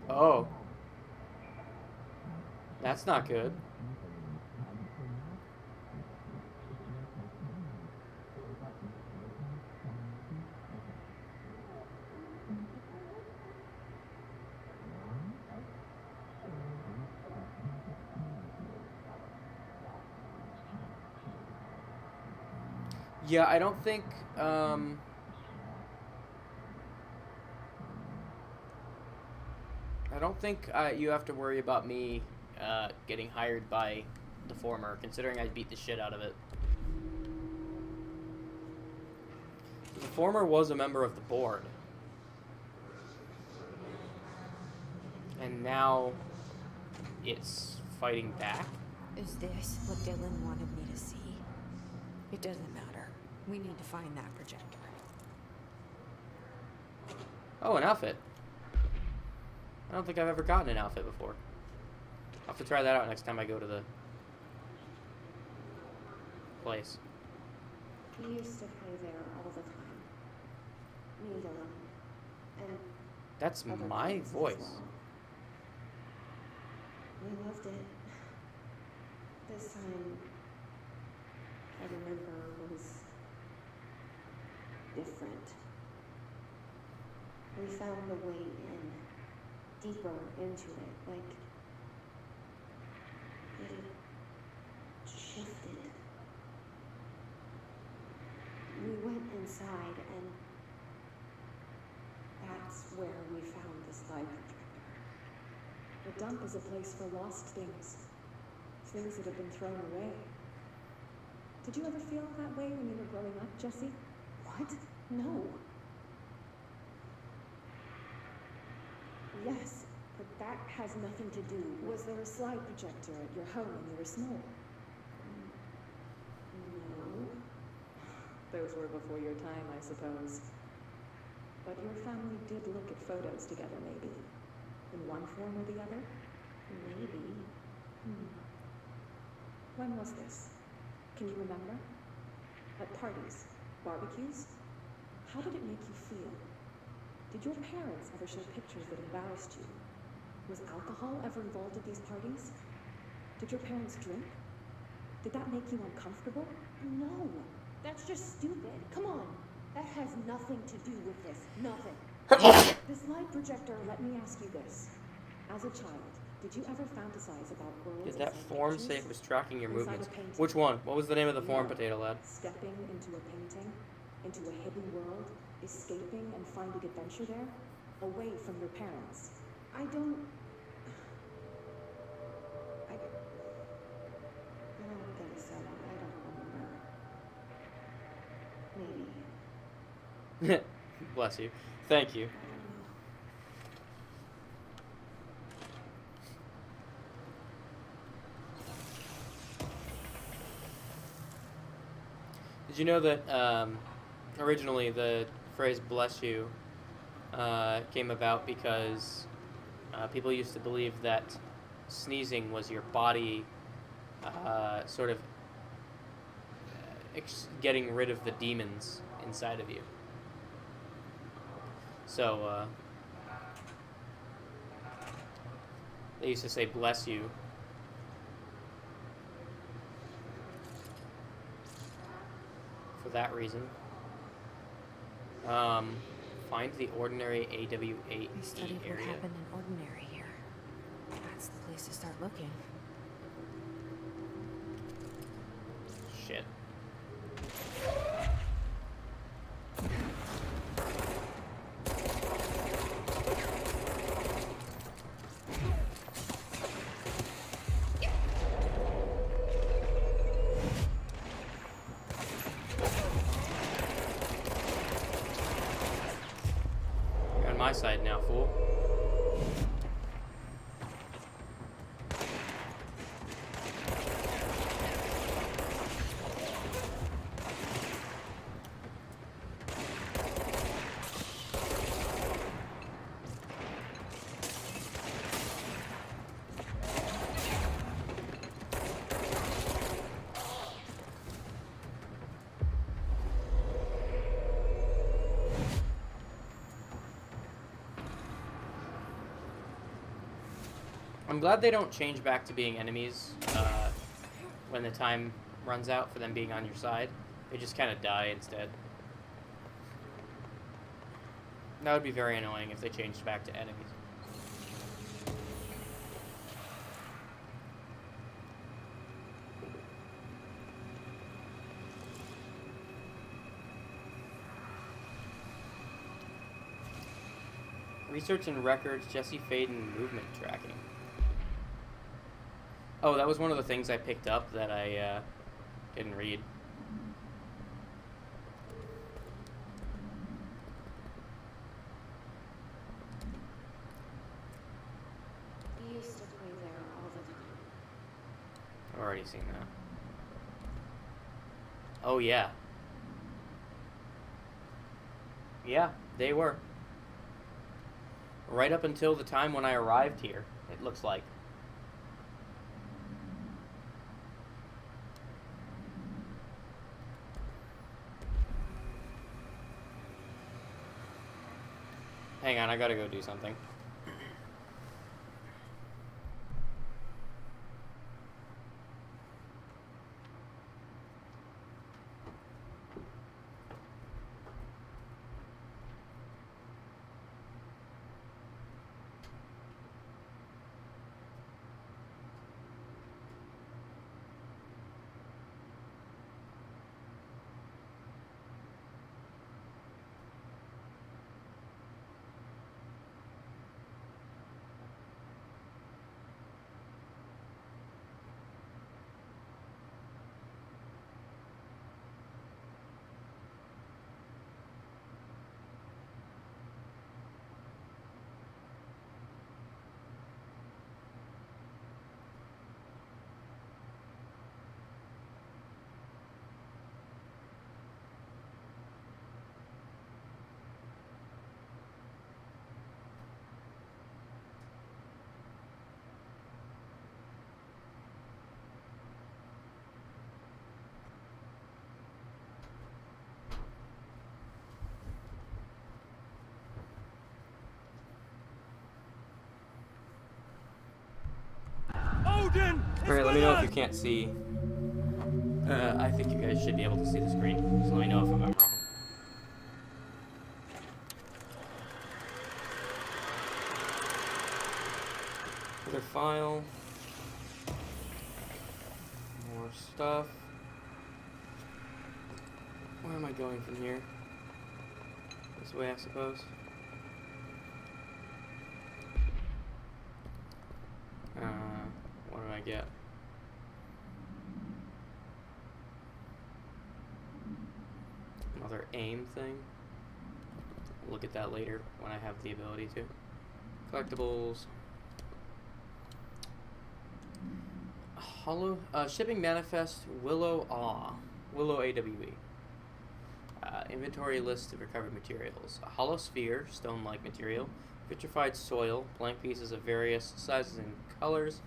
Oh. That's not good. Yeah, I don't think, you have to worry about me getting hired by the former, considering I beat the shit out of it. The former was a member of the board. And now it's fighting back. Is this what Dylan wanted me to see? It doesn't matter. We need to find that projector. Oh, an outfit. I don't think I've ever gotten an outfit before. I'll have to try that out next time I go to the place. We used to play there all the time. Me and Dylan. And That's other my kids as voice. well. We loved it. This time, I remember, was different. We found a way in, deeper into it, like it had shifted. We went inside, and that's where we found this light projector. The dump is a place for lost things. Things that have been thrown away. Did you ever feel that way when you were growing up, Jesse? What? No. Yes, but that has nothing to do. Was there a slide projector at your home when you were small? No. Those were before your time, I suppose. But your family did look at photos together, maybe. In one form or the other? Maybe. When was this? Can you remember? At parties? Barbecues? How did it make you feel? Did your parents ever show pictures that embarrassed you? Was alcohol ever involved at these parties? Did your parents drink? Did that make you uncomfortable? No, that's just stupid. Come on. That has nothing to do with this. Nothing. This light projector, let me ask you this. As a child, did you ever fantasize about worlds Did that inside form pictures? say it was tracking your Inside a movements? painting? Which one? What was the name of the form, No. Potato Lad? Stepping into a painting, into a hidden world, escaping and finding adventure there, away from your parents. I don't think so. I don't remember. Maybe. Bless you. Thank you. Did you know that originally the phrase "bless you" came about because people used to believe that sneezing was your body sort of getting rid of the demons inside of you. So they used to say "bless you." For that reason. Find the ordinary AW8E We studied what area. happened in Ordinary here. That's the place to start looking. Shit. You're on my side now, fool. I'm glad they don't change back to being enemies when the time runs out for them being on your side. They just kind of die instead. That would be very annoying if they changed back to enemies. Research and records, Jesse Faden movement tracking. Oh, that was one of the things I picked up that I didn't read. We used to play there all the time. I've already seen that. Oh, yeah. Yeah, they were. Right up until the time when I arrived here, it looks like. Hang on, I gotta go do something. Alright, let me know if you can't see. I think you guys should be able to see the screen. So let me know if I'm wrong. Other file. More stuff. Where am I going from here? This way, I suppose. What did I get? Another aim thing. I'll look at that later when I have the ability to. Collectibles. Shipping manifest Willow AWE. Inventory list of recovered materials. A hollow sphere, stone-like material. Vitrified soil, blank pieces of various sizes and colors.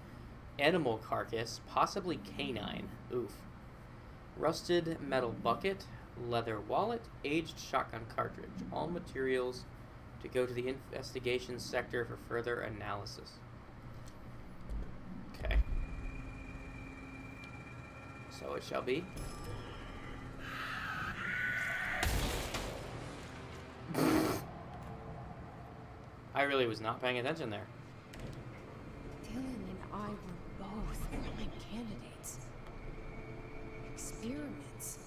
Animal carcass, possibly canine. Oof. Rusted metal bucket. Leather wallet. Aged shotgun cartridge. All materials to go to the investigation sector for further analysis. Okay. So it shall be. I really was not paying attention there. Dylan and I were both prime candidates. Experiments.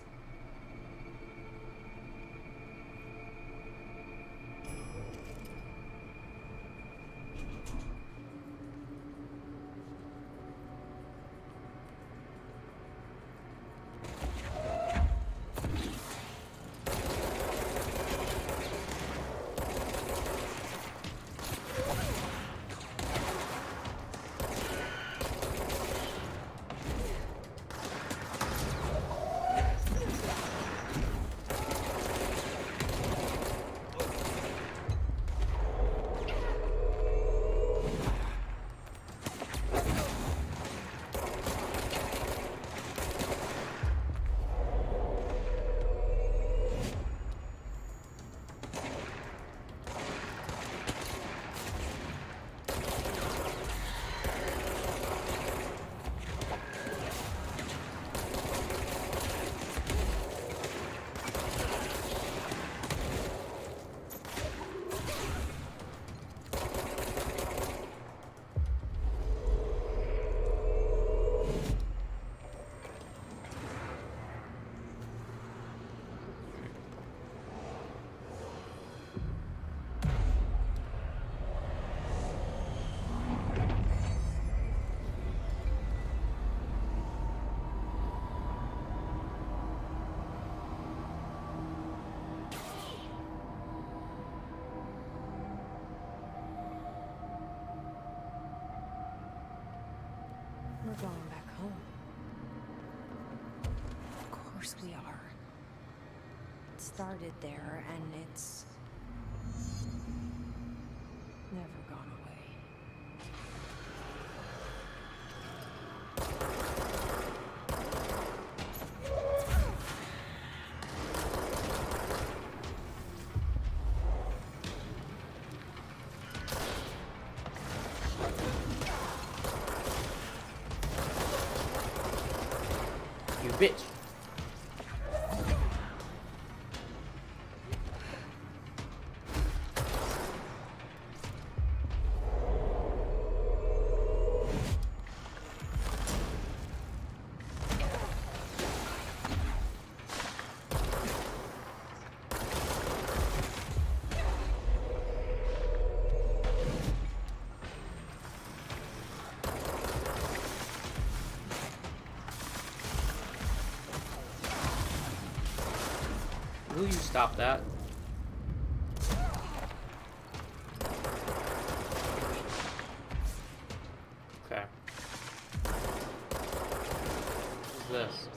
We're going back home. Of course we are. It started there, and it's never gone away. You bitch. Will you stop that? Okay. What's this?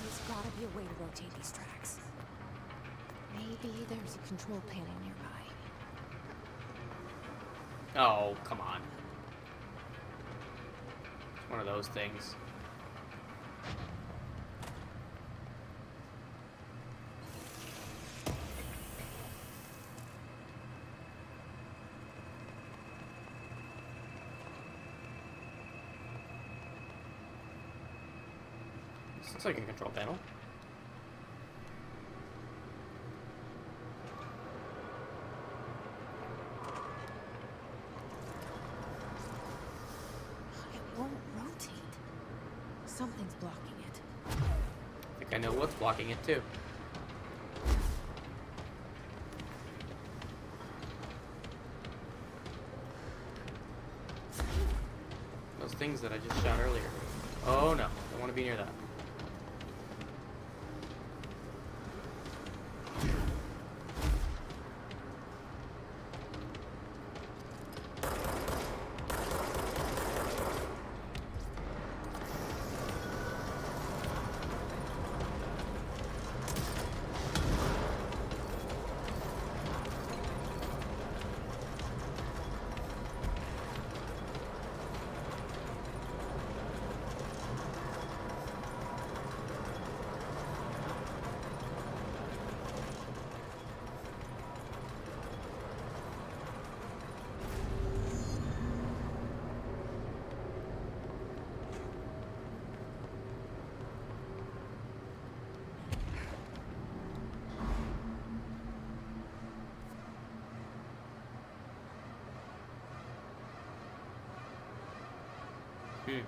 There's gotta be a way to rotate these tracks. Maybe there's a control panel nearby. Oh, come on. One of those things. This looks like a control panel. It won't rotate. Something's blocking it. I think I know what's blocking it too. Those things that I just shot earlier. Oh no, don't want to be near that. Hmm.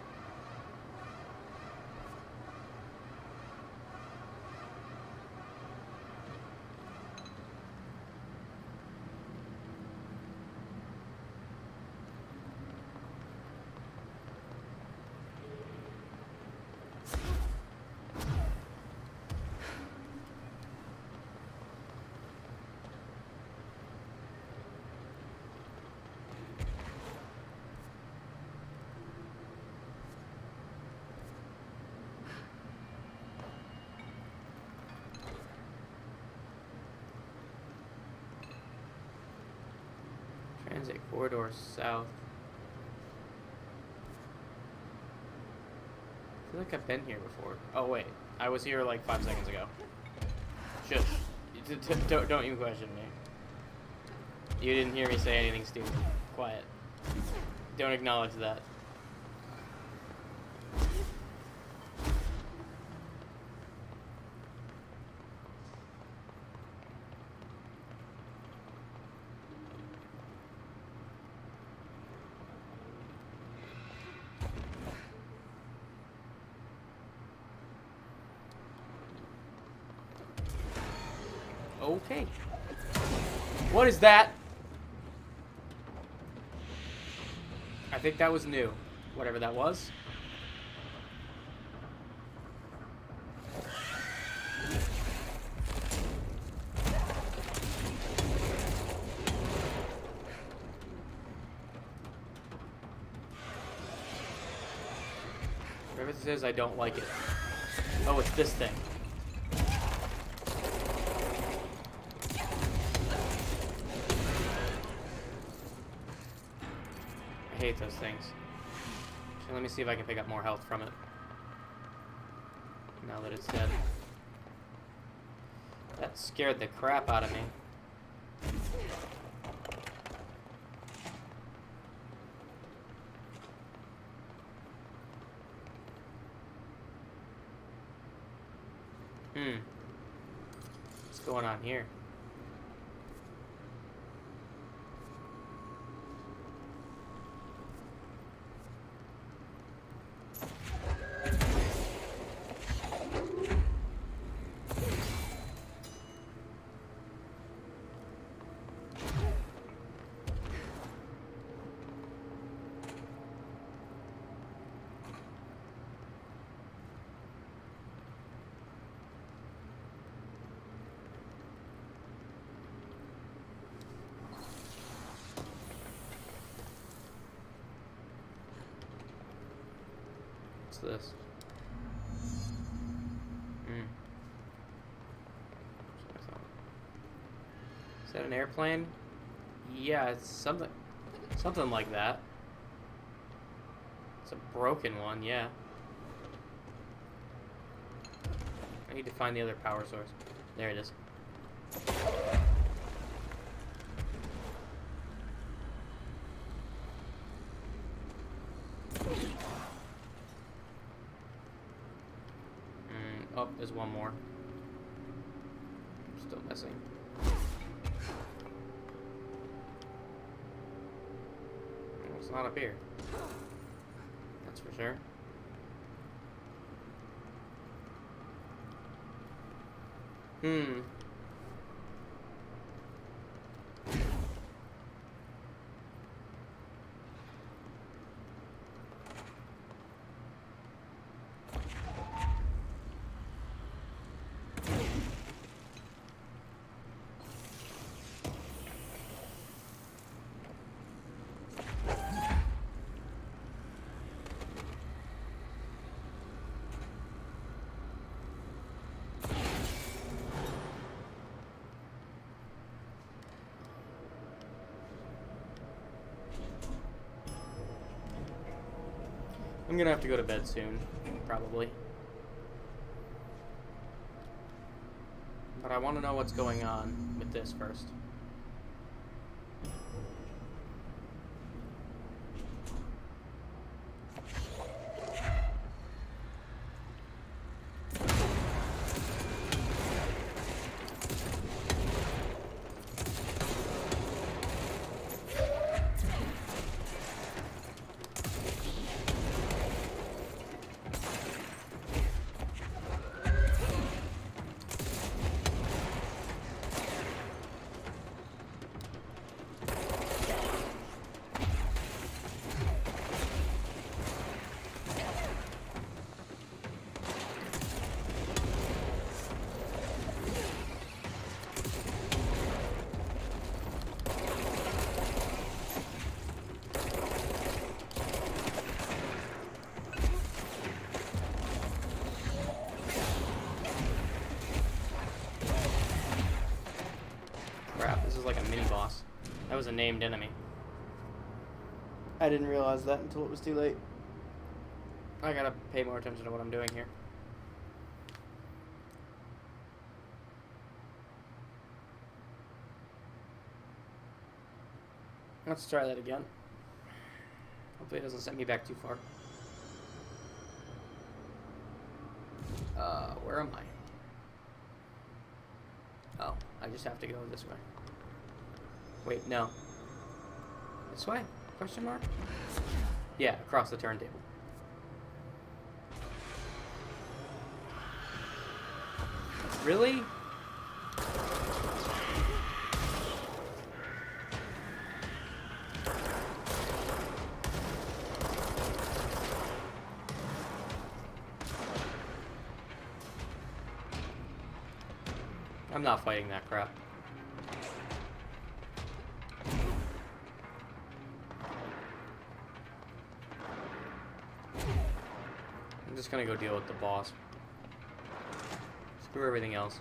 Transit corridor south. I feel like I've been here before. Oh wait, I was here like 5 seconds ago. Shush. Don't even question me. You didn't hear me say anything stupid. Quiet. Don't acknowledge that. Okay. What is that? I think that was new. Whatever that was. Whatever this is, I don't like it. Oh, it's this thing. I hate those things. Actually, let me see if I can pick up more health from it. Now that it's dead. That scared the crap out of me. What's going on here? This? Is that an airplane? Yeah, it's something like that. It's a broken one, yeah. I need to find the other power source. There it is. Oh, there's one more. Still missing. It's not up here. That's for sure. I'm gonna have to go to bed soon, probably. But I want to know what's going on with this first. Crap, this is like a mini boss. That was a named enemy. I didn't realize that until it was too late. I gotta pay more attention to what I'm doing here. Let's try that again. Hopefully it doesn't send me back too far. Where am I? Oh, I just have to go this way. Wait, no. This way? Question mark? Yeah, across the turntable. Really? I'm not fighting that crap. I'm just gonna go deal with the boss. Screw everything else.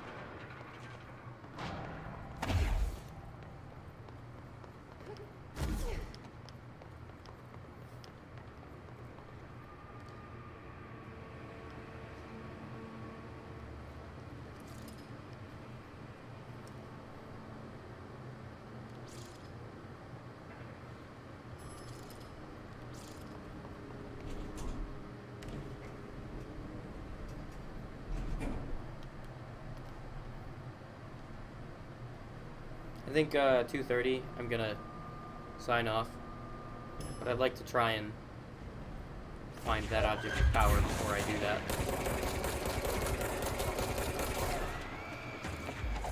I think 2:30 I'm gonna sign off, but I'd like to try and find that object of power before I do that.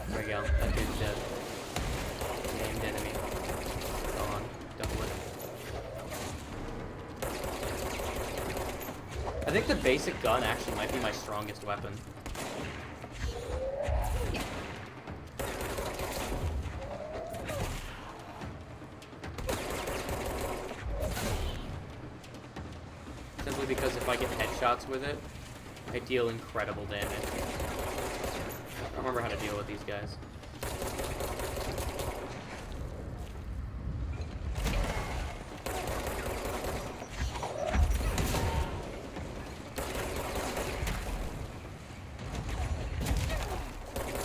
There we go, that dude's dead. Named enemy. Gone. Done with it. I think the basic gun actually might be my strongest weapon. Because if I get headshots with it, I deal incredible damage. I don't remember how to deal with these guys.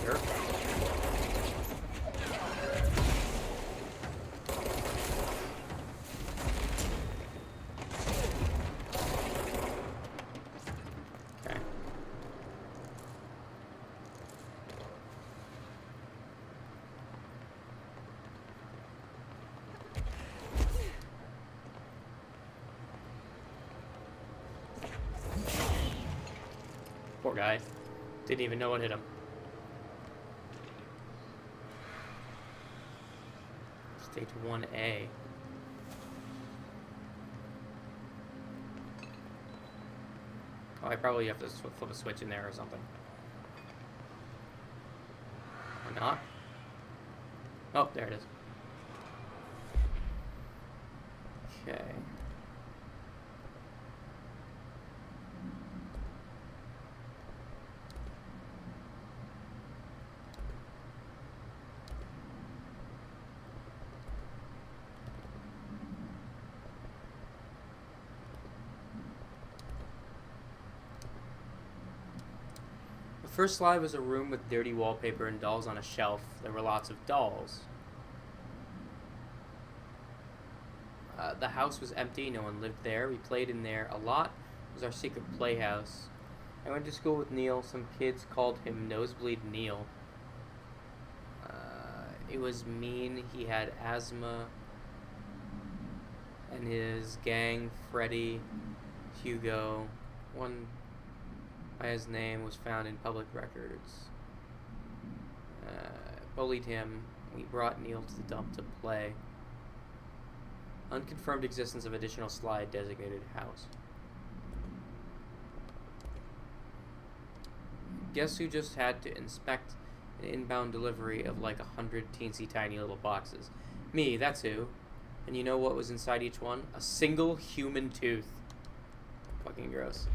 Sure. Poor guy. Didn't even know what hit him. Stage 1A. Oh, I probably have to flip a switch in there or something. Or not? Oh, there it is. Okay. The first slide was a room with dirty wallpaper and dolls on a shelf. There were lots of dolls. The house was empty. No one lived there. We played in there a lot. It was our secret playhouse. I went to school with Neil. Some kids called him Nosebleed Neil. It was mean. He had asthma. And his gang, Freddy, Hugo, one by his name, was found in public records. Bullied him. We brought Neil to the dump to play. Unconfirmed existence of additional slide designated house. Guess who just had to inspect an inbound delivery of like 100 teensy tiny little boxes? Me, that's who. And you know what was inside each one? A single human tooth. Fucking gross.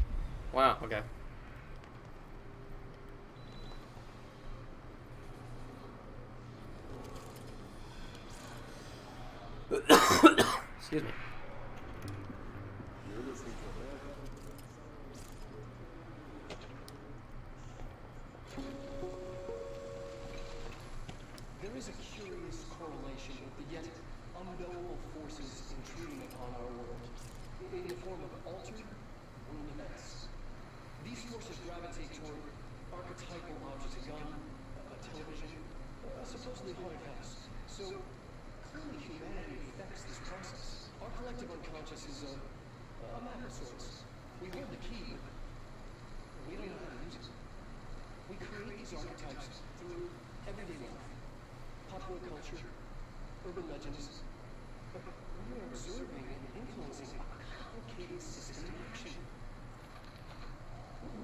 Wow, okay. Excuse me. There is a curious correlation with the yet unknowable forces intruding upon our world, in the form of altered world events. These forces gravitate toward archetypal objects, a gun, a television, a supposedly haunted house. So, clearly humanity affects this process. Our collective unconscious is a map of sorts. We hold the key, but we don't know how to use it. We create these archetypes through everyday life. Popular culture, urban legends, but we are observing and influencing a complicated system in action.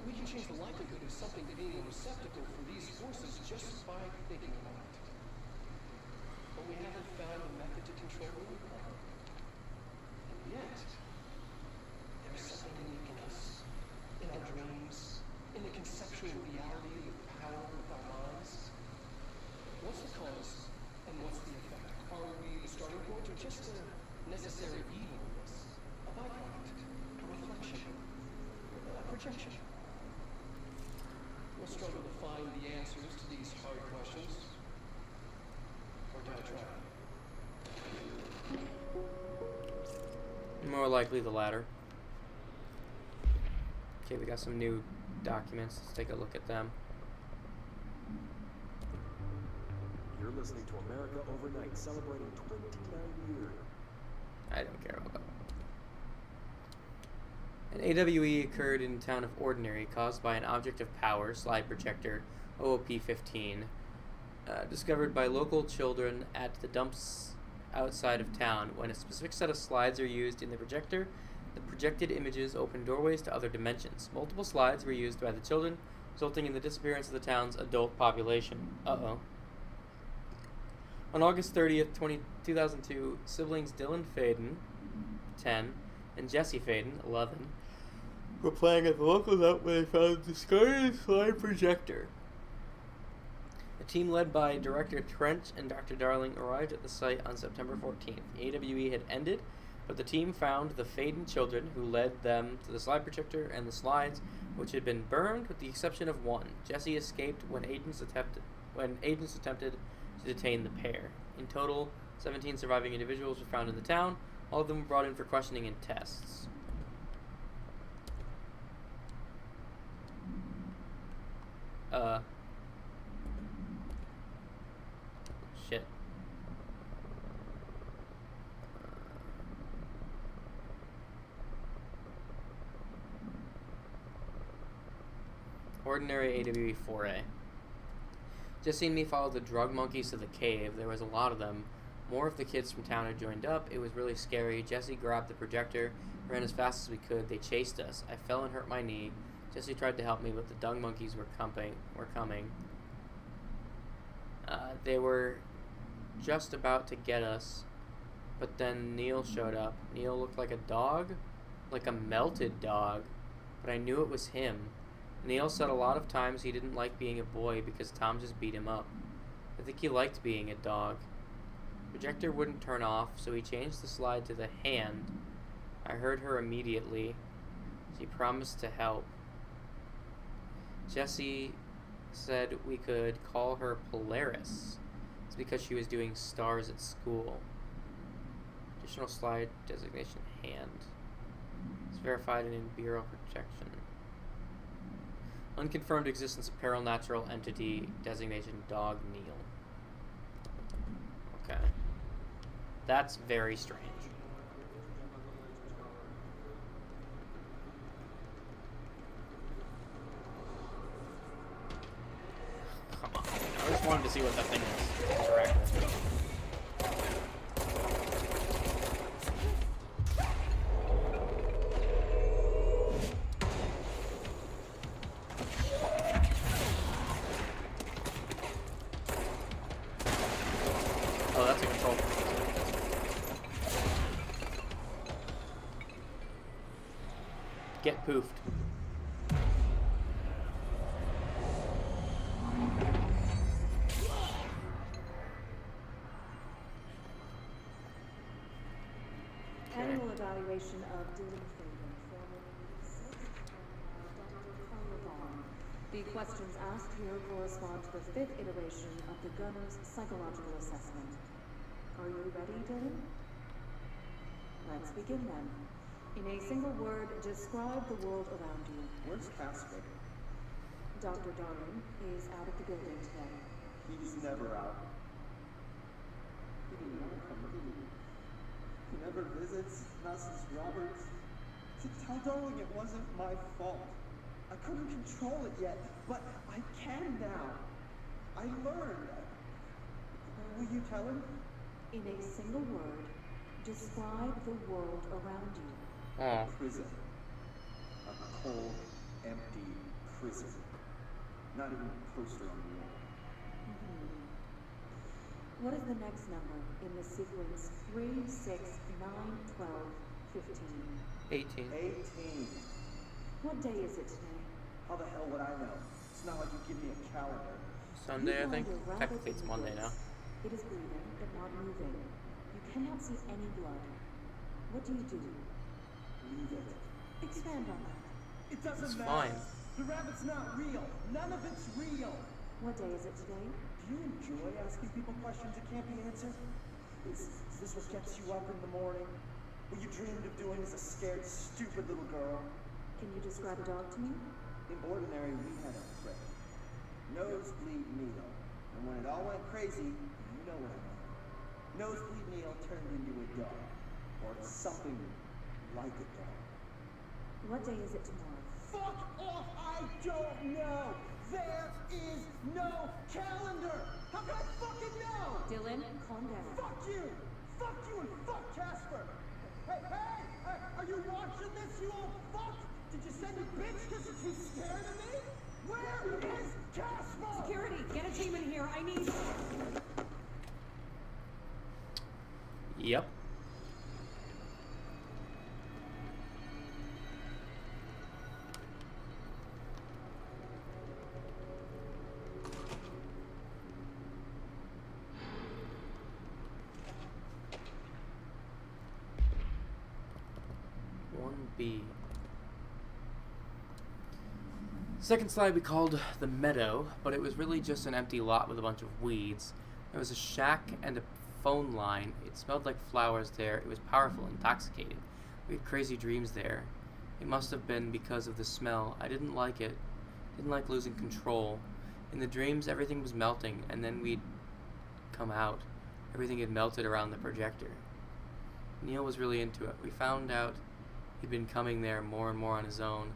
We can change the likelihood of something being a receptacle for these forces just by thinking about it. But we haven't found a method to control the power. And yet, there's something unique in us, in our dreams, in the conceptual reality of power with our minds. What's the cause and what's the effect? Are we the starting point or just a necessary evil in this? A byproduct, a reflection, a projection? We'll struggle to find the answers to these hard questions. Or do I try? More likely the latter. Okay, we got some new documents. Let's take a look at them. You're listening to America Overnight, celebrating 29 years. I don't care about that. An AWE occurred in the town of Ordinary, caused by an object of power, slide projector OOP-15, discovered by local children at the dumps outside of town. When a specific set of slides are used in the projector, the projected images open doorways to other dimensions. Multiple slides were used by the children, resulting in the disappearance of the town's adult population. Uh-oh. On August 30th, 2002, siblings Dylan Faden, 10, and Jesse Faden, 11, were playing at the local dump when they found a discarded slide projector. A team led by Director Trench and Dr. Darling arrived at the site on September 14th. AWE had ended, but the team found the Faden children, who led them to the slide projector and the slides, which had been burned with the exception of one. Jesse escaped when agents attempted to detain the pair. In total, 17 surviving individuals were found in the town. All of them were brought in for questioning and tests. Shit. Ordinary AWE 4A. Just seen me follow the drug monkeys to the cave. There was a lot of them. More of the kids from town had joined up. It was really scary. Jesse grabbed the projector, ran as fast as we could. They chased us. I fell and hurt my knee. Jesse tried to help me, but the dung monkeys were coming. They were just about to get us, but then Neil showed up. Neil looked like a dog, like a melted dog, but I knew it was him. Neil said a lot of times he didn't like being a boy because Tom just beat him up. I think he liked being a dog. Projector wouldn't turn off, so he changed the slide to the hand. I heard her immediately. She promised to help. Jesse said we could call her Polaris. It's because she was doing stars at school. Additional slide designation hand. It's verified in Bureau Protection. Unconfirmed existence of paranatural entity designation Dog Neil. Okay. That's very strange. Come on. I just wanted to see what that thing is. Interact with. Oh, that's a control. Get poofed. Annual evaluation of Dylan Fagan, formerly 6, Dr. Carla Vaughn. The questions asked here correspond to the 5th iteration of the Gunner's psychological assessment. Are you ready, Dylan? Let's begin then. In a single word, describe the world around you. Where's Casper? Dr. Darwin is out of the building today. He's never out. He didn't want to come, did he? He never visits, not since Roberts. Tell Darling it wasn't my fault. I couldn't control it yet, but I can now. I learned. Will you tell him? In a single word, describe the world around you. Oh. Prison. A cold, empty prison. Not even a poster on the wall. What is the next number in the sequence 3, 6, 9, 12, 15? 18. 18. What day is it today? How the hell would I know? It's not like you give me a calendar. Sunday, I You think. find a rabbit Technically, it's in the Monday now. woods. It is breathing, but not moving. You cannot see any blood. What do you do? Leave it. Expand on that. It doesn't It's matter. fine. The rabbit's not real. None of it's real. What day is it today? Do you enjoy asking people questions that can't be answered? Is this what gets you up in the morning? What you dreamed of doing as a scared, stupid little girl? Can you describe a dog to me? In Ordinary, we had a prick. Nosebleed Neil. And when it all went crazy, you know what I mean. Nosebleed Neil turned into a dog. Or something like a dog. What day is it tomorrow? Fuck off! I don't know! There is no calendar! How can I fucking know? Dylan, calm down. Fuck you! Fuck you and fuck Casper! Hey, hey! Are you watching this, you old fuck? Did you send your bitch because you're too scared of me? Where is Casper? Security, get a team in here. I need... Yep. B. Second slide we called the meadow, but it was really just an empty lot with a bunch of weeds. There was a shack and a phone line. It smelled like flowers there. It was powerful, intoxicating. We had crazy dreams there. It must have been because of the smell. I didn't like it. Didn't like losing control. In the dreams, everything was melting, and then we'd come out. Everything had melted around the projector. Neil was really into it. We found out he'd been coming there more and more on his own.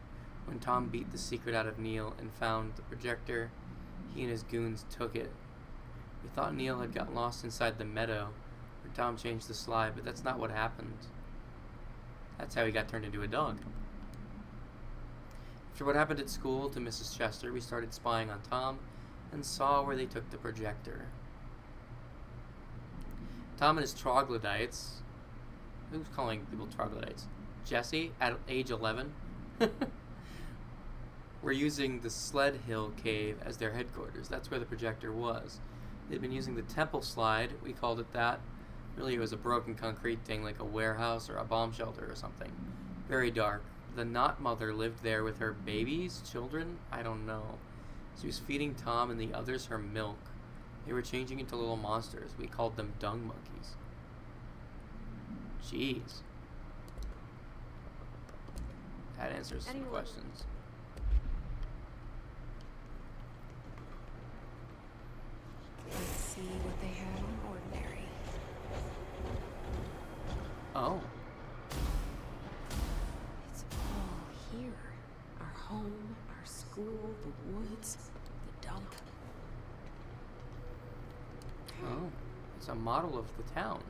When Tom beat the secret out of Neil and found the projector, he and his goons took it. We thought Neil had got lost inside the meadow, where Tom changed the slide, but that's not what happened. That's how he got turned into a dog. After what happened at school to Mrs. Chester, we started spying on Tom and saw where they took the projector. Tom and his troglodytes... Who's calling people troglodytes? Jesse, at age 11? Were using the Sled Hill Cave as their headquarters. That's where the projector was. They'd been using the temple slide, we called it that. Really, it was a broken concrete thing like a warehouse or a bomb shelter or something. Very dark. The Knot Mother lived there with her babies, children, I don't know. She was feeding Tom and the others her milk. They were changing into little monsters. We called them dung monkeys. Jeez. That answers some questions. Let's see what they had on Ordinary. Oh. It's all here. Our home, our school, the woods, the dump. Oh. It's a model of the town.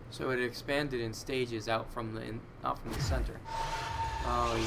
So it expanded in stages out from the center. Oh,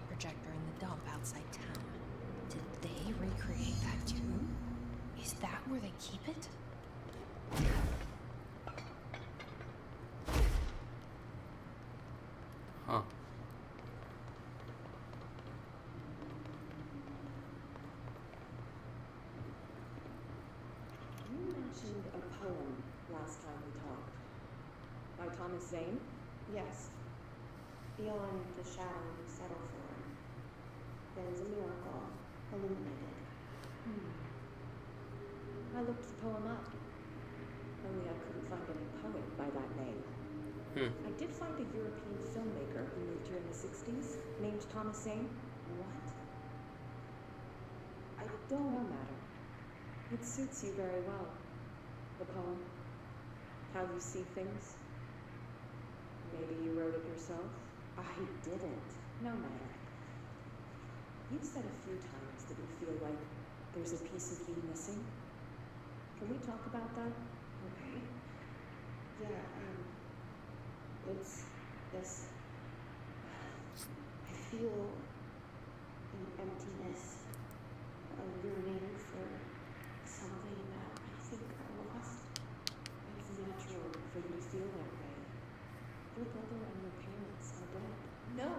Projector in the dump outside town. Did they recreate that too? Is that where they keep it? Huh. You mentioned a poem last time we talked. By Thomas Zane? Yes. Beyond the shadow we settle for, there's a miracle illuminated. I looked the poem up. Only I couldn't find any poet by that name. I did find a European filmmaker who lived here in the 60s, named Thomas Zane. What? It don't matter. It suits you very well. The poem. How you see things. Maybe you wrote it yourself? I didn't. No matter. You've said a few times that you feel like there's a piece of you missing. Can we talk about that? Okay. Yeah, it's this. I feel an emptiness, a yearning for something that I think I lost. It's natural for you to feel that way. Your brother and your parents are dead. No.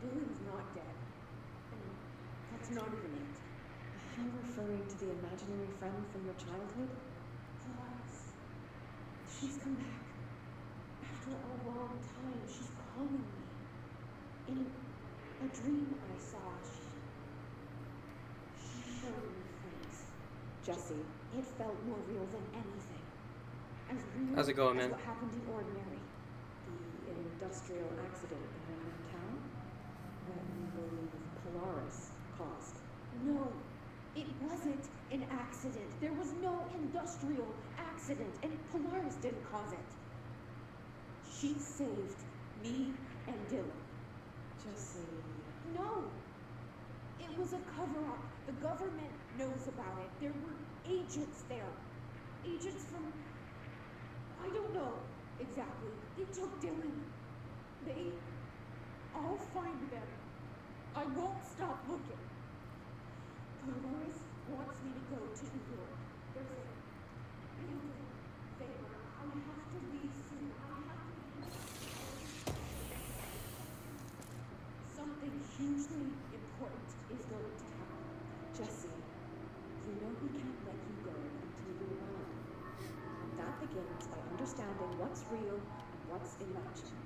Billy's not dead. And that's not even it. I'm referring to the imaginary friend from your childhood. Plus, She's come back. after a long time, she's calling me. In a dream I saw, she showed me things. Jessie, It felt more real than anything. as real How's it going, as man? what happened in Ordinary. The industrial accident in town that we believe Polaris caused. No, it wasn't an accident. There was no industrial accident, and Polaris didn't cause it. She saved me and Dylan. Jesse. No! It was a cover-up. The government knows about it. There were agents there. Agents from... I don't know exactly. They took Dylan. I'll find them. I won't stop looking. Polaris wants me to go to New York. There's a beautiful favor. I have to leave soon. Something hugely important is going to happen. Jesse, you know we can't let you go until you're well. And that begins by understanding what's real and what's imagined.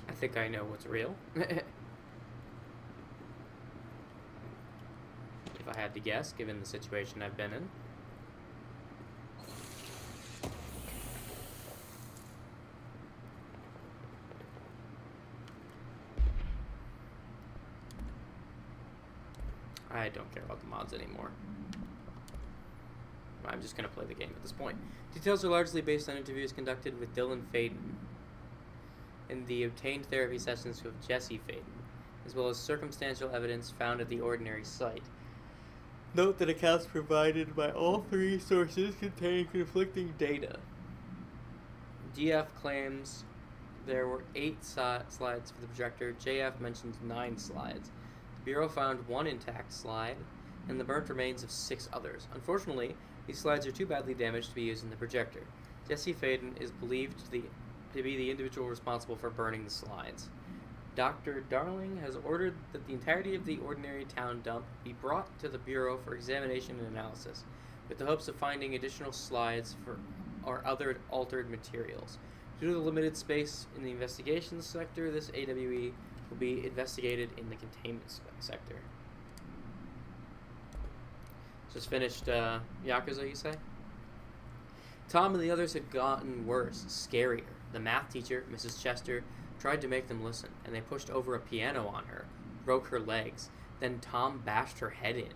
I think I know what's real. If I had to guess, given the situation I've been in. I don't care about the mods anymore. I'm just going to play the game at this point. Details are largely based on interviews conducted with Dylan Faden and the obtained therapy sessions with Jesse Faden, as well as circumstantial evidence found at the Ordinary site. Note that accounts provided by all three sources contain conflicting data. DF claims there were 8 slides for the projector. JF mentions 9 slides. The Bureau found 1 intact slide and the burnt remains of 6 others. Unfortunately, these slides are too badly damaged to be used in the projector. Jesse Faden is believed to be the individual responsible for burning the slides. Dr. Darling has ordered that the entirety of the Ordinary town dump be brought to the Bureau for examination and analysis, with the hopes of finding additional slides or other altered materials. Due to the limited space in the investigations sector, this AWE will be investigated in the containment sector. Just finished Yakuza, you say? Tom and the others had gotten worse, scarier. The math teacher, Mrs. Chester, tried to make them listen, and they pushed over a piano on her, broke her legs. Then Tom bashed her head in.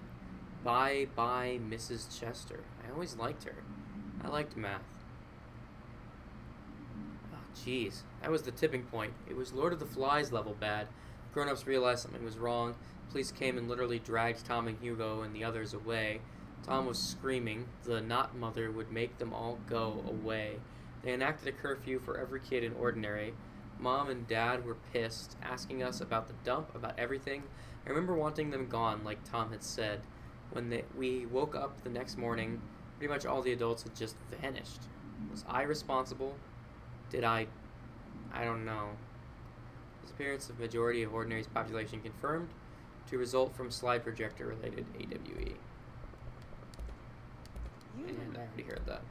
Bye, Mrs. Chester. I always liked her. I liked math. Oh, jeez. That was the tipping point. It was Lord of the Flies level bad. Grown-ups realized something was wrong. Police came and literally dragged Tom and Hugo and the others away. Tom was screaming. The not mother would make them all go away. They enacted a curfew for every kid in Ordinary. Mom and Dad were pissed, asking us about the dump, about everything. I remember wanting them gone, like Tom had said. When we woke up the next morning, pretty much all the adults had just vanished. Was I responsible? Did I don't know. Disappearance of majority of Ordinary's population confirmed to result from slide projector related AWE. And I already heard that.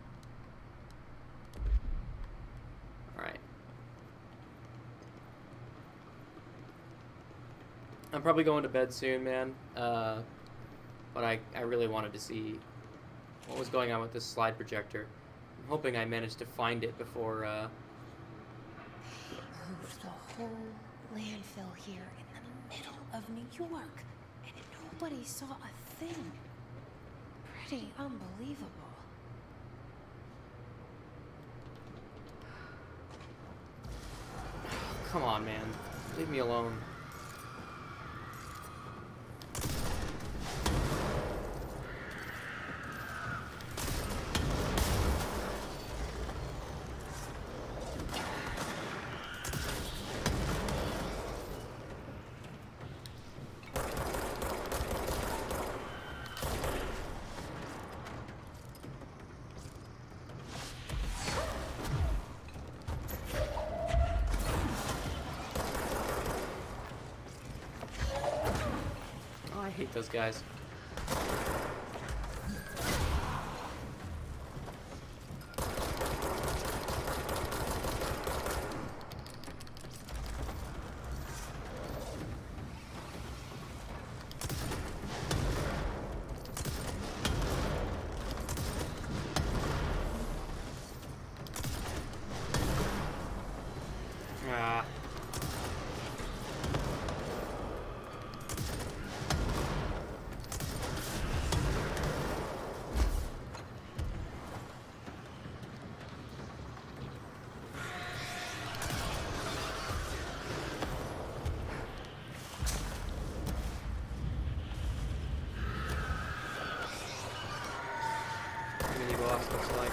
Alright. I'm probably going to bed soon, man. But I really wanted to see what was going on with this slide projector. I'm hoping I managed to find it before, Moved the whole landfill here in the middle of New York, and nobody saw a thing. Pretty unbelievable. Come on, man. Leave me alone. I hate those guys. boss looks like.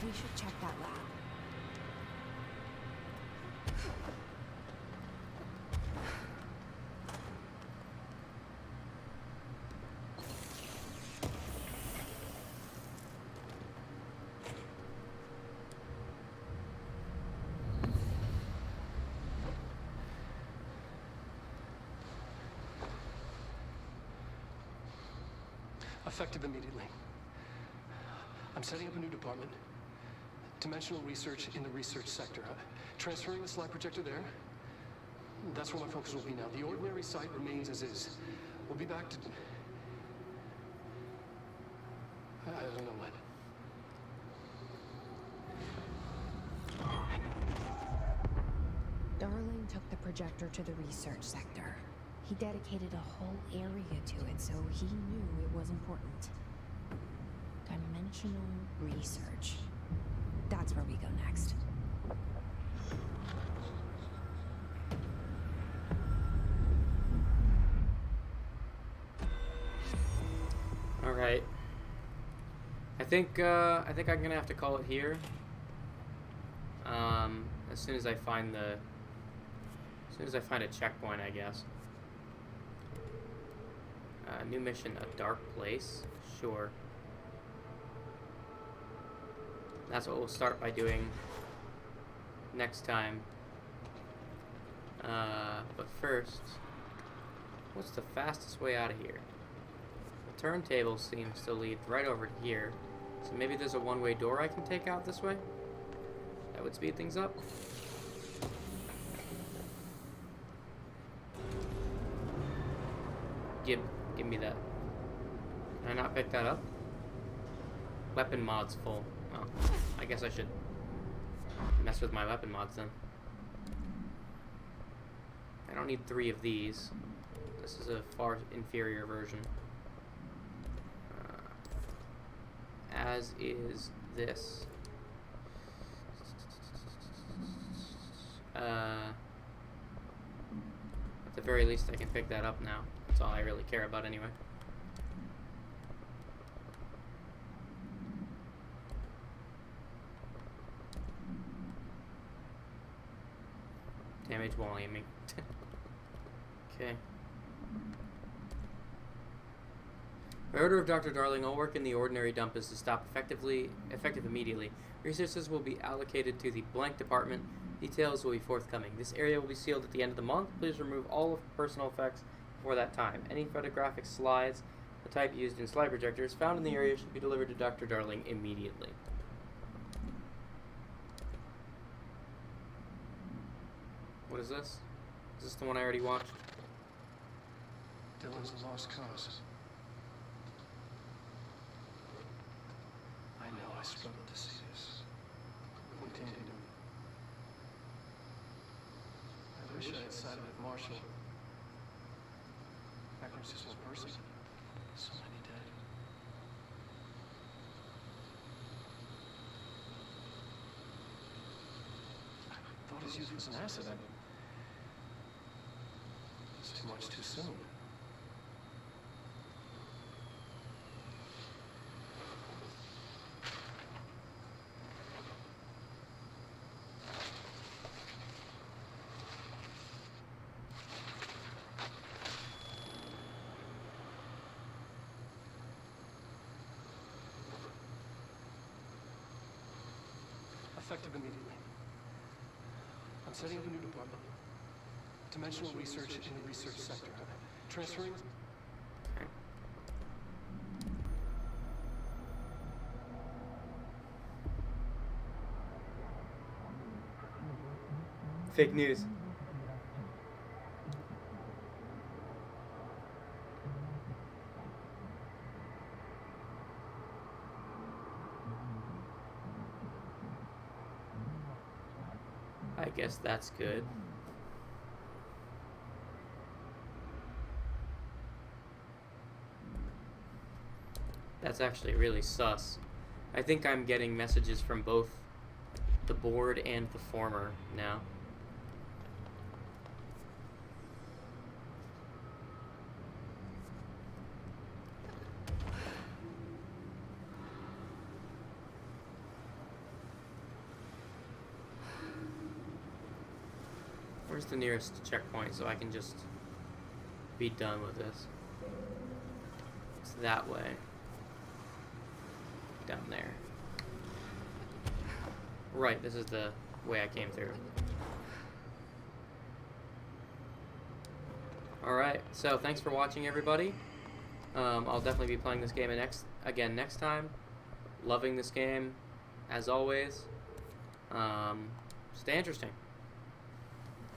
We should check that lab. Effective immediately. I'm setting up a new department. Dimensional research in the research sector. Transferring the slide projector there. That's where my focus will be now. The ordinary site remains as is. We'll be back to... I don't know when. Darling took the projector to the research sector. He dedicated a whole area to it, so he knew it was important. Dimensional research. That's where we go next. All right. I think I'm gonna have to call it here. As soon as I find a checkpoint, I guess. New mission, a dark place. Sure. That's what we'll start by doing next time. But first, what's the fastest way out of here? The turntable seems to lead right over to here. So maybe there's a one-way door I can take out this way? That would speed things up. Give me that. Can I not pick that up? Weapon mod's full. Oh, I guess I should mess with my weapon mods then. I don't need 3 of these. This is a far inferior version. As is this. At the very least, I can pick that up now. That's all I really care about anyway. Damage while aiming. Okay. By order of Dr. Darling, all work in the ordinary dump is to stop effective immediately. Resources will be allocated to the blank department. Details will be forthcoming. This area will be sealed at the end of the month. Please remove all of personal effects before before that time. Any photographic slides, the type used in slide projectors, found in the area should be delivered to Dr. Darling immediately. What is this? Is this the one I already watched? Dylan's a lost cause. I know I struggled to see this. Continue. I wish I had sided with Marshall. Eckler's just one person. So many dead. I thought his youth was an asset. It's too much too soon. Effective immediately. I'm setting up a new department. Dimensional research in the research sector. Transferring... Fake news. I guess that's good. That's actually really sus. I think I'm getting messages from both the board and the former now. Where's the nearest checkpoint so I can just be done with this? It's that way. Down there. Right, this is the way I came through. Alright, so thanks for watching, everybody. I'll definitely be playing this game again next time. Loving this game, as always. Stay interesting.